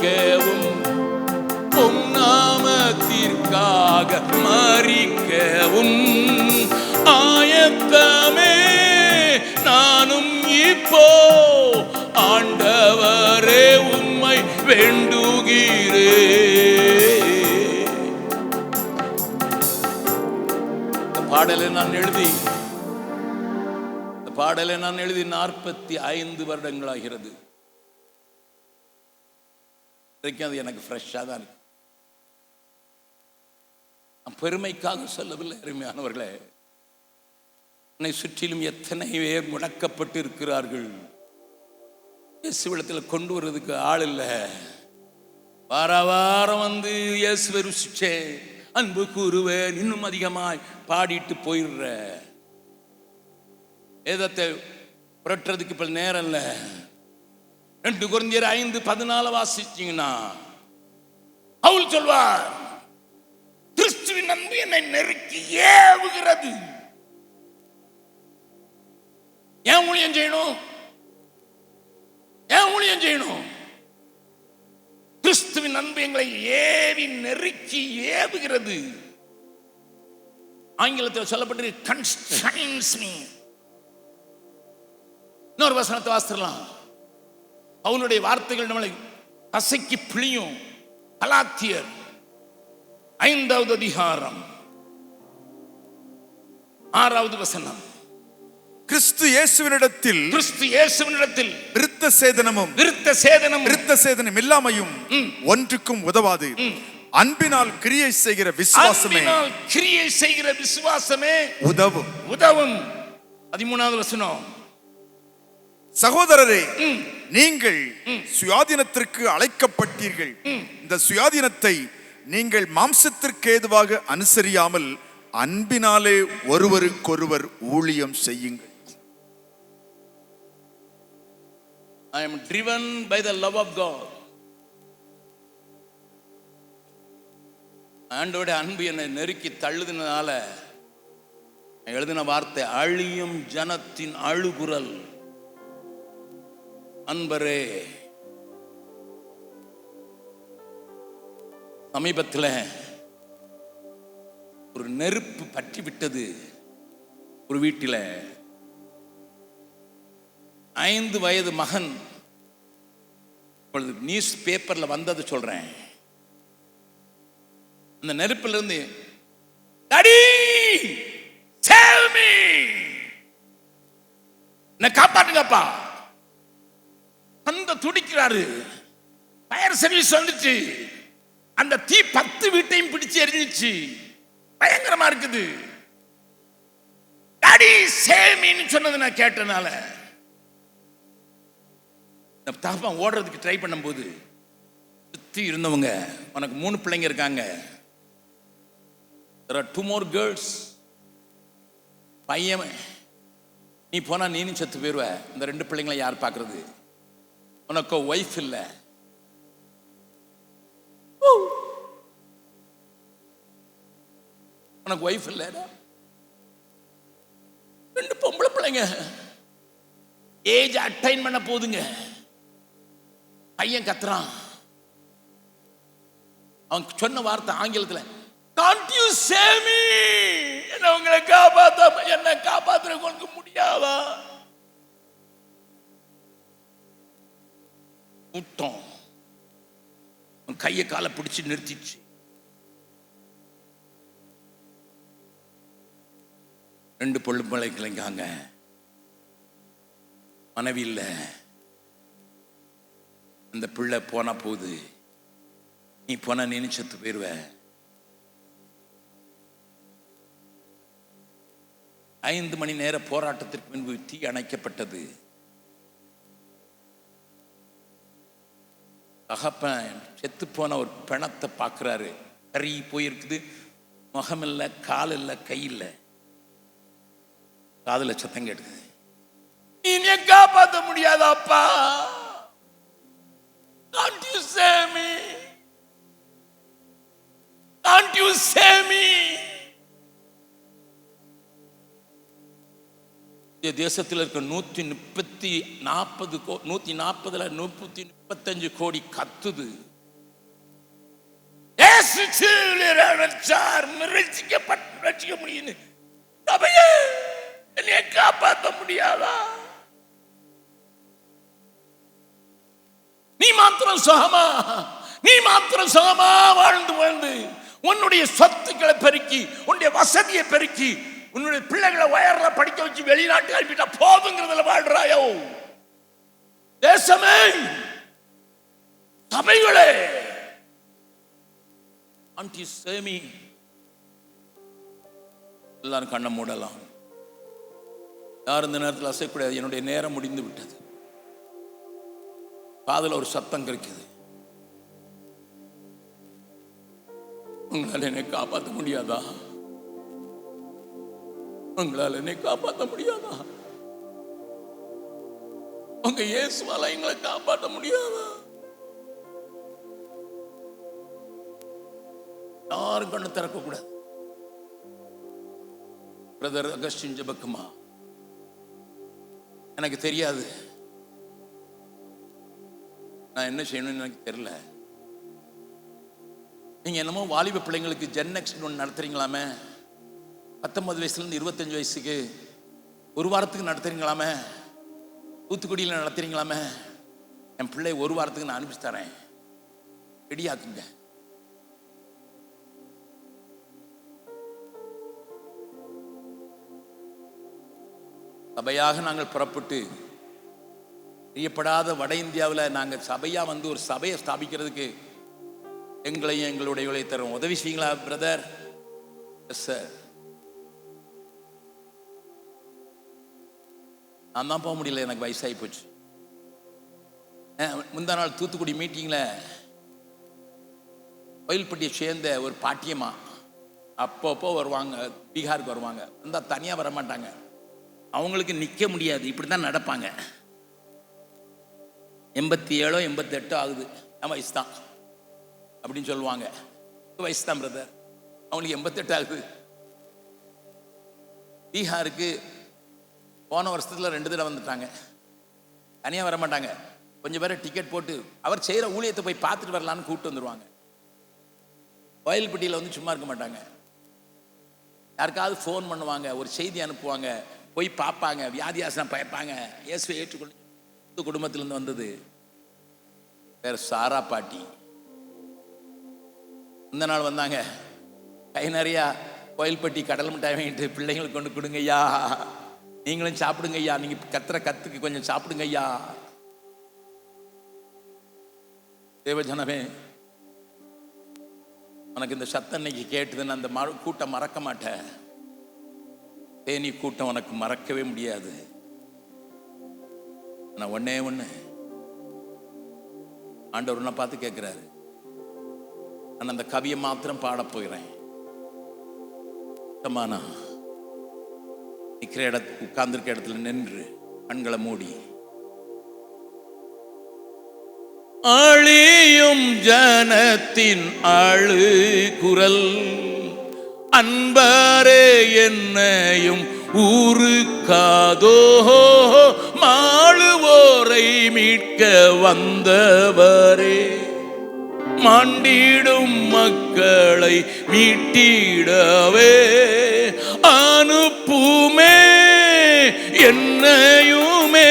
Speaker 1: உம் நாமத்திற்காக மரிக்கவும் ஆயத்தமே நானும் இப்போ. ஆண்டவரே உம்மை வேண்டுகிறே. பாடலை நான் எழுதி 45 வருடங்களாகிறது. அது எனக்கு ஃப்ரெஷ்ஷாக தான் இருக்கு. நான் பெருமைக்காக சொல்லவில்லை அருமையானவர்களே. என்னை சுற்றிலும் எத்தனை பேர் முடக்கப்பட்டு இருக்கிறார்கள். இயேசுவிடத்தில் கொண்டு வருவதற்கு ஆள் இல்லை. வாரம் வந்து இயேசுவை ருசிச்சே அன்பு கூறுவேன் இன்னும் அதிகமாய் பாடிட்டு போயிடுற. வேதத்தை புரட்டுறதுக்கு இப்ப நேரம் இல்லை. 2 கொரிந்தியர் 5:14 வாசிச்சீங்கன்னா பவுல் சொல்வார், கிறிஸ்துவின் அன்பு என்னை நெருக்கி ஏவுகிறது. ஏன் ஊழியம் செய்யணும்? ஏன் ஊழியம் செய்யணும்? கிறிஸ்துவின் அன்பு எங்களை ஏவி நெருக்கி ஏவுகிறது. ஆங்கிலத்தில் சொல்லப்பட்டு constrains me. இன்னொரு வசனத்தை வாசிக்கலாம். அவனுடைய வார்த்தைகள் நம்மளை அசைக்கு பிழியும். கலாத்தியர் 5வது அதிகாரம் 6வது வசனம்.
Speaker 2: கிறிஸ்து இயேசுவினிடத்தில் விருத்த சேதனம் இல்லாமையும் ஒன்றுக்கும் உதவாது. அன்பினால் கிரியை செய்கிற விசுவாசமே உதவும்.
Speaker 1: 13வது வசனம்.
Speaker 2: சகோதரரே, நீங்கள் சுயாதீனத்திற்கு அழைக்கப்பட்டீர்கள். இந்த சுயாதீனத்தை நீங்கள் மாம்சத்திற்கு ஏதுவாக அனுசரியாமல் அன்பினாலே ஒருவருக்கொருவர் ஊழியம் செய்யுங்கள்.
Speaker 1: I am driven by the love of God. ஆண்டவருடைய அன்பு என்னை நெருக்கி தள்ளுதுனால எழுதின வார்த்தை அழியும் ஜனத்தின் அழுகுரல். அன்பரே, சமீபத்தில் ஒரு நெருப்பு பற்றி விட்டது ஒரு வீட்டில். 5 வயது மகன், நியூஸ் பேப்பர்ல வந்தது சொல்றேன். அந்த நெருப்பிலிருந்து டாடி சேவ் மீ, என்ன காப்பாட்டுங்கப்பா, அந்த துடிக்கிறாரு. ஃபயர் சர்வீஸ் வந்துச்சு. அந்த தீ 10 வீட்டையும் பிடிச்சு எரிஞ்சிச்சு. பயங்கரமா இருக்குது. டாடி சேவ் மீன்னு சொன்னது நான் கேட்டனால தகப்பன் ஓடுறதுக்கு ட்ரை பண்ணும்போது சுத்தி இருந்தவங்க, உனக்கு 3 பிள்ளைங்க இருக்காங்க, there are 2 more girls. பையன், நீ போனா நீனும் செத்து போயிருவ, இந்த 2 பிள்ளைங்களை யார் பார்க்கறது, உனக்கு ஒய்ஃப் இல்லை. உனக்கு ஒய்ஃப் இல்லை, 2 பொம்பளை பிள்ளைங்க, ஏஜ் அட்டைன் பண்ண போதுங்க. பையன் கத்துறான். அவன் சொன்ன வார்த்தை ஆங்கிலத்தில், can't you save me, என்ன உங்களை என்ன காப்பாற்ற உங்களுக்கு முடியாதா? கூட்டம் கையை காலை பிடிச்சு நிறுத்திச்சு. 2 பிள்ளைங்க, மனைவி இல்லை. அந்த பிள்ளை போனா போகுது, நீ போனா நீ செத்து போயிருவ. 5 மணி நேர போராட்டத்திற்கு முன்பு தீ அணைக்கப்பட்டது. தகப்பன் செத்து போன ஒரு பிணத்தை பார்க்கிறாரு. கறி போயிருக்குது, முகம் இல்லை, கால் இல்லை, கை இல்லை. காதுல சத்தம் கேட்டுது, நீ காப்பாற்ற முடியாதாப்பா, can't you save me, can't you save me. தேசத்தில் இருக்க 135 கோடி கத்துது. ரட்சிக்க முடியும், என்னைய காப்பாற்ற முடியாதா? நீ மாத்திரம் சுகமா வாழ்ந்து உன்னுடைய சொத்துக்களை பெருக்கி, உன்னுடைய வசதியை பெருக்கி, உன்னுடைய பிள்ளைகளை வயர்ல படிக்க வச்சு வெளிநாட்டு அனுப்பிட்டா போதுங்கிறதுல வாழ்றாயோ? தேசமே, சபைகளே, ஆண்டி சேமி, எல்லாரும் கண்ணை மூடலாம். யார் இந்த நேரத்தில் அசைக்கூடாது. என்னுடைய நேரம் முடிந்து விட்டது. காதுல ஒரு சத்தம் கிடைக்குது, உங்களால் என்னை காப்பாற்ற முடியாதா? உங்களால் என்னை காப்பாற்ற முடியாதா? உங்க இயேசுவால எங்களை காப்பாற்ற முடியாதா? யாரும் கண்ணு திறக்க கூடாது. பிரதர் அகஸ்டின் ஜெபக்குமா, எனக்கு தெரியாது, நான் என்ன செய்யணும்னு எனக்கு தெரியல. நீங்க என்னமோ வாலிப பிள்ளைங்களுக்கு ஜென் நெக்ஸ்ட் ஒன்று நடத்துறீங்களாமே, 19 வயசுலேருந்து 25 வயசுக்கு ஒரு வாரத்துக்கு நடத்துறீங்களாமே, தூத்துக்குடியில் நடத்துறீங்களாமே. என் பிள்ளை ஒரு வாரத்துக்கு நான் அனுப்பிச்சு தரேன், ரெடியாக்குங்க. சபையாக நாங்கள் புறப்பட்டு செய்யப்படாத வட இந்தியாவில் நாங்கள் சபையாக வந்து ஒரு சபையை ஸ்தாபிக்கிறதுக்கு எங்களையும் எங்களுடைய தரும் உதவி செய்யுங்களா பிரதர்? Yes sir. நான் தான் போக முடியல, எனக்கு வயசாகி போச்சு. முந்தா நாள் தூத்துக்குடி மீட்டிங்கில் கோயில்பட்டியை சேர்ந்த ஒரு பாட்டியம்மா அப்பப்போ வருவாங்க, பீகாருக்கு வருவாங்க. வந்தால் தனியாக வர மாட்டாங்க, அவங்களுக்கு நிற்க முடியாது, இப்படி தான் நடப்பாங்க. 87 88 ஆகுது, என் வயசு தான் அப்படின்னு சொல்லுவாங்க. வயசு தான் பிரதர், அவங்களுக்கு 88 ஆகுது. பீகாருக்கு போன வருஷத்துல 2 தடவை வந்துட்டாங்க. தனியாக வர மாட்டாங்க, கொஞ்சம் பேரை டிக்கெட் போட்டு அவர் செய்கிற ஊழியத்தை போய் பார்த்துட்டு வரலான்னு கூப்பிட்டு வந்துடுவாங்க. கோயில்பட்டியில் வந்து சும்மா இருக்க மாட்டாங்க, யாருக்காவது ஃபோன் பண்ணுவாங்க, ஒரு செய்தி அனுப்புவாங்க, போய் பார்ப்பாங்க, வியாதியாசனம் பயப்பாங்க. இயேசுவை ஏற்றுக்கொண்டு குடும்பத்திலேருந்து வந்தது பேர் சாரா பாட்டி. இந்த நாள் வந்தாங்க, கை நிறையா கோயில்பட்டி கடல் மிட்டாய் வாங்கிட்டு பிள்ளைங்களுக்கு கொண்டு கொடுங்க ஐயா, நீங்களும் சாப்பிடுங்க ஐயா, நீங்க கத்துற கத்துக்கு கொஞ்சம் சாப்பிடுங்க ஐயா. தேவஜனமே, உனக்கு இந்த சத்தம் இன்னைக்கு கேட்டுதுன்னு அந்த கூட்டம் மறக்க மாட்டேன். தேனி கூட்டம் உனக்கு மறக்கவே முடியாது. நான் ஒன்னே ஒண்ணு, ஆண்டவர் உன்னை பார்த்து கேட்கிறாரு. நான் அந்த கவியை மாத்திரம் பாட போகிறேன். நிற்கிற உட்கார்ந்துருக்க இடத்துல நின்று கண்களை மூடி, அழியும் ஜனத்தின் அழு குரல் அன்பரே என்னையும் ஊருக்காதோ, மாளுவோரை மீட்க வந்தவரே, மாண்டிடும் மக்களை மீட்டிடவே அனுப்புமே என்னையுமே.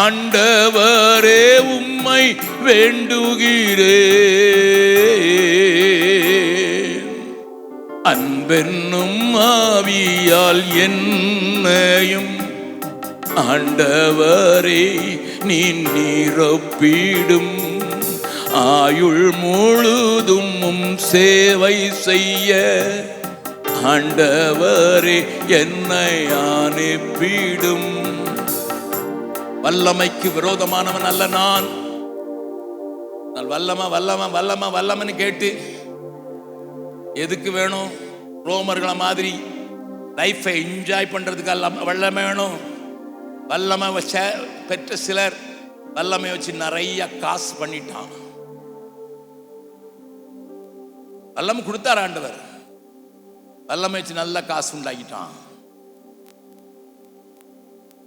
Speaker 1: ஆண்டவரே உம்மை வேண்டுகிறேன், அன்பென்னும் ஆவியால் என்னையும் ஆண்டவரே நீ நிரப்பிடும். ஆயுள் முழுதும் சேவை செய்ய ஆண்டவரே என்னை அனுப்பிடும். வல்லமைக்கு விரோதமானவன் அல்ல நான். வல்லம வல்லம வல்லம வல்லமன்னு கேட்டு எதுக்கு வேணும்? ரோமர்களை மாதிரி லைஃபை என்ஜாய் பண்றதுக்கு அல்ல வல்லமை வேணும். வல்லமை பெற்ற சிலர் வல்லமை வச்சு நிறைய காசு பண்ணிட்டான். வல்லமை கொடுத்தார் ஆண்டவர், வல்லமை வச்சு நல்ல காசு உண்டாக்கிட்டான்.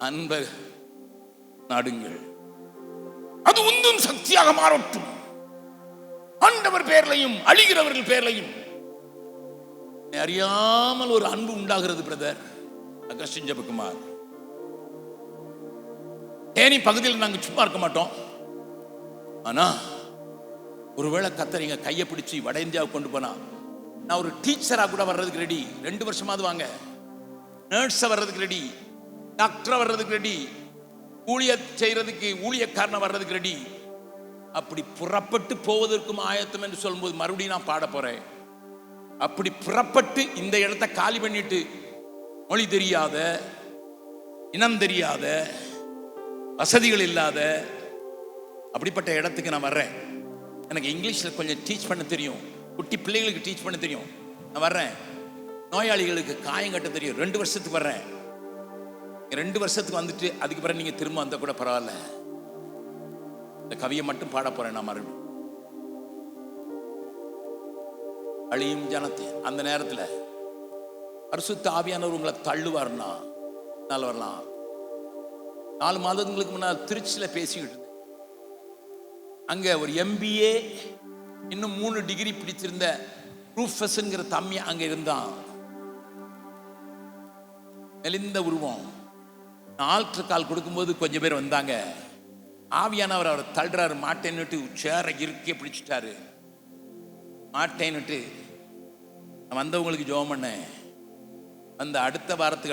Speaker 1: அன்பை நாடுங்கள், அது உந்தும் சக்தியாக மாறட்டும். ஆண்டவர் பேர்லையும் அழிகிறவர்கள் பேர்லையும் அறியாமல் ஒரு அன்பு உண்டாகிறது. பிரதர் அகஸ்டின் ஜெபக்குமார், தேனி பகுதியில் நாங்கள் சும்மா இருக்க மாட்டோம். ஆனா ஒருவேளை கத்தரிங்க கையை பிடிச்சி வட இந்தியாவுக்கு கொண்டு போனா, நான் ஒரு டீச்சரா கூட வர்றதுக்கு ரெடி. 2 வருஷமாவது வாங்க. நர்ஸா வர்றதுக்கு ரெடி, டாக்டரா வர்றதுக்கு ரெடி, ஊழிய செய்யறதுக்கு ஊழியக்காரனா வர்றதுக்கு ரெடி. அப்படி புறப்பட்டு போவதற்கும் ஆயத்தம் என்று சொல்லும்போது மறுபடியும் நான் பாட போறேன். அப்படி புறப்பட்டு இந்த இடத்தை காலி பண்ணிட்டு, மொழி தெரியாத, இனம் தெரியாத, வசதிகள் இல்லாத அப்படிப்பட்ட இடத்துக்கு நான் வர்றேன். எனக்கு இங்கிலீஷில் கொஞ்சம் டீச் பண்ண தெரியும், குட்டி பிள்ளைகளுக்கு டீச் பண்ண தெரியும். நான் வர்றேன். நோயாளிகளுக்கு காயம் கட்ட தெரியும். 2 வருஷத்துக்கு வர்றேன். 2 வருஷத்துக்கு வந்துட்டு அதுக்கு பிறகு நீங்க திரும்ப வந்த கூட பரவாயில்ல. இந்த கவியை மட்டும் பாட போறேன் நான் மறுபடியும். அழியும் ஜனத்தை அந்த நேரத்தில் பரிசுத்த ஆவியானவர் உங்களை தள்ளுவார்னா வரலாம். 4 மாதங்களுக்கு முன்னால் திருச்சியில் பேசிக்கிட்டு இருந்தேன். அங்க ஒரு MBA இன்னும் 3 டிகிரி பிடிச்சிருந்த ரூஃபஸ்ங்கிற தம்பி அங்க இருந்தான். மெலிந்த உருவம். ஆல்டர் கால் கொடுக்கும்போது கொஞ்சம் பேர் வந்தாங்க. ஆவியானவர் அவரை தள்ளுறாரு. மாட்டேன்னுட்டு சேரை இறுக்கிய பிடிச்சிட்டாரு. மாட்டேன்னுட்டு வந்தவங்களுக்கு ஜெபம் பண்ணேன். அந்த அடுத்த வாரம்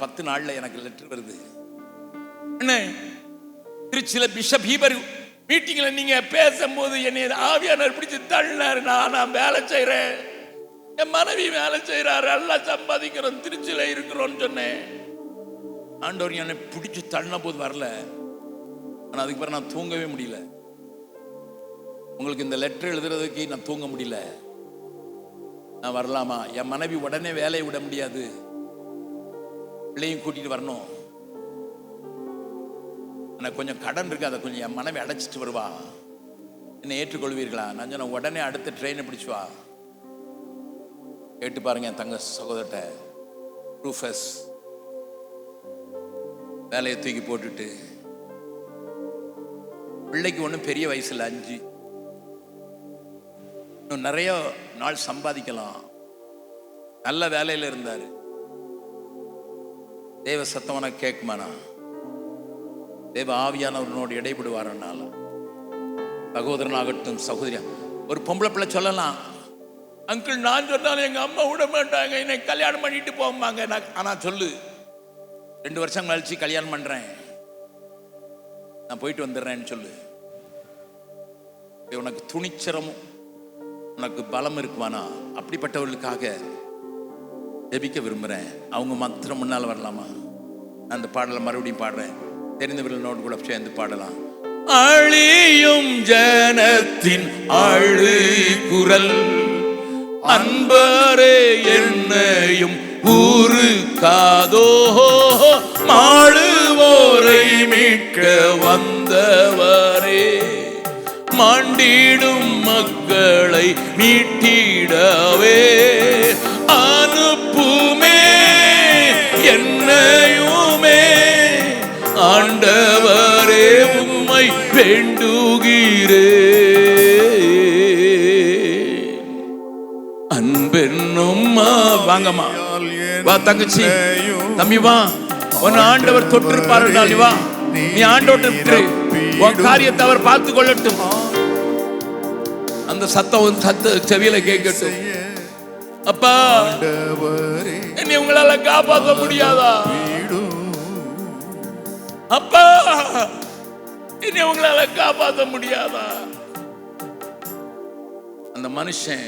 Speaker 1: 10 நாள்ல எனக்கு லெட்டர் வருது. என்ன திருச்சியில பிஷப் ஹீபர் மீட்டிங்ல நீங்க பேசும்போது என்னை ஆவியானவர் பிடிச்சு தள்ளினாரு. நான் வேலை செய்யறேன், என் மனைவி வேலை செய்யறாரு, எல்லாம் சம்பாதிக்கிறோம், திருச்சியில இருக்கிறோம்னு சொன்னேன். ஆண்டவர் என்னை பிடிச்சு தள்ளின போது வரல. ஆனால் அதுக்கு பிறகு நான் தூங்கவே முடியல. உங்களுக்கு இந்த லெட்டர் எழுதுறதுக்கு நான் தூங்க முடியல. நான் வரலாமா? என் மனைவி உடனே வேலையை விட முடியாது, பிள்ளையும் கூட்டிட்டு வரணும். எனக்கு கொஞ்சம் கடன் இருக்கு, அதை கொஞ்சம் என் மனைவி அடைச்சிட்டு வருவா, என்னை ஏற்றுக்கொள்வீர்களா? நான் சொன்ன உடனே அடுத்த ட்ரெயினை பிடிச்சு வா. கேட்டு பாருங்க என் தங்க சகோதரட்ட. ரூஃபஸ் வேலையை தூக்கி போட்டுட்டு, பிள்ளைக்கு ஒன்றும் பெரிய வயசுல 5, இன்னும் நிறைய நாள் சம்பாதிக்கலாம், நல்ல வேலையில இருந்தாரு. தேவ சத்தவன கேட்குமானா? தேவ ஆவியானவனோடு இடைபடுவாரனால சகோதரனாகட்டும் சகோதரியா. ஒரு பொம்பளை பிள்ளை சொல்லலாம், அங்கிள் நான் சொன்னாலும் எங்க அம்மா விட மாட்டாங்க, என்னை கல்யாணம் பண்ணிட்டு போவாங்க. ஆனா சொல்லு, 2 வருஷம் கழிச்சு கல்யாணம் பண்றேன், நான் போயிட்டு வந்துடுறேன்னு சொல்லு. உனக்கு துணிச்சரமும் உனக்கு பலம் இருக்குமானா? அப்படிப்பட்டவர்களுக்காக ஜெபிக்க விரும்புறேன். அவங்க மாத்திரம் முன்னால் வரலாமா? அந்த பாடலை மறுபடியும் பாடுறேன். தெரிந்தவர்களோடு கூட சேர்ந்து பாடலாம். அழியும் ஜனத்தின் அழு குரல், அன்பரே என்னையும் ஊருக்காதோ, மாளுவோரை மீட்க வந்தவரே, மாண்டிடும் மக்களை மீட்டிடவே அனுப்புமே என்னையுமே, ஆண்டவரே உம்மை வேண்டுகிறே. அன்பென்னும் வாங்கம்மா, வா தங்கச்சி, தம்பி வா, உன் ஆண்டவர் தொட்டிருப்பாரு. வா, நீ ஆண்டோட்டு உன் காரியத்தை அவர் பார்த்து கொள்ளட்டும். அந்த சத்தம் செவியில கேட்கட்டும். அப்பா, என்னை உங்களால காப்பாற்ற முடியாதா? அப்பா, என்னை உங்களால காப்பாற்ற முடியாதா? அந்த மனுஷன்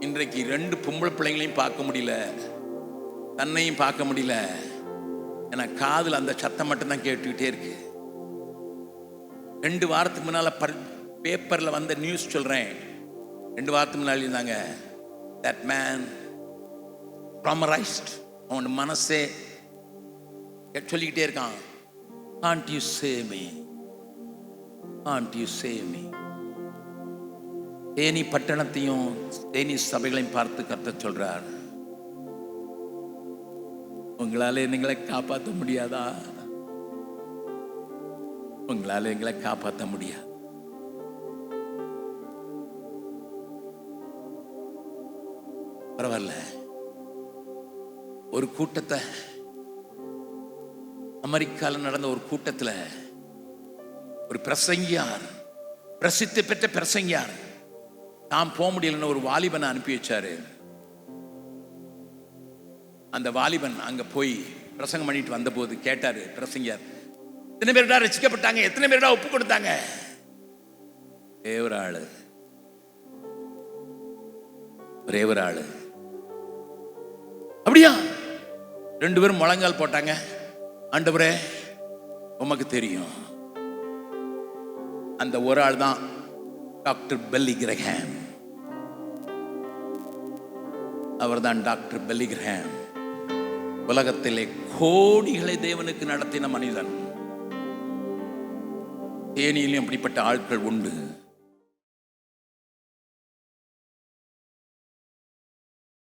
Speaker 1: இன்றைக்கு 2 பொம்பளை பிள்ளைங்களையும் பார்க்க முடியல, தன்னையும் பார்க்க முடியல. ஏன்னா காதுல அந்த சத்தம் மட்டும்தான் கேட்டுக்கிட்டே இருக்கு. 2 வாரத்துக்கு முன்னால பேப்பர்ல வந்த நியூஸ் சொல்றேன். 2 வாரத்துக்கு முன்னாடி இருந்தாங்க, that man traumatized. அவன் மனசே சொல்லிக்கிட்டே இருக்கான், can't you save me, can't you save me. Theni பட்டணத்தையும் Theni சபைகளையும் பார்த்து கர்த்தர் சொல்றார், உங்களால எங்களை காப்பாற்ற முடியாதா? உங்களால எங்களை காப்பாற்ற முடியாது. பரவாயில்ல. ஒரு கூட்டத்தை, அமெரிக்காவில் நடந்த ஒரு கூட்டத்தில் ஒரு பிரசங்கியார், பிரசித்தி பெற்ற பிரசங்கியார், தான் போக முடியலன்னு ஒரு வாலிபனை அனுப்பி வச்சாரு. அந்த வாலிபன் அங்க போய் பிரசங்கம் பண்ணிட்டு வந்த போது கேட்டாரு பிரசங்கியார், எத்தனை பேருடா ரசிக்கப்பட்டாங்க, எத்தனை பேருடா ஒப்பு கொடுத்தாங்க? ஒரே ஒரு ஆளு. அப்படியா? 2 பேரும் முழங்கால் போட்டாங்க. ஆண்டவரே உமக்கு தெரியும். அந்த ஒரு ஆள் தான் டாக்டர் பெல்லி கிரஹாம். அவர் தான் டாக்டர் பெல்லி கிரஹாம். உலகத்திலே கோடிகளை தேவனுக்கு நடத்தின மனிதன். தேனியிலும் அப்படிப்பட்ட ஆட்கள் உண்டு.